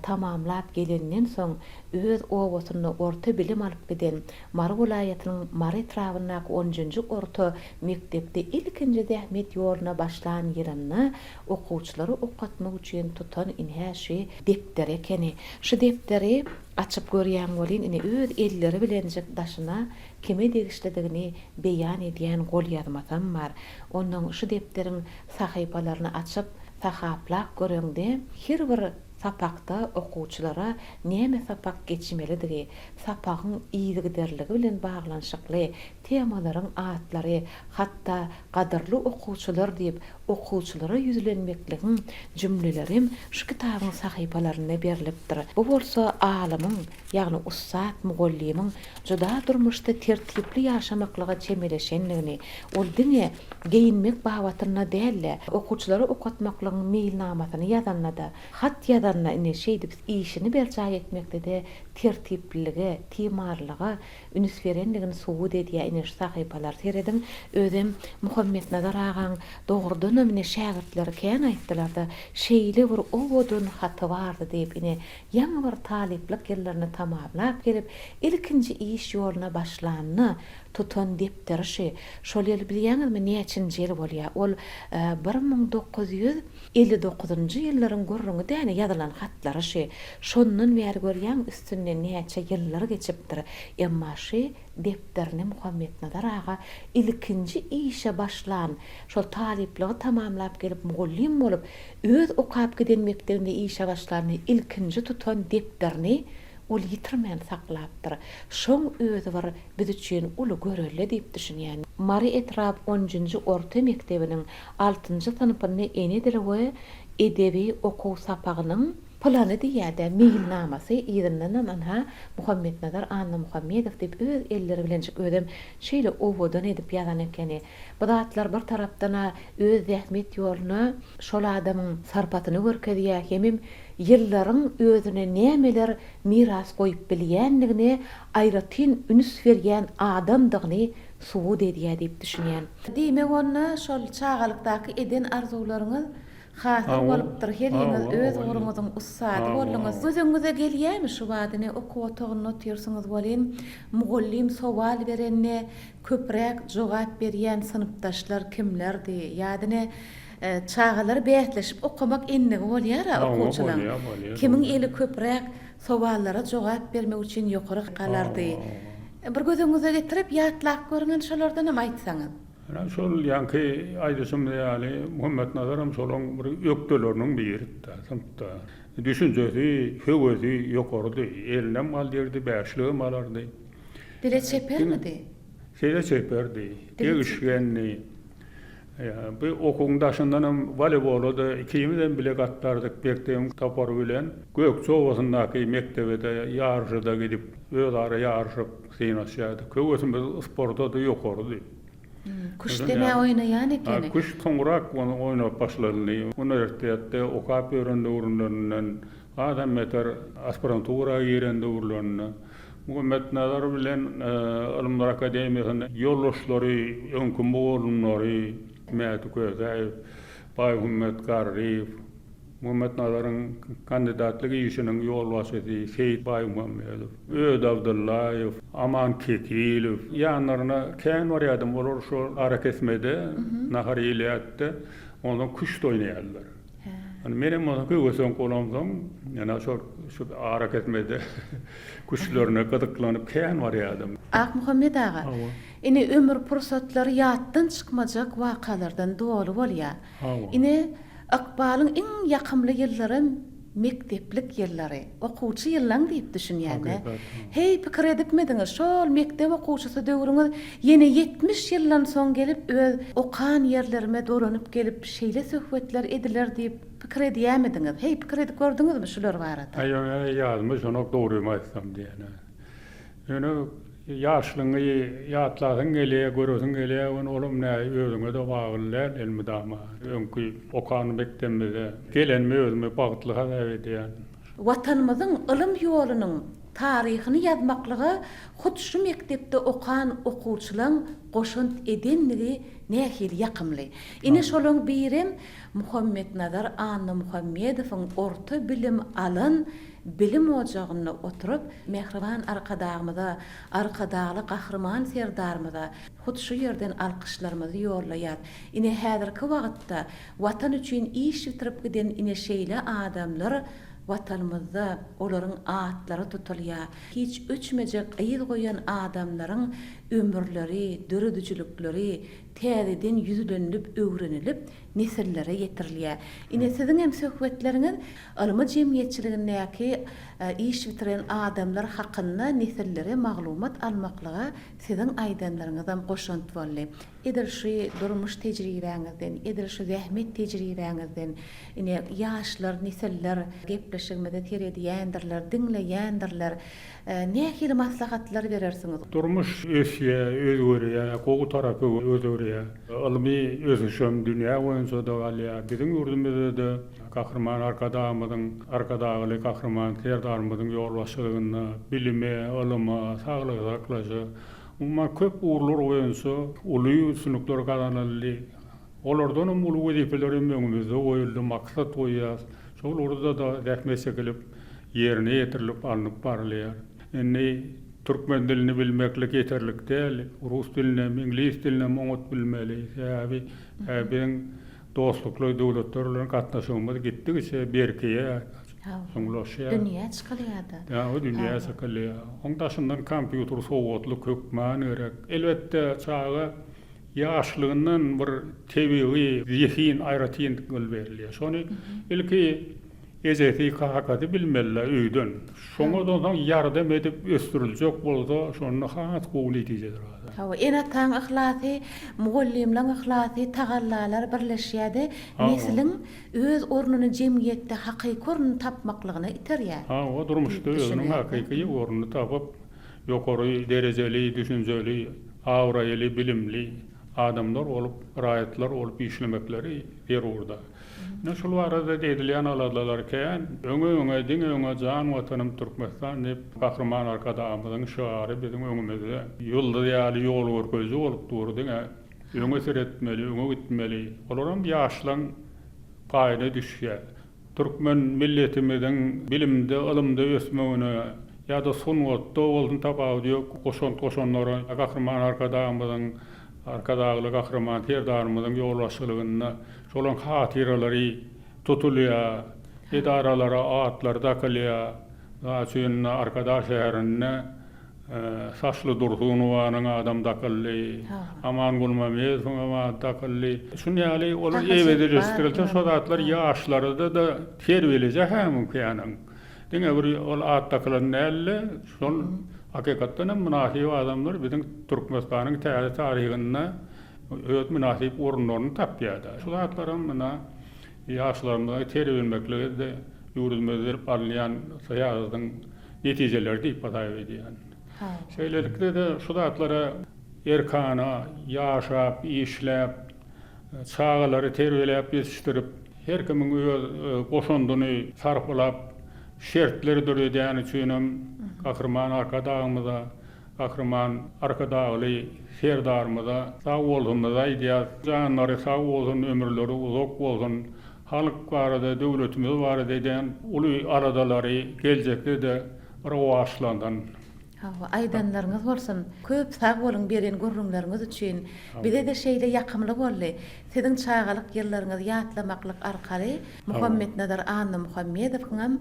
tamamlap gelenden soň öz owasyny orta bilim alyp giden Mary vilayatynyň Mary etrawyna 10-njy orta mektepde ilkinji zähmet ýoluna başlan ýerinde okuwçylary okatmak üçin tutan inhäşi depder ekeni. Şu depderi açıp görýän bolyn ine öz elleri bilen daşyna kime degişledigini beýan edýän gol ýazmasam bar. Onuň şu depderiň sahypalaryny açyp sahaplak görende her bir sapakda okuwçylara näme sapak geçmelidigi, sapagyň iýdigiderligi bilen baglanşykly temalaryň atlary, hatda gadyrly okuwçylar diýip okuwçylara ýüzlenmekligiň jümlelerim şu kitabyň sahypalaryna berilipdir. Bu bolsa alymyň, ýagny ussat muallimiň juda durmuşda tertipli ýaşamaklyga çemeleşenligini, ol diňe geyinmek bawatyna dälle, okuwçylary okatmaklygyň meýilnamasyny ýazanna da, hat ýazanna ine şeýdip işini berçä etmekde de tertipliligi, timarlygy üns berenligini suwut edýär ine sahypalar seredin. Özüm Muhammed Nazar agaň dogrudan mine şägirtleri kän aýtdylar da şeýle bir owodun haty bardy diýip ine ýaňy bir taliplik ýyllaryny tamamlap gelip ilkinji iş ýoluna başlanyny tutan depderşi şol ýyl bilýäňizmi näçinji ýyl bolýar? Ol 1959-njy ýyllaryň görrüňi däne ýazylan hatlary şi. Şondan bäri görýän üstünden näçe ýyllar geçipdir. Emma şi depderini Muhammed Nazar aga ilkinji işe başlan şol talipligi tamamlap gelip muallim bolup öz okap giden mektebinde işe başlany ilkinji tutan depderini ol ýitirmän saklapdyr. Şoň özü bar biz üçin uly görelle diýip düşünýän. Mary etrap 10-njy orta mektebiniň 6-njy synpyny enedil we edebi okuw sapagynyň plany diýär-de meýilnamasy ýerlerinden anha Muhammed Nazar Anna Muhammedow diýip öz elleri bilen özüm şeýle owodan edip ýazan ekeni. Bu zatlar bir tarapdan öz zähmet ýoluna şol adamyň sarpatyny görkezýär, hemim ýyllaryň özüne nämeler miras goýup bilýänligini aýratyn üns berýän adamdygyny suwut edýär diýip düşünýän. Diýmek onda şol çağalykdaky eden arzularyňyz hasy bolupdyr. Her ýeriniz öz uruňyzyň ussady boldyňyz. Gözüňize gelýärmi şu wadyny okuw otagyny otyrsyňyz bolýan, muallim sowal berenne köprek jogap berýän synpdaşlar kimlerdi? Ýadyny çağalar bätleşip okumak ennigi bolýar okuwçylar. Kimiň eli köprek sowallara jogap bermek üçin ýokary galardy. Bir gözüňize getirip ýatlap görňän şolardan hem aýtsaňyz. Şol ýanky aýdysym ýaly Muhammed Nazaram şolaň bir ýokdöleriniň biri da. Düşünjesi, höwezi ýokardy, eline mal derdi, bäşligi malardy. Dile çepermidi? Şeýle çeperdi. Degişgenni. Bu okuwdaşyndan hem voleybolda ikimizden bile gatlardyk bekden tapar bilen Gökçe Owasyndaky mektebede ýarşyda gidip özara ýarşyp synaşýardy. Köwesimiz sporda da ýokardy. Kuşdeme oynayan ekeni. Kuş toňrak oynap başlady. Universitetde okap öýrende urunlaryndan adam meter aspirantura ýerinde urulanyna. Muhammed Nazar bilen Ilmlar Akademiýasynyň ýollaşlary, öňkü bolunlary, Mehmet Közaýew, Baýhummet Garriýew, Muhammed Nazaryň kandidatlygy işiniň ýol başçysy Seyit Baýmuhammedow, Öd Abdullaýew, Aman Kekilew ýanlaryna kän barýadym bolar şo hareketmede, nahar ýylýatdy, ondan kuş oýnaýarlar. Hani menem onu göwüsen kolamsam, ýana şo hareketmede kuşlaryna gydyklanyp kän barýadym. Muhammed aga. Ine ömür pursatlary ýatdan çykmajak wakalardan dolu bolýar. Ine Akbalyň iň ýakymly ýyllary mekteplik ýyllary, okuwçy ýyllaň diýip düşünýärler. Hey, pikir edipmediňiz, şol mektep okuwçysy döwrüňiz ýene 70 ýyldan soň gelip öz okan ýerlerime doranyp gelip şeýle söhbetler ediler diýip pikir edýärmidiňiz? Hey, pikir edip gördüňizmi şular barada? Yazmış, onu doğru aýtsam diýene. Ýöne yaşlyňy ýatlagyň gelýär, görürsüň gelýär, olum näme özüňe de baglylar elmi dama. Öňkü okan mektebimizde gelenme özüme bagtlyga edýän. Watanymyzyň ilm ýolunyň taryhyny ýazmaklygy hut şu mektepde okan okuwçylaryň goşunt edenligi nähili ýakymly. Ine şolaň birim Muhammed Nazar Anna Muhammedowyň orta bilim alan bilim ojagyna oturup mehriban arkadagly gahrman serdarmyza hut şu ýerden alkyşlarymyzy ýollaýar. Ine häzirki wagtda watan üçin iş bitirip giden ine şeýle adamlar watanymyzda olaryň atlary tutulýar. Hiç öçmejek aýyl goýan adamlaryň ömürleri, döredüçülükleri täzeden yüzlenip, öwrenilip nesillere ýetirilýär. Ine siziň hem söhbetleriňiz almy jemgyýetçiligindäki iş bitiren adamlar hakynda nesillere maglumat almaklyga siziň aýdanlaryňyzdan goşunt boldy. Edil şu durmuş tejribeňizden, edil şu zähmet tejribeňizden, ine ýaşlar, nesiller gepleşigmede teredýändirler, diňleýändirler. Nähili maslahatlar berersiňiz? Durmuş özgörýär, gowy tarapy özgörýär. Ilmi özüşüm dünýä boýunça da galýar. Biziň ýurdumyzda da gahrman arkadagy gahrman serdarmyzyň ýolbaşçylygyna, bilime, ilyma, saglygy saklaşy, umma köp uğurlar boýunça uly sunuklar kazanyldy. Olardan uly wezifeleri öňümizde goýuldy, maksat goýýar. Şol orada da rahmetse gelip yerine ýetirilip alınıp barylýar. Türkmen dilini bilmeklik yeterlik değil. Rus dilini, İngiliz dilini moňat bilmeli. Benim dostlukly döwletlerle gatnaşygymyz gitdigçe berkiýe, soňlaşýar. Dünýä çykylýar. O dünýä çykylýar. Oňdaşyndan kompýuter sowgatly kökman gerek. Elbetde çağa ýaşlygyndan bir tebii zihin aýratyn berilýär. Şonu ilki ezeti hakykati bilmeler öýden. Şoňadan soň ýardam edip östüriljek bolsa, şonu hat gowy netijeler alýar. Hawa ena taň ihlasy, mugallimlaryň ihlasy, tagallalar birleşýärde, neslin öz ornuny jemgyýetde hakyky ornuny tapmaklygyna iterýär. O durmuşda özüniň hakyky ornuny tapyp, ýokary derejeli, düşünjeli, awraýly, bilimli adamlar olup, raýatlar olup işlemekleri berurda. Şol arada edilýän aladlarken öňe jan watanym Türkmenistan dep gahrman arkadamyzyň şaary biziň öňümizde ýolda ýaly ýol görkezji bolup durdy. Öňe seretmeli, öňe gitmeli. Olaram ýaşlaň paýda düşýär. Türkmen milletimiziň bilimde, ilmde ösmegine ýa-da sunwatda boldun tabagy goşonlary gahrman arkadagy gahrman terdarmyzyň ýolbaşçylygyna şolan hatyralary tutulýar, edaralara atlar dakalýar. Açyn arkadaş şäherinde saçly Dursunowyň adam dakally, Aman Gulmamez dakally. Şunýaly olar ewede registreldi, şo atlar ýaşlarynda da terbiyelejek hem mümkin. Diňe bir ol at dakalan näle, şol hakykatdan münasip adamlar biziň Türkmenistanyň taryhyna öýt münasip orunlaryny tapýarda. Şol atlaryň mena ýaşlarymyza terbiýelenmekligi de ýurdumyzda barlyan saýazyň netijeleri diýip badaýy edýän. Şeýlelikde de şol atlara erkana, ýaşap, işläp, çağalary terbiýelep ýetişdirip, her kimiň goşunduny sarpylap, şertleri döredýän üçin gahrman arkadagymyza, gahrman arkadagy serdarmyza sag bolsunmyza ideýär. Janlary sag bolsun, ömürleri uzak bolsun. Halk barada, döwletimiz barada edýän uly aradalary geljekde de rawaşlandan. Aýdanlaryňyz bolsun. Köp sag bolun beren gurrunlaryňyz üçin bize de şeýle ýakymly boldy. Siziň çağalyk ýyllaryňyzy ýatlamaklyk arkaly Muhammed Nazar Anna Muhammedowyň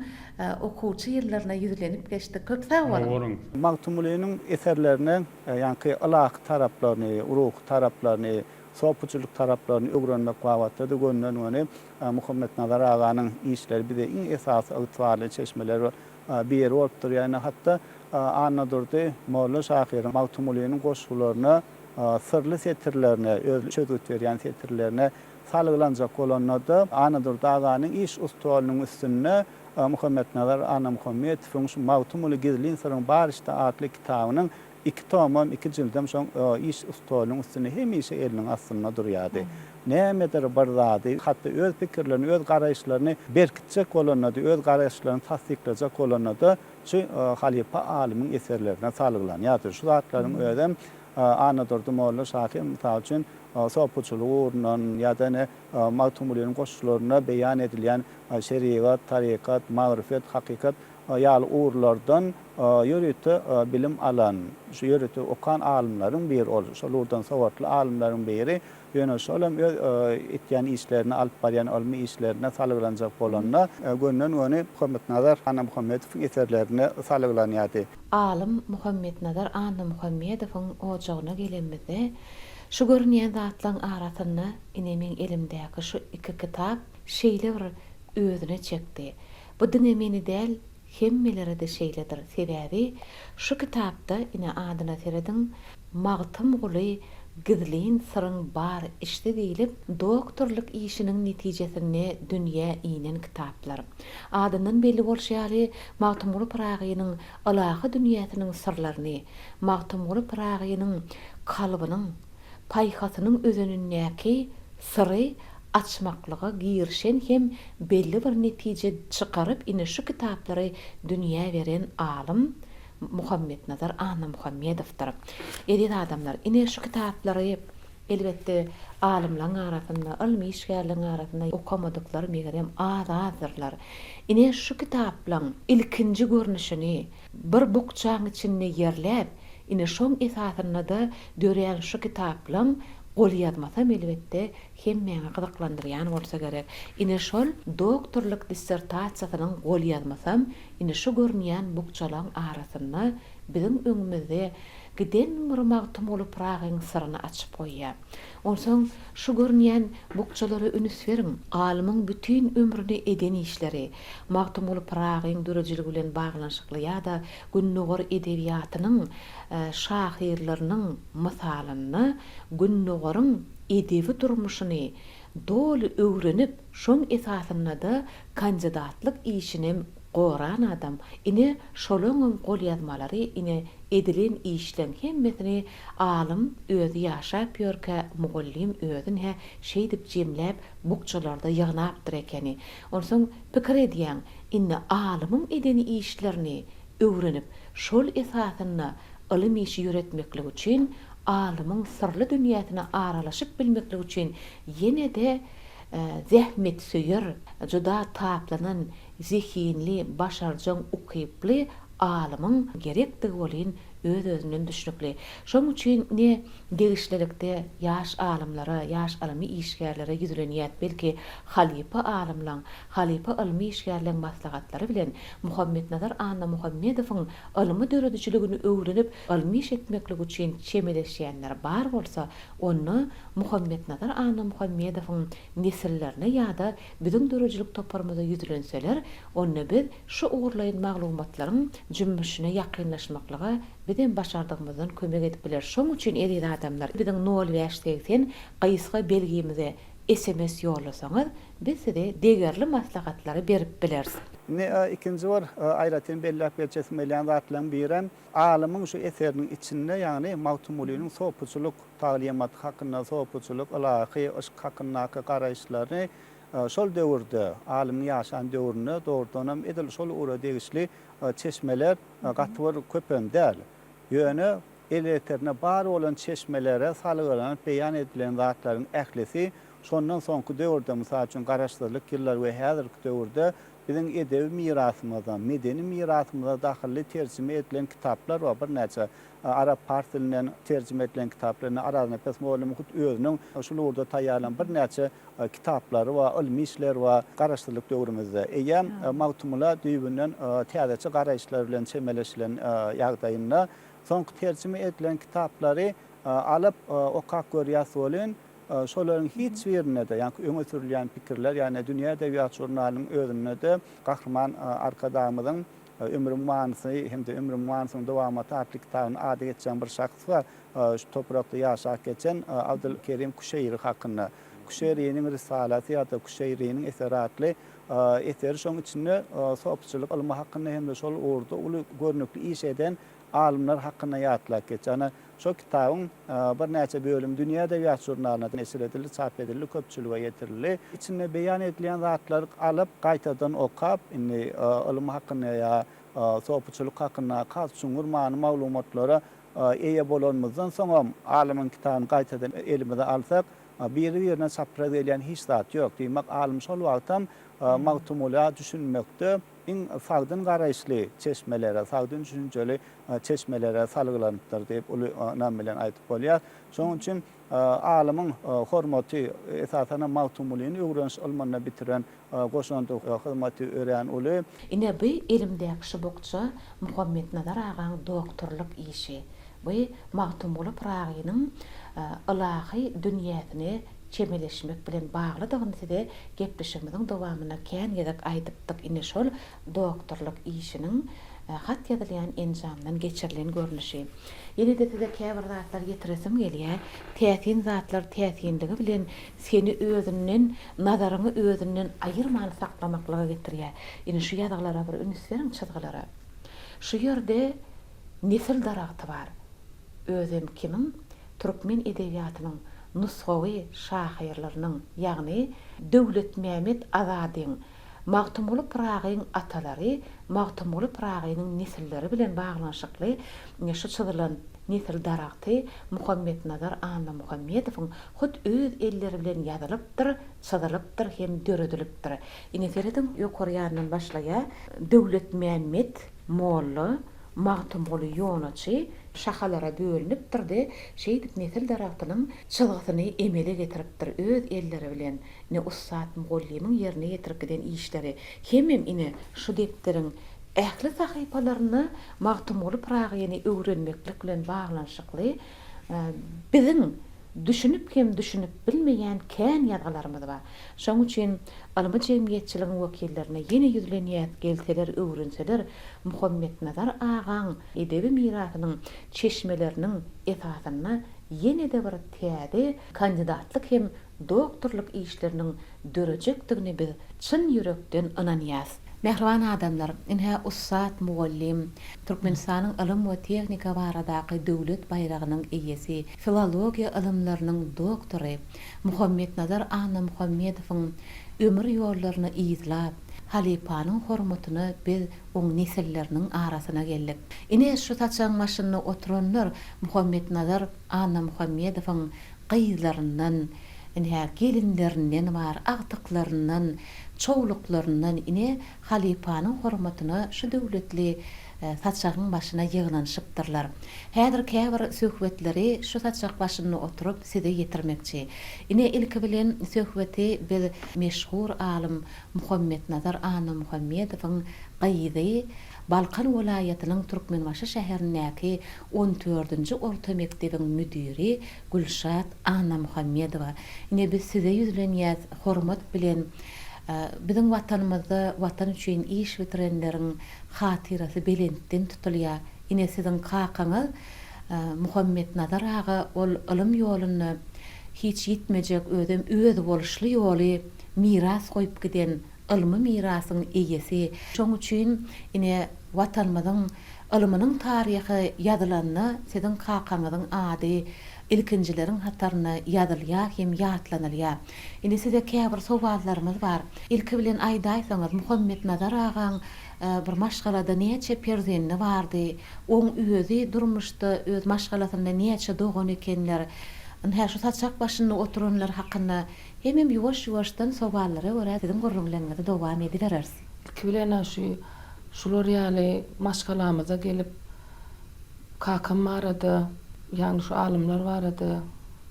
okuwçy ýyllaryna ýüzlenip geçdi. Köp sag bolun. Magtumulynyň eserlerine ýa-ni alaq taraplaryny, ruh taraplaryny sopuçuluk taraplarını öğrenmek wagtda görünen öňe Muhammed Nazar aganyň işleri bir de iň esasy ygtybarly çeşmeleri bir bolupdyr. Yani hatta anadurdy Molla Şahyryň Mawtumulynyň goşgularyna sırlı setirlerine, öz çözüt berýän setirlerine salylanjak bolanlarda anadurdy aganyň iş ustalynyň üstüne Muhammed Nazar Ana Muhammedowyň şu Mawtumuly gizlin sırryň barışda adly kitabynyň 2 tomam 2 jildem şoň iş ustalynyň üstüne hemişe eliniň aslynda durýardy. Nämedir bir zady, hatda öz pikirlerini, öz garaýşlaryny berkitjek bolanlarda, öz garaýşlaryny tasdiklajak bolanlarda şu halipa alymyň eserlerine salyglanýardy. Şu zatlaryň ödem anadurdy Molla Şahyr mysal üçin sopuçulugy uğrundan ýa-da Mawtumulynyň goşgularyna beýan edilýän şeriat, tarikat, magrifet, hakikat ýaly uğurlardan ýörüte bilim alan, şu ýörüte okan alymlaryň biri bolýar. Şolardan sowatly alymlaryň biri ýöne şolam etýän işlerini alyp barýan ilmi işlerine salyglanjak bolanlar görünen öňe Muhammed Nazar Ana Muhammedowyň eserlerine salyglanýardy. Alim Muhammed Nazar Ana Muhammedowyň ojagyna gelenmizde şu görünýän zatlaryň arasynda inemin elimdäki şu 2 kitap şeýle bir özüne çekdi. Bu dinemeni däl hemmeleri de şeýledir. Sebäbi şu kitapda ine adyna serediň Magtym guly gizlin sırryň bar işte diýilip doktorluk işiniň netijesini dünýä inen kitaplar. Adyndan belli bolýary Magtym guly Pragynyň alaky dünýäsiniň sırlaryny, Magtym guly Pragynyň kalbynyň, paýhasynyň özünündäki sırry açmaklyga girişen hem belli bir netije çykaryp ine şu kitaplary dünýä beren alim Muhammed Nazar Ana Muhammedowdyr. Edil adamlar ine şu kitaplary elbetde alimlaryň arasynda, ilmi işgärliň arasynda okamadykları megerem azazdyrlar. Ine şu kitaplaryň ilkinji görnüşini bir bukçaň içinde ýerläp, ine şoň esasynda da dörýän şu kitaplaryň gol ýazmasam elbetde hemmeňe gyzyklandyrýan bolsa gerek. Ine şol doktorluk dissertasiýasynyň gol ýazmasam, ine şu görnýän bukçalaryň arasynda biziň öňümizde giden bir Magtym guly Pragyň syryny açyp goýýar. Onsoň şu görnýän bukçalary ünüs beriň, alymyň bütün ömrüni eden işleri, Magtym guly Pragyň dörejiligi bilen baglanşykly ýa-da günnügor edebiýatynyň şahirleriniň mysalyny, günnügoryň edebi durmuşyny doly öwrenip, şoň esasynda da kandidatlyk işini goran adam. Ine şolaňyň gol ýazmalary, ine edilen işleň hemmesini alim özü ýaşap ýörke, mugallim özüne şeý dip jemläp bukçalarda ýagnapdyr ekeni. Onsoň pikir edýän, inne alimyň edeni işlerini öwrenip, şol esasynda ilim işi ýöretmeklik üçin, alimyň sırly dünýäsine aralaşyp bilmeklik üçin ýene de zähmet söýür, juda taplanan, zihinli, başarjan, ukyply alimyň gerekdigi bolýan öz-özünden düşnükli. Şoň üçin ne degişlelikde ýaş alimlara, ýaş ilmi işgärlere ýüzlenýär, belki halipa alimlaň, halipa ilmi işgärleň maslahatlary bilen Muhammed Nazar Ana Muhammedowyň ilmi dörediciligini öwrenip, ilmi iş etmeklik üçin çemeleşýänler bar bolsa, onu Muhammed Nazar Ana Muhammedowyň nesillerine ýa-da biziň döredijilik toparymyza ýüzlenseler, onu biz şu ugurlaýan maglumatlaryň jümmüşine ýakynlaşmaklyga bilen başardygymyzdan kömek edip biler. Şoň üçin edil adamlar biziň 0-80 gaýsy belgimize SMS ýolasaňyz, biz size degerli maslahatlary berip bileriz. Ne ikinci var aýratyn belläp geçesmeýän zatlaryň biri alymyň şu eseriniň içinde, ýani Mawtym gulynyň sopuçuluk taglimaty hakynda, sopuçuluk alaky iş hakyndaky garaýşlary şol döwürde, alimň ýaşan döwrüne dogrudan hem edil şol ura degişli çeşmeler gatwar köpendäl. Ýöne el eterine bar bolan çeşmelere salygylanyp beýan edilen zatlaryň ählisi şondan soňky döwürde mysal üçin garaşdyrlyk ýyllar we häzirki döwürde biziň edebi mirasymyzdan, medeni mirasymyza dahilli terjime edilen kitaplar we bir näçe arab partilinden terjime edilen kitaplarny aradan pesmoly muhit özüniň şolurda taýýarlan bir näçe kitaplary we ilmi işler we garaşdyrlyk döwrümizde eýem Mawtymla düýbünden täzeçe garaýşlar bilen çemeleşilen ýagdaýynda soňky terjime edilen kitaplary alyp okak görýäs bolan şolaryň hiç birine de ýani öňe sürilýän pikirler, ýani Dünýä Edebiyat Jurnalynyň özünde de Gahryman arkadamyň ömrü manysy hem-de ömrü manysynyň dowamaty atly kitabyny ady geçen bir şahs bar. Şu toprakda ýaşap geçen Abdülkerim Kuşeyri hakkında. Kuşeyri'nin risalaty ýa-da Kuşeyri'nin eseratly eseri şoň içinde sohpçylyk ilmi hakkında hem-de şol orada uly görnükli iş eden alimler hakkında ýatlap geçen. Şo kitabyň bir näçe bölüm Dünýä Edebiyat Jurnalyna neşir edildi, çap edildi, köpçülüge ýetirildi. İçinde beýan edilen zatlary alyp gaýtadan okap, ilmi hakkında ýa sohpçylyk hakkında gaçşuňur many maglumatlara eýe bolanmazdan soňam alimyň kitabyny gaýtadan elimize alsak, biri-birine sapra edilýän hiç zat ýok. Diýmek alim şol wagtam magtumula düşünmekde in fagdyn garaýşly çeşmelere, fagdyn düşünjeli çeşmelere salgylanypdyr diýip uly nam bilen aýdyp bolýar. Şoň üçin alimyň hormaty esasana magtumulyny öwrenş almanyna bitiren goşandy hyzmaty ören uly. Ine bu ilimdäki şu bokça Muhammed Nazar agaň doktorluk işi. Bu Magtumul Pragynyň ilahy dünýäsini çemeleşmek bilen baglydygyny gepleşigimiziň dowamyna kän ýa-da aýdypdyk. Ine şol doktorluk işiniň hat ýazylýan enjamdan geçirilen görnüşi. Ýene-de size käbir zatlar getiresim gelýär. Täsin zatlar täsinligi bilen seni özünden, nazaryny özünden aýyrman saklamaklyga getirýär. Ine şu ýazgylara bir ünslerin çyzgylara. Şu ýerde nesil daragty bar. Özüm kimin? Türkmen edebiýatynyň nusgawy şahyrlarynyň, ýagny Döwlet Mehmet Azadyň, Magtumul Pragyň atalary, Magtumul Pragynyň nesilleri bilen baglanşykly şu çyzylan nesil daragty Muhammed Nazar Anna Muhammedowyň hut öz elleri bilen ýazylypdyr, çyzylypdyr hem döredilipdir. Ine seredin ýokarýandan başlaýa Döwlet Mehmet Molla Magtumul ýonaçy şahalara bölünipdir de şeýdip nesil daragtynyň çylgysyny emele getiripdir öz elleri bilen. Ne Ussat Muallimyň ýerine ýetirip giden işleri hemem ine şu depderiň ähli sahypalaryny Magtumul Pragyny öwrenmeklik bilen baglanşykly biziň düşünüp hem düşünüp bilmeýän kän ýazgylarymyz bar. Şoň üçin almy jemgyýetçiligiň wekillerine ýene ýüzlenýär gelseler, öwrenseler Muhammed Nazar agaň edebi mirasynyň çeşmeleriniň esasyna ýene-de bir täze kandidatlyk hem doktorluk işleriniň dörejekdigini biz çyn ýürekden ynanýas. Mehriban adamlar, inha Ussat Muallim, Türkmenistanyň ilim we tehnika baradaky döwlet bayragynyň eýesi, filologiýa ilimleriniň doktory Muhammed Nazar Anna Muhammedowyň ömür ýollaryny izlap, halipanyň hormatyny biz oň nesilleriniň arasyna geldik. Ine şu taçan maşynyna oturanlar Muhammed Nazar Anna Muhammedowyň gyzlaryndan, inha gelinlerinden bar, agtyklaryndan, çoğuluklarından ine halipanyň hormatyna şu döwletli saçagyň başyna ýygnanyşypdyrlar. Häzir käbir söhbetleri şu saçak başyna oturup size ýetirmekçi. Ine ilki bilen söhbeti biz meşhur alim Muhammed Nazar Anna Muhammedowyň gyzy Balkan welaýatynyň Türkmenbaşy şäherindäki 14-nji orta mekdebiň müdiri Gülşat Anna Muhammedowa. Ine biz size ýüzlenýär hormat bilen bizim watanymyzda watan üçin iş bitirenleriň hatyrasy belentden tutulýar. Ine siziň kakaňyz Muhammed Nazar aga ol ilim ýolyny hiç ýitmejek öz boluşly ýoly miras goýup giden ilmi mirasyň eýesi. Şoň üçin ine watanymyzyň ilminiň taryhy ýazylanyny siziň kakaňyzyň ady ilkinjileriň hataryna ýazylýar hem ýatlanylýar. Ine size käbir sowallarymyz bar. Ilki bilen aýdaýsaňyz Muhammed Nazar agaň bir maşgalada näçe perzenni bardy? Oň özü durmuşda öz maşgalasyna näçe dogan ekenler? Her şu saçak başyna oturanlar hakynda hemem ýuwaş-ýuwaşdan sowallara görä siziň gurrunlaryňyzy dowam ediberersiz. Ilki bilen şular ýaly maşgalamyza gelip kakam barady. Yani şu alimler barady,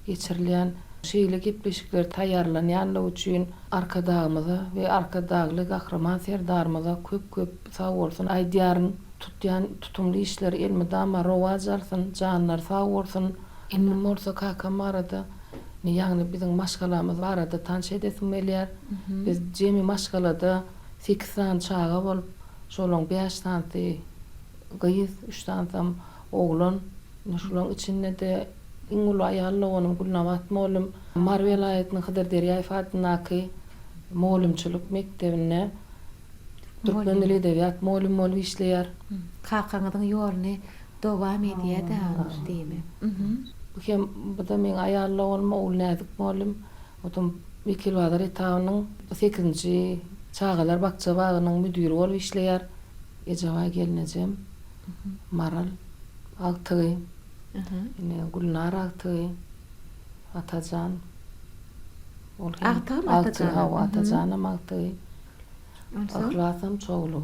geçirilen şeýle gepleşikler taýýarlanýanlyk üçin arkadagymyza we arkadagly Gahryman serdarymyza köp sag bolsun aýdýaryn tutýan tutumly işler elmi dama rowaj alsyn, janlar sag bolsun. Indi morsa kakam barady. Yani bizim maşgalamız var adı tanış edesim gelýär. Biz jemi maşgalada 8 san çağa bolup, şolong 5 santy gyýyz, 3 santam oglan, şolong içinde de iňul aýaly onuň Gulnabat molum Mar welaýatynyň Hydyr Derýaýew adynaky molumçylyk mekdebine Türkmen dili edebiyat molum işleýär. Kakaňyzyň ýoluny dowam edýär-de diými? Hem bu da men aýaly olma ol näzik molum. Otum Wekil Badar etawnyň 8-nji çağalar bakça bagynyň müdiri bolup işleýär. Ejaba gelnejem. Maral Agtygy. Ine Gulnar Agtygy. Atajan. Atajan Agtygy. Aklasam çoğulu.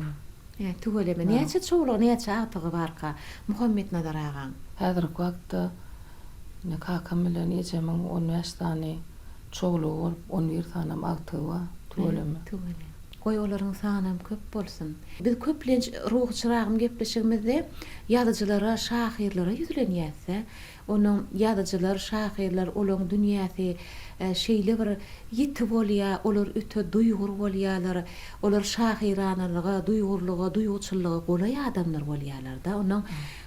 Tügeleme. Näçe çoğulu, näçe atygy barka? Muhammed Nadar agaň. Häzirki wagtda ne kakam bilen ejemin 15 tane çoğulu bolup 11 tanam agtygy bar. Tügeleme. Goý olaryň sanam köp bolsun. Biz köplenç ruh çyragym gepleşigimizde ýazyjylara, şahyrlara ýüzlenýärse, onuň ýazyjylar, şahyrlar olaň dünýäsi şeýle bir ýiti bolýar, olar öte duýgur bolýarlar, olar şahyranylyga, duýgurlyga, duýguçylyga golay adamlar bolýarlar-da. Onuň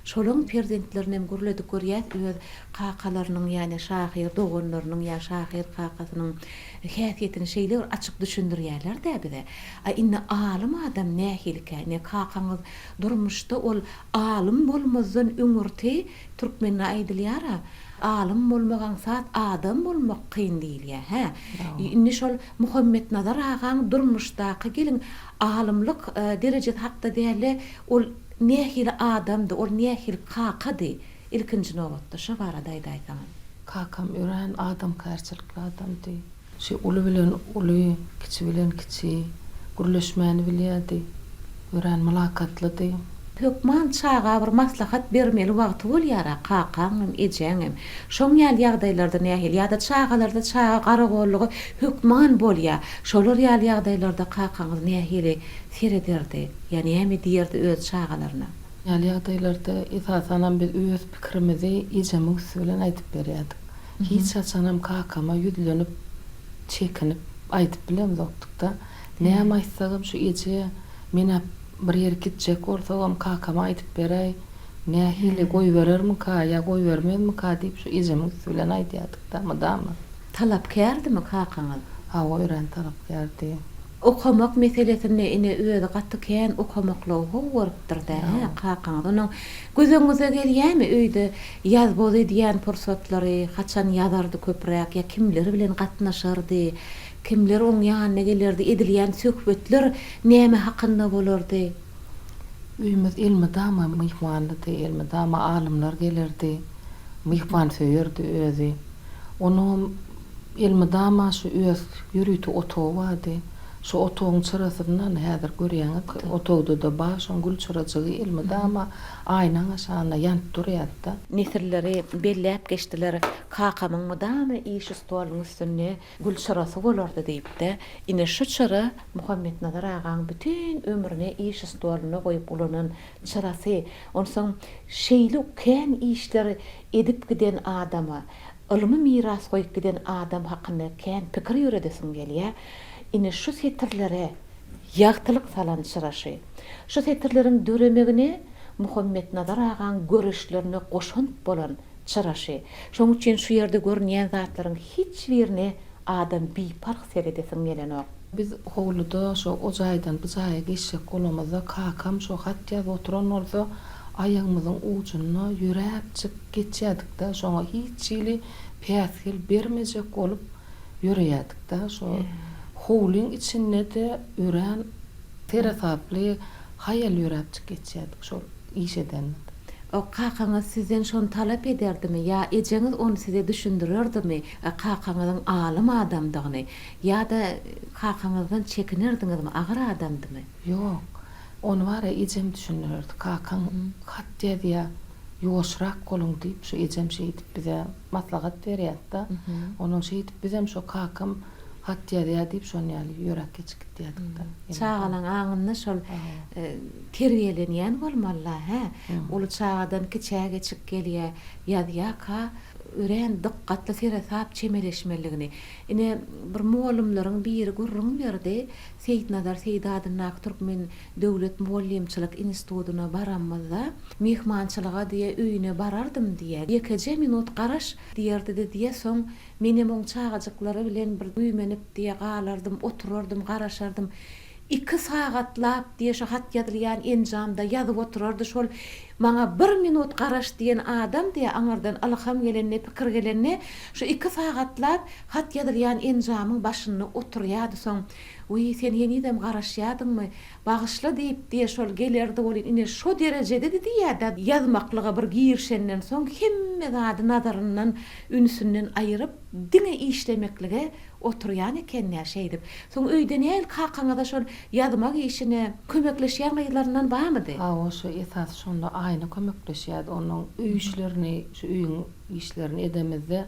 şolaň perzentlerini hem gürledik görýär, öz kakalarynyň ýani şahyr doganlarynyň ýa şahyr kakasynyň häsiýetini şeýle bir açyk düşündirýärler-de bize. Inne alim adam nähilke, ne kakaňyz durmuşda ol alim bolmazdan öňürti türkmenine aýdylýar. Alim bolmagan saat adam bolmak kyn diýilýär. Inne şol Muhammed Nadar agaň durmuşdaky gelin alimlik derejet hakda däle ol nähil adamdy, ol nähil kakady. Ilkinji nowatda şu barada aýdaýsam. Kakam ören adam kärçilikli adamdy. Şu uly bilen uly, kiçi bilen kiçi, gürleşmäni bilýärdi. Ören mülakatlydy. Hökman çağa bir maslahat bermeli wagty bolýar, kakaň hem ejeň hem. Şoň ýaly ýagdaýlarda nähil ýa-da çağalarda çağa garagollugy hökman bolýar. Şolar ýaly ýagdaýlarda kakaňyz nähili serederdi, ýani hem diýerdi öz çağalaryna. Ýaly ýagdaýlarda esasanam biz öz pikirimizi ejeň bilen aýdyp berýärdik. Hiç açanam kakama ýüzlenip, çekinip aýdyp bilen doktukda. Näme aýtsagam şu eje mena bir yer gitjek bolsam kakama aýdyp beräý. Nähili goý berermi ka ýa goý bermezmi ka diýip şu ejem bilen aýdýardyk da. Talapkärdimi kakaňyz? Ören talapkärdi. Okamak meselesini ine öýde gatykän okamakly gowurupdyr-da. Kakaňyz onuň gözüňize gelýärmi öýde ýaz boly diýen pursatlary, haçan ýazardy köpräk ýa kimleri bilen gatnaşardy? Kimler oň ýanyna gelerdi, edilýän söhbetler näme hakynda bolardy? Üýümüz Elmydama myhmanlydy, Elmydama alimler gelerdi. Myhman söýerdi özi. Onuň Elmydama şu öz ýürüti otagy bardy. Şu otagyň çyrasyndan häzir görýäňiz, otagda da başyň gül çyrajygy Elmydama aýnaň aşagyna ýanyp durýardy. Nesilleri belläp geçdiler, kakamyň mydama iş stolunyň üstüne gül çyrasy bolardy diýipde. Ine şu çyra Muhammed Nadar agaň bütün ömrüne iş stolunyna goýup ulanan çyrasy. Onsoň şeýle kän işler edip giden adama, ylmy miras goýup giden adam hakynda kän pikir ýöredesiň gelýär. Ine şu setirlere ýagtylyk salan çyraşy. Şu setirleriň döremegine Muhammed Nadar agaň görüşlerine goşunt bolan çyraşy. Şoň üçin şu ýerde görnýän zatlaryň hiç birine adam bipark seredesiň gelenok. Biz howluda şu o jaýdan bu jaýa geçsek golamazda kakam şu hatda oturan bolsa aýagymyzyň uçuna ýürep çyk geçýärdik da şoňa hiç ýyly päsgil bermejek bolup ýürýärdik da şu howlyň içinde de ören terasaply hayal ýürep çyk geçýärdik şol iş eden. O kakaňyz sizden şonu talap ederdimi ýa ejeňiz onu size düşündürerdimi? Kakaňyzyň alim adamdygyny ýa-da kakaňyzdan çekinerdingizmi? Agyr adamdymy? Ýok. Onu var ejem düşünürdi. Kakaň hatda diýär ýoşrak goluň diýip şu ejem şeýdip bize maslahat berýärdi. Onuň şeýdip bizem şu kakam hatda diýär diýip şonu ýaly ýürek geçip gitýärdik da. Çağalaň aňyny şol terbiýelenýän bolmaly, Olu çağdan kiçäge geçip gelýär. Ýa-da ka ören dikkatli serasap çemeleşmeligini. Ine bir muallimlaryň biri gurrun berdi. Seýdnazar Seýdadynnak Türkmen Döwlet Muallimçilik Institutuna baramyzda mehmançylyga diýe öýüne barardym diýe. 2 minut garaş diýerdi diýe soň menem oň çagajyklary bilen bir güýmenip diýe galardım, oturardym, garaşardym. 2 sagatlap diýe şu hat ýazylýan enjamda ýazyp oturardy şol maňa 1 minut garaş diýen adam diýe aňardan alham gelenne, pikir gelenne şu 2 sagatlap hat ýazylýan enjamyň başyny oturýardy soň "Uy, sen ýenidem garaşýadymmy? Bagyşla" diýip diýe şol gelerdi bolýan ine şo derejede diýär ýazmaklyga bir girşenden soň hemme zady nazaryndan, ünsünden aýryp diňe işlemeklige oturýan eken näşeýdip. Soň öýden el kakaňyda şol ýazmak işine kömekleşýän gaýlaryndan barmydy? O şu esas şonda aýna kömekleşýär. Onuň öý işlerini, şu öýüň işlerini edemizde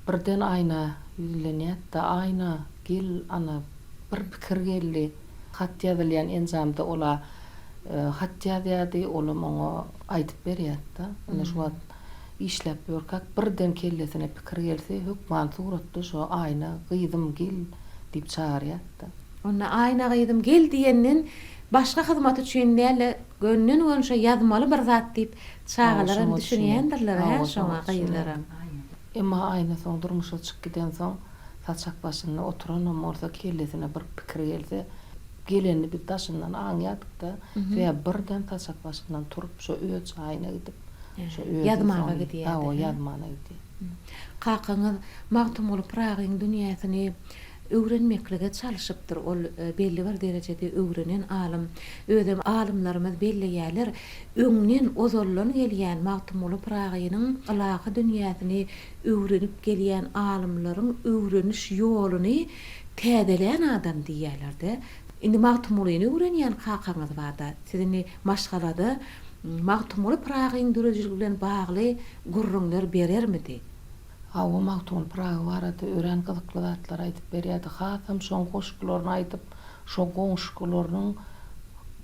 birden aýna ýüzlenýär da aýna gel ana bir pikir geldi. Hat ýazylýan enjamda ola hat ýazýardy, ola maňa aýdyp berýär da. Ana şu wagt işläp ýörkak birden kellesine pikir gelse hökman suratda şu aýna gyýdym gel diýip çağırýar da. Onda aýna gyýdym gel diýenden başga hyzmat üçin näle gönnen görüşe ýazmaly bir zat diýip çağalaryn düşünýändirler ha şoňa gyýlara. Emma aýna soň durmuşa çykyp giden soň saçak başyna oturan orada kellesine bir pikir gelse geleni bir taşyndan aňýardyk da we birden saçak başyndan turup şu öýç aýna gidip ýazmaga gidýär. Ha, o ýazmaga gidýär. Kakaňyz magtum bolup Pragyň dünýäsini öwrenmeklige çalışypdyr. Ol belli bir derejede öwrenen alim. Özüm alimlarymyz belli ýerler öňden ozollan gelýän magtum bolup Pragynyň alaky dünýäsini öwrenip gelýän alimlaryň öwreniş ýoluny täzelän adam diýerler-de. Indi magtum boluny öwrenýän kakaňyz barda. Sizini maşgalady. Magtum bolup Pragyň dürejiligi bilen bagly gurrunlar berermidi? O magtum Praga barada ören gyzykly zatlar aýdyp berýärdi. Hasam şoň goşgularyny aýdyp, şo goşgularynyň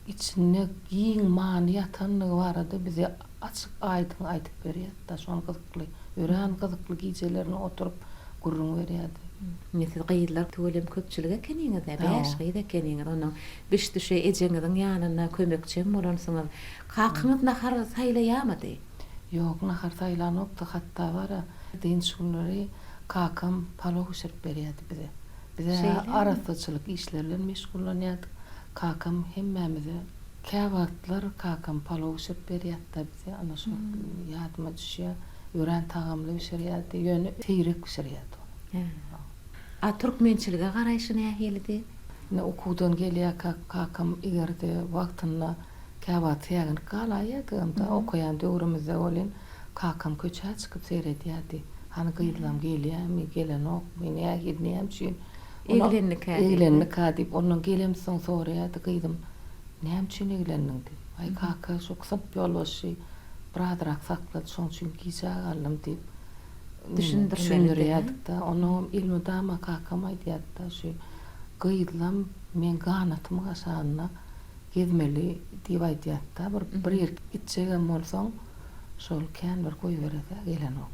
içinde giň many ýatanlygy barada bize açyk aýdyň aýdyp berýärdi da şoň gyzykly ören gyzykly gijelerini oturup gurrun berýärdi. Mesel gaýdylar töwelem köpçüligi ekeniňizde, beş gaýda ekeniňiz. Onuň beş düşe ejeňiziň ýanyna kömekçi bolansyňyz. Kakaňyz nahar saýlaýarmydy? Ýok, nahar saýlanokdy, hatda bara din şunlary kakam palo huşup berýärdi bize. Bize arasyçylyk işlerle meşgullanýardyk. Kakam hemmemize käwatlar kakam palo huşup berýärdi bize. Ana şu ýadyma düşýär. Ören tagamly pişirýärdi, ýöne teýrek pişirýärdi. A türkmençilige garaýşy nähilidi? Ne okudan gelýär kakam egerde wagtyna käwat ýagyn galaýardy, okuyan döwrümizde bolan kakam köçä çykyp seyredýärdi. Hani gyýdylam gelýärmi, gelenok, meni ýagydnýam üçin. Eglennik diýip onuň gelem soň soraýardy gyýdym. Näme üçin eglendiň diýip. Ay kaka şu kysap ýolbaşy bradrak saklady şoň üçin giýjak alym diýip düşündirýärdik da. Onuň ilmi dama kakam aýdýardy da şu gyýdylam men ganatymy aşanyna gezmeli diýip aýdýardy da. Bir ýer gitjegem bolsaň şol kän bir goý berede gelenok.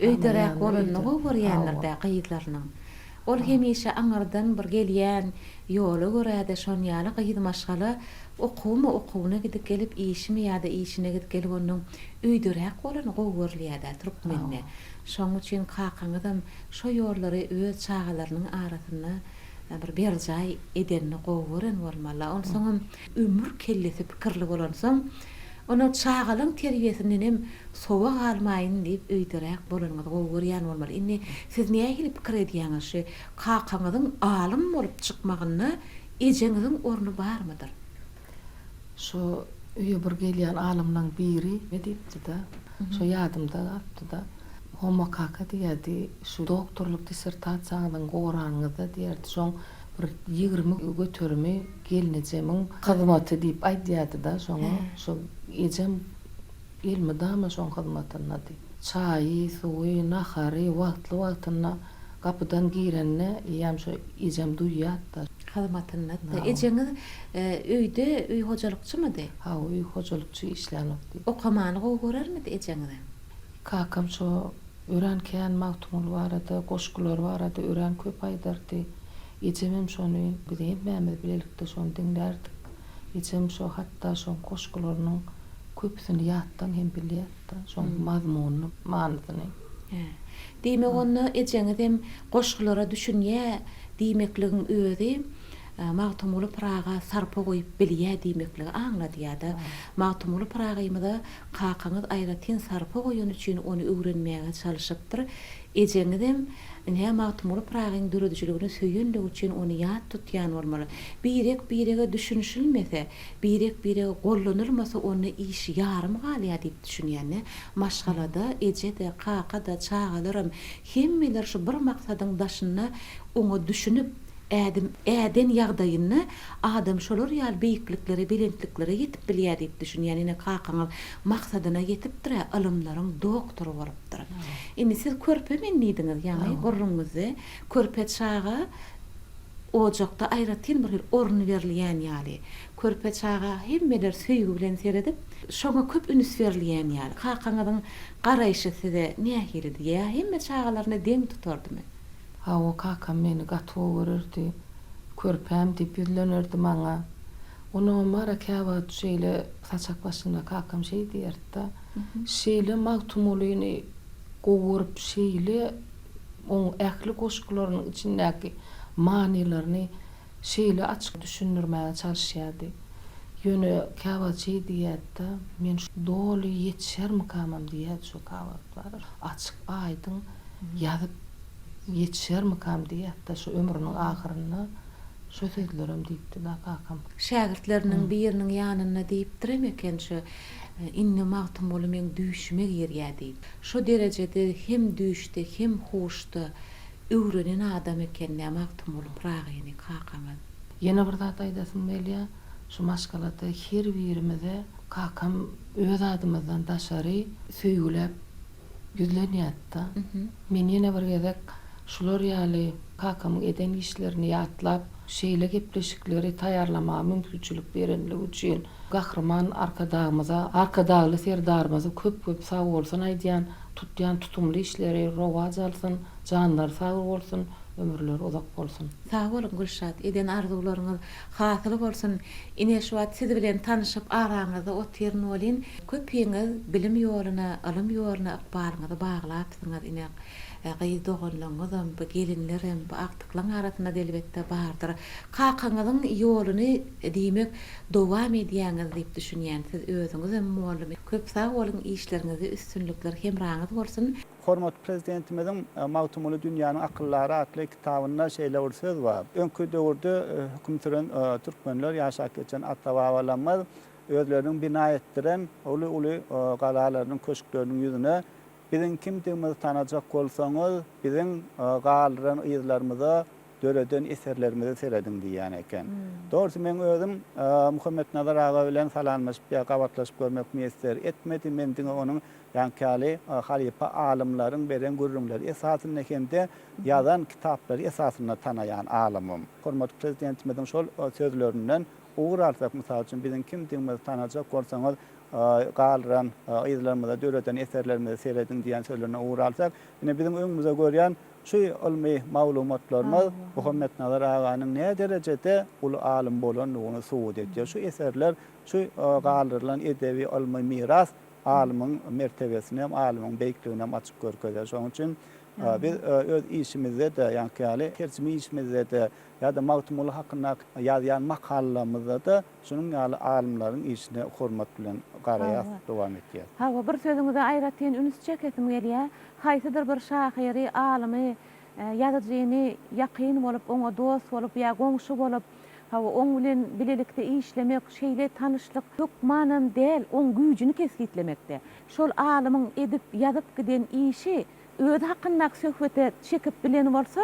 Öýderek bolanyny görýänlerde gyýdlarynyň. Ol hemişe aňardan bir gelýän ýoly görýärdi şonýaly gyýdy maşgala okuwna gidip gelip işimi ýa-da işine gidip gelip onuň öýderek bolany gowurlýardy türkmenne. Şoň üçin kakaňyzam şo ýollary öz çağalarynyň arasyna bir berjaý edenni gowuran bolmaly. Onsoň ömür kellesi pikirli bolansoň onu çağalyň terbiýesinden hem sowa galmaýyn diýip öýderek bolanyňyz gowurýan bolmaly. Indi siz näme hilip pikir edýäňiz? Şu kakaňyzyň alim bolup çykmagyna ejeňiziň orny barmydyr? Şu öýe bir gelýän alimlaryň biri edipdi da, şu ýadymda gatdy da. Homo kaka diýerdi, şu doktorluk dissertasiýanyň gowranyňyzda diýerdi, şoň bir 20 götürmi gelnejemiň hyzmaty diýip aýdýardy da şoňa. Şu ejem ilmi dama şoň hyzmatyna diýip. Çaýy, suwy, nahary wagtly gapydan girenne ýam şu ejem duýýardy. Hyzmatyna da. Ejeňiz öýde öý hojalykçymydy? Ha, öý hojalykçy işlänokdy. Okamany gowurarmydy ejeňiz? Kakam şo örenken mawtumul barada, goşgular barada ören köp aýdardy. Ejemem şonu bilen mäme bilelikde şonu dinlerdik. Ejem şo hatda şo goşgularynyň köpsini ýatdan hem bilýärdi. Şo mazmunyny, manysyny. Diýmek onu ejeňizem goşgulara düşünýä diýmekligiň özi mawtumly praga sarpa goýup bilýär diýmekligi aňlady ýa-da mawtumly pragaýmyda kakaňyz aýratyn sarpa goýan üçin onu öwrenmäge çalışypdyr. Ejeňizem näme mawtumly pragaň düredijiligini söýenligi üçin onu ýat tutýan bolmaly. Birege düşünşilmese, birege gollanylmasa onu iş ýarym galýa diýip düşünýän. Maşgalada, ejede, kakada, çagalarym hemmeler şu bir maksadyň daşyna onu düşünüp äden ýagdaýyny adam şolar ýaly beýikliklere, belentliklere ýetip bilýär diýip düşünýän. Ine kakaňyz maksadyna ýetipdir, ilmlaryň doktory bolypdyr. Indi siz körpe mennidiňiz, ýani gurrunňyzy körpe çaga ojakda aýratyn bir orun berilýän ýaly. Körpe çaga hemmeler söýgü bilen seredip, şoňa köp ünüs berilýän ýaly. Kakaňyzyň garaýşy size nähili diýär? Hemme çagalaryny deň tutardymy? O kakam meni gatwa görürdi. Körpem diýip ýüzlenirdi maňa. Onu mara käwa şeýle saçak başynda kakam şey diýerdi. Şeýle mawtumulyny gowurup şeýle on ähli goşgularynyň içindäki manilaryny şeýle açyk düşündirmäge çalışýardy. Ýöne käwa şey diýerdi. Men doly ýetişermi kamam diýerdi şu kawatlar. Açyk aýdyň ýazyp ýetişermi kam diýip da şu ömrüniň ahyryna şu sözlerim diýipdi da kakam. Şägirtleriniň biriniň ýanyna diýipdirem eken şu inni mawtum bolup men düýşmek ýerýär diýip. Şu derejede hem düýşde hem hoşda öwrenen adam eken mawtum bolup ragyny kakam. Ýene bir zat aýdasym gelýär. Şu maşgalada her birimize kakam öz adymyzdan daşary söýgülep ýüzlenýärdi. Men ýene bir gezek şular ýaly kakamyň eden işlerini ýatlap, şeýle gepleşikleri taýarlama mümkinçilik berenligi üçin gahrman arkadagly serdarymyza köp sag bolsun aýdýan, tutýan tutumly işleri rowaj alsyn, janlar sag bolsun, ömürleri uzak bolsun. Sag bolun Gülşat, eden arzularyňyz hasyl bolsun. Ine şu wagt siz bilen tanyşyp araňyzda otyern bolyn, köpüňiz bilim ýoluna, ilm ýoluna ykbalyňyzy baglapsyňyz ine. Gaýdogonlaňyzam, bu gelinlerim, bu aktyklaň arasynda delbetde bardyr. Kakaňyzyň ýoluny diýmek dowam edýäňiz diýip düşünýän. Siz özüňiz hem muallym, köp sag bolun işleriňizde üstünlükler hemraňyz bolsun. Hormat prezidentimizin Mawtumly dünýäniň akyllary atly kitabyna şeýle bir söz bar. Öňkü döwürde hökümetiň türkmenler ýaşap geçen ata-babalarymyz özleriniň bina etdiren uly galalarynyň köşkleriniň ýüzüne bizim kimdigimizi tanajak bolsaňyz, bizim galyran ýyzlarymyza döreden eserlerimizi seredin diýän eken. Doğrusu men özüm Muhammed Nazar aga bilen salanmaşyp ýa gawatlaşyp görmek meýser etmedi. Men diňe onuň ýankaly halipa alimlaryň beren gurrunlar esasyny hemde ýazan kitaplary esasyna tanaýan alimim. Hormat prezidentimizin şol sözlerinden ugur alsak mysal üçin bizim kimdigimizi tanajak bolsaňyz galyran ýyzlarymyza döreden eserlerimizi seredin diýen sözlerine ugur alsak, ine bizim öňümizde görýän şu ilmi maglumatlarymyz Muhammed Nazar aganyň ne derejede uly alim bolanlygyny suwut etýär. Şu eserler, şu galyrylan edebi ilmi miras alymyň mertebesini hem alymyň beýikligini hem açyk görkezýär. Şonuň üçin biz öz işimizde de ýanky tercüme işimizde de ýa-da mawtumuly hakynda ýazýan makalamyzda da şunun ýaly alimlaryň işine hormat bilen garaýas dowam etýär. Hawa bir sözüňizde aýratyn üns çekesim gelýär. Haýsydyr bir şahyry, alimy ýazyjyny ýakyn bolup, oňa dost bolup ýa goňşy bolup, hawa oň bilen bilelikde işlemek, şeýle tanışlyk çok manam däl, oň güýjüni keskitlemekde. Şol alymyň edip ýazyp giden işi öz hakynda söhbete çekip bilen bolsa,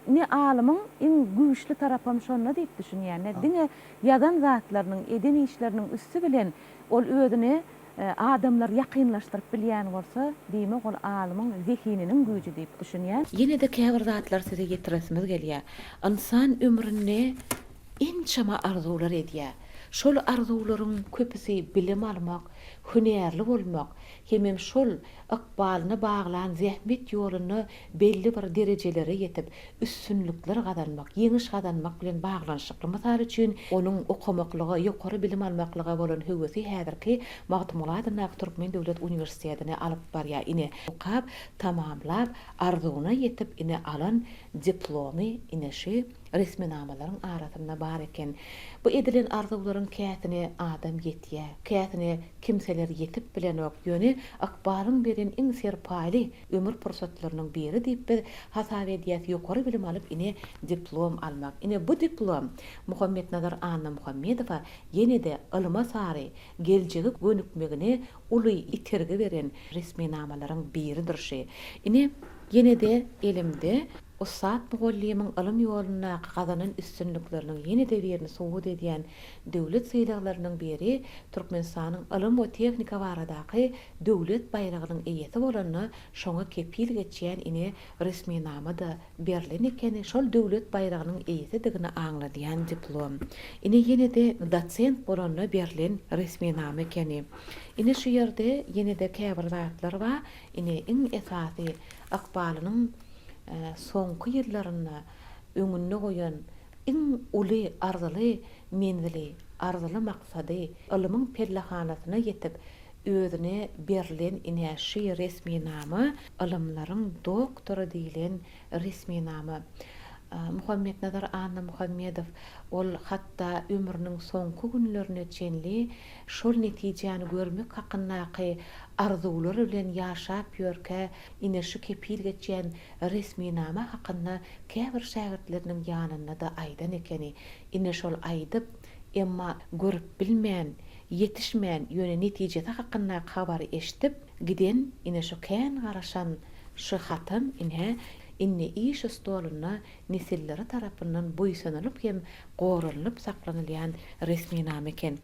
ne alymyň iň güýçli tarapam şonda diýip düşünýär. Diňe ýazan zatlarynyň, eden işleriniň üstü bilen ol özüni adamlar ýakynlaşdyryp bilýän bolsa, diýmek ol alymyň zehininiň güýji diýip düşünýär. Ýene de käbir zatlar size getiresimiz gelýär. İnsan ömründe en çama arzular edýär. şol arzuwlaryň köpüsi bilim almak, hünärli bolmak, hemem şol ykbalyna baglan zähmet ýoluny belli bir derejelere ýetip üstünlükler gazanmak, ýeňiş gazanmak bilen baglanşykly. Mysal üçin onuň okumaklygy, ýokary bilim almaklyga bolan hewesi häzirki Magtymuladyň Türkmen Döwlet Uniwersitetine alyp barýar ine. Okap, tamamlap, arzuwuna ýetip ine alan diplomy ine şu resminamalaryň arasynda bar eken. Bu edilen arzuwlaryň käsine adam ýetýär. Käsine kimseler ýetip bilenok ýöne akbaryň beren iň serpaýly ömür pursatlarynyň biri diýip bir hasap edýär. Ýokary bilim alyp ine diplom almak. Ine bu diplom Muhammed Anna Muhammedowa ýene-de ilyma sary geljegi gönükmegine uly itergi beren resminamalaryň biridir şe. Ine ýene-de elimde Ussat Mugallimyň ilm ýoluna gazanan üstünlikleriniň ýene-de berini sowut edýän döwlet syýlaklarynyň biri Türkmenistanyň ilm we tehnika baradaky döwlet bayragynyň eýesi bolany şoňa kepil geçýän ine resminama da berilen ekeni şol döwlet bayragynyň eýesi digini aňladýan diplom. Ine ýene-de doçent bolany berilen resminama ekeni. Ine şu ýerde ýene-de käbir zatlar bar. Ine iň esasy akbalynyň soňky ýyllaryna öňüne goýan iň uly arzuly menzili, arzuly maksady ilmiň pellahanasyna ýetip özüne berilen inäşi resminama, ilmlaryň doktory diýilen resminama. Muhammed Anna Muhammedow ol hatda ömrüniň soňky günlerine çenli şol netijäni görmek hakyndaky arzuwlary bilen ýaşap ýörke ine şu kepil geçýän resminama hakynda käbir şagirdleriniň ýanynda da aýdan ekeni. Ine şol aýdyp emma görüp bilmeýän, ýetişmeýän ýöne netijesi hakynda habar eşitip giden ine şu kän garaşan şu hatym inni iş stoluna nesilleri tarapyndan buýsanylyp hem gorunlyp saklanylýan resminama eken.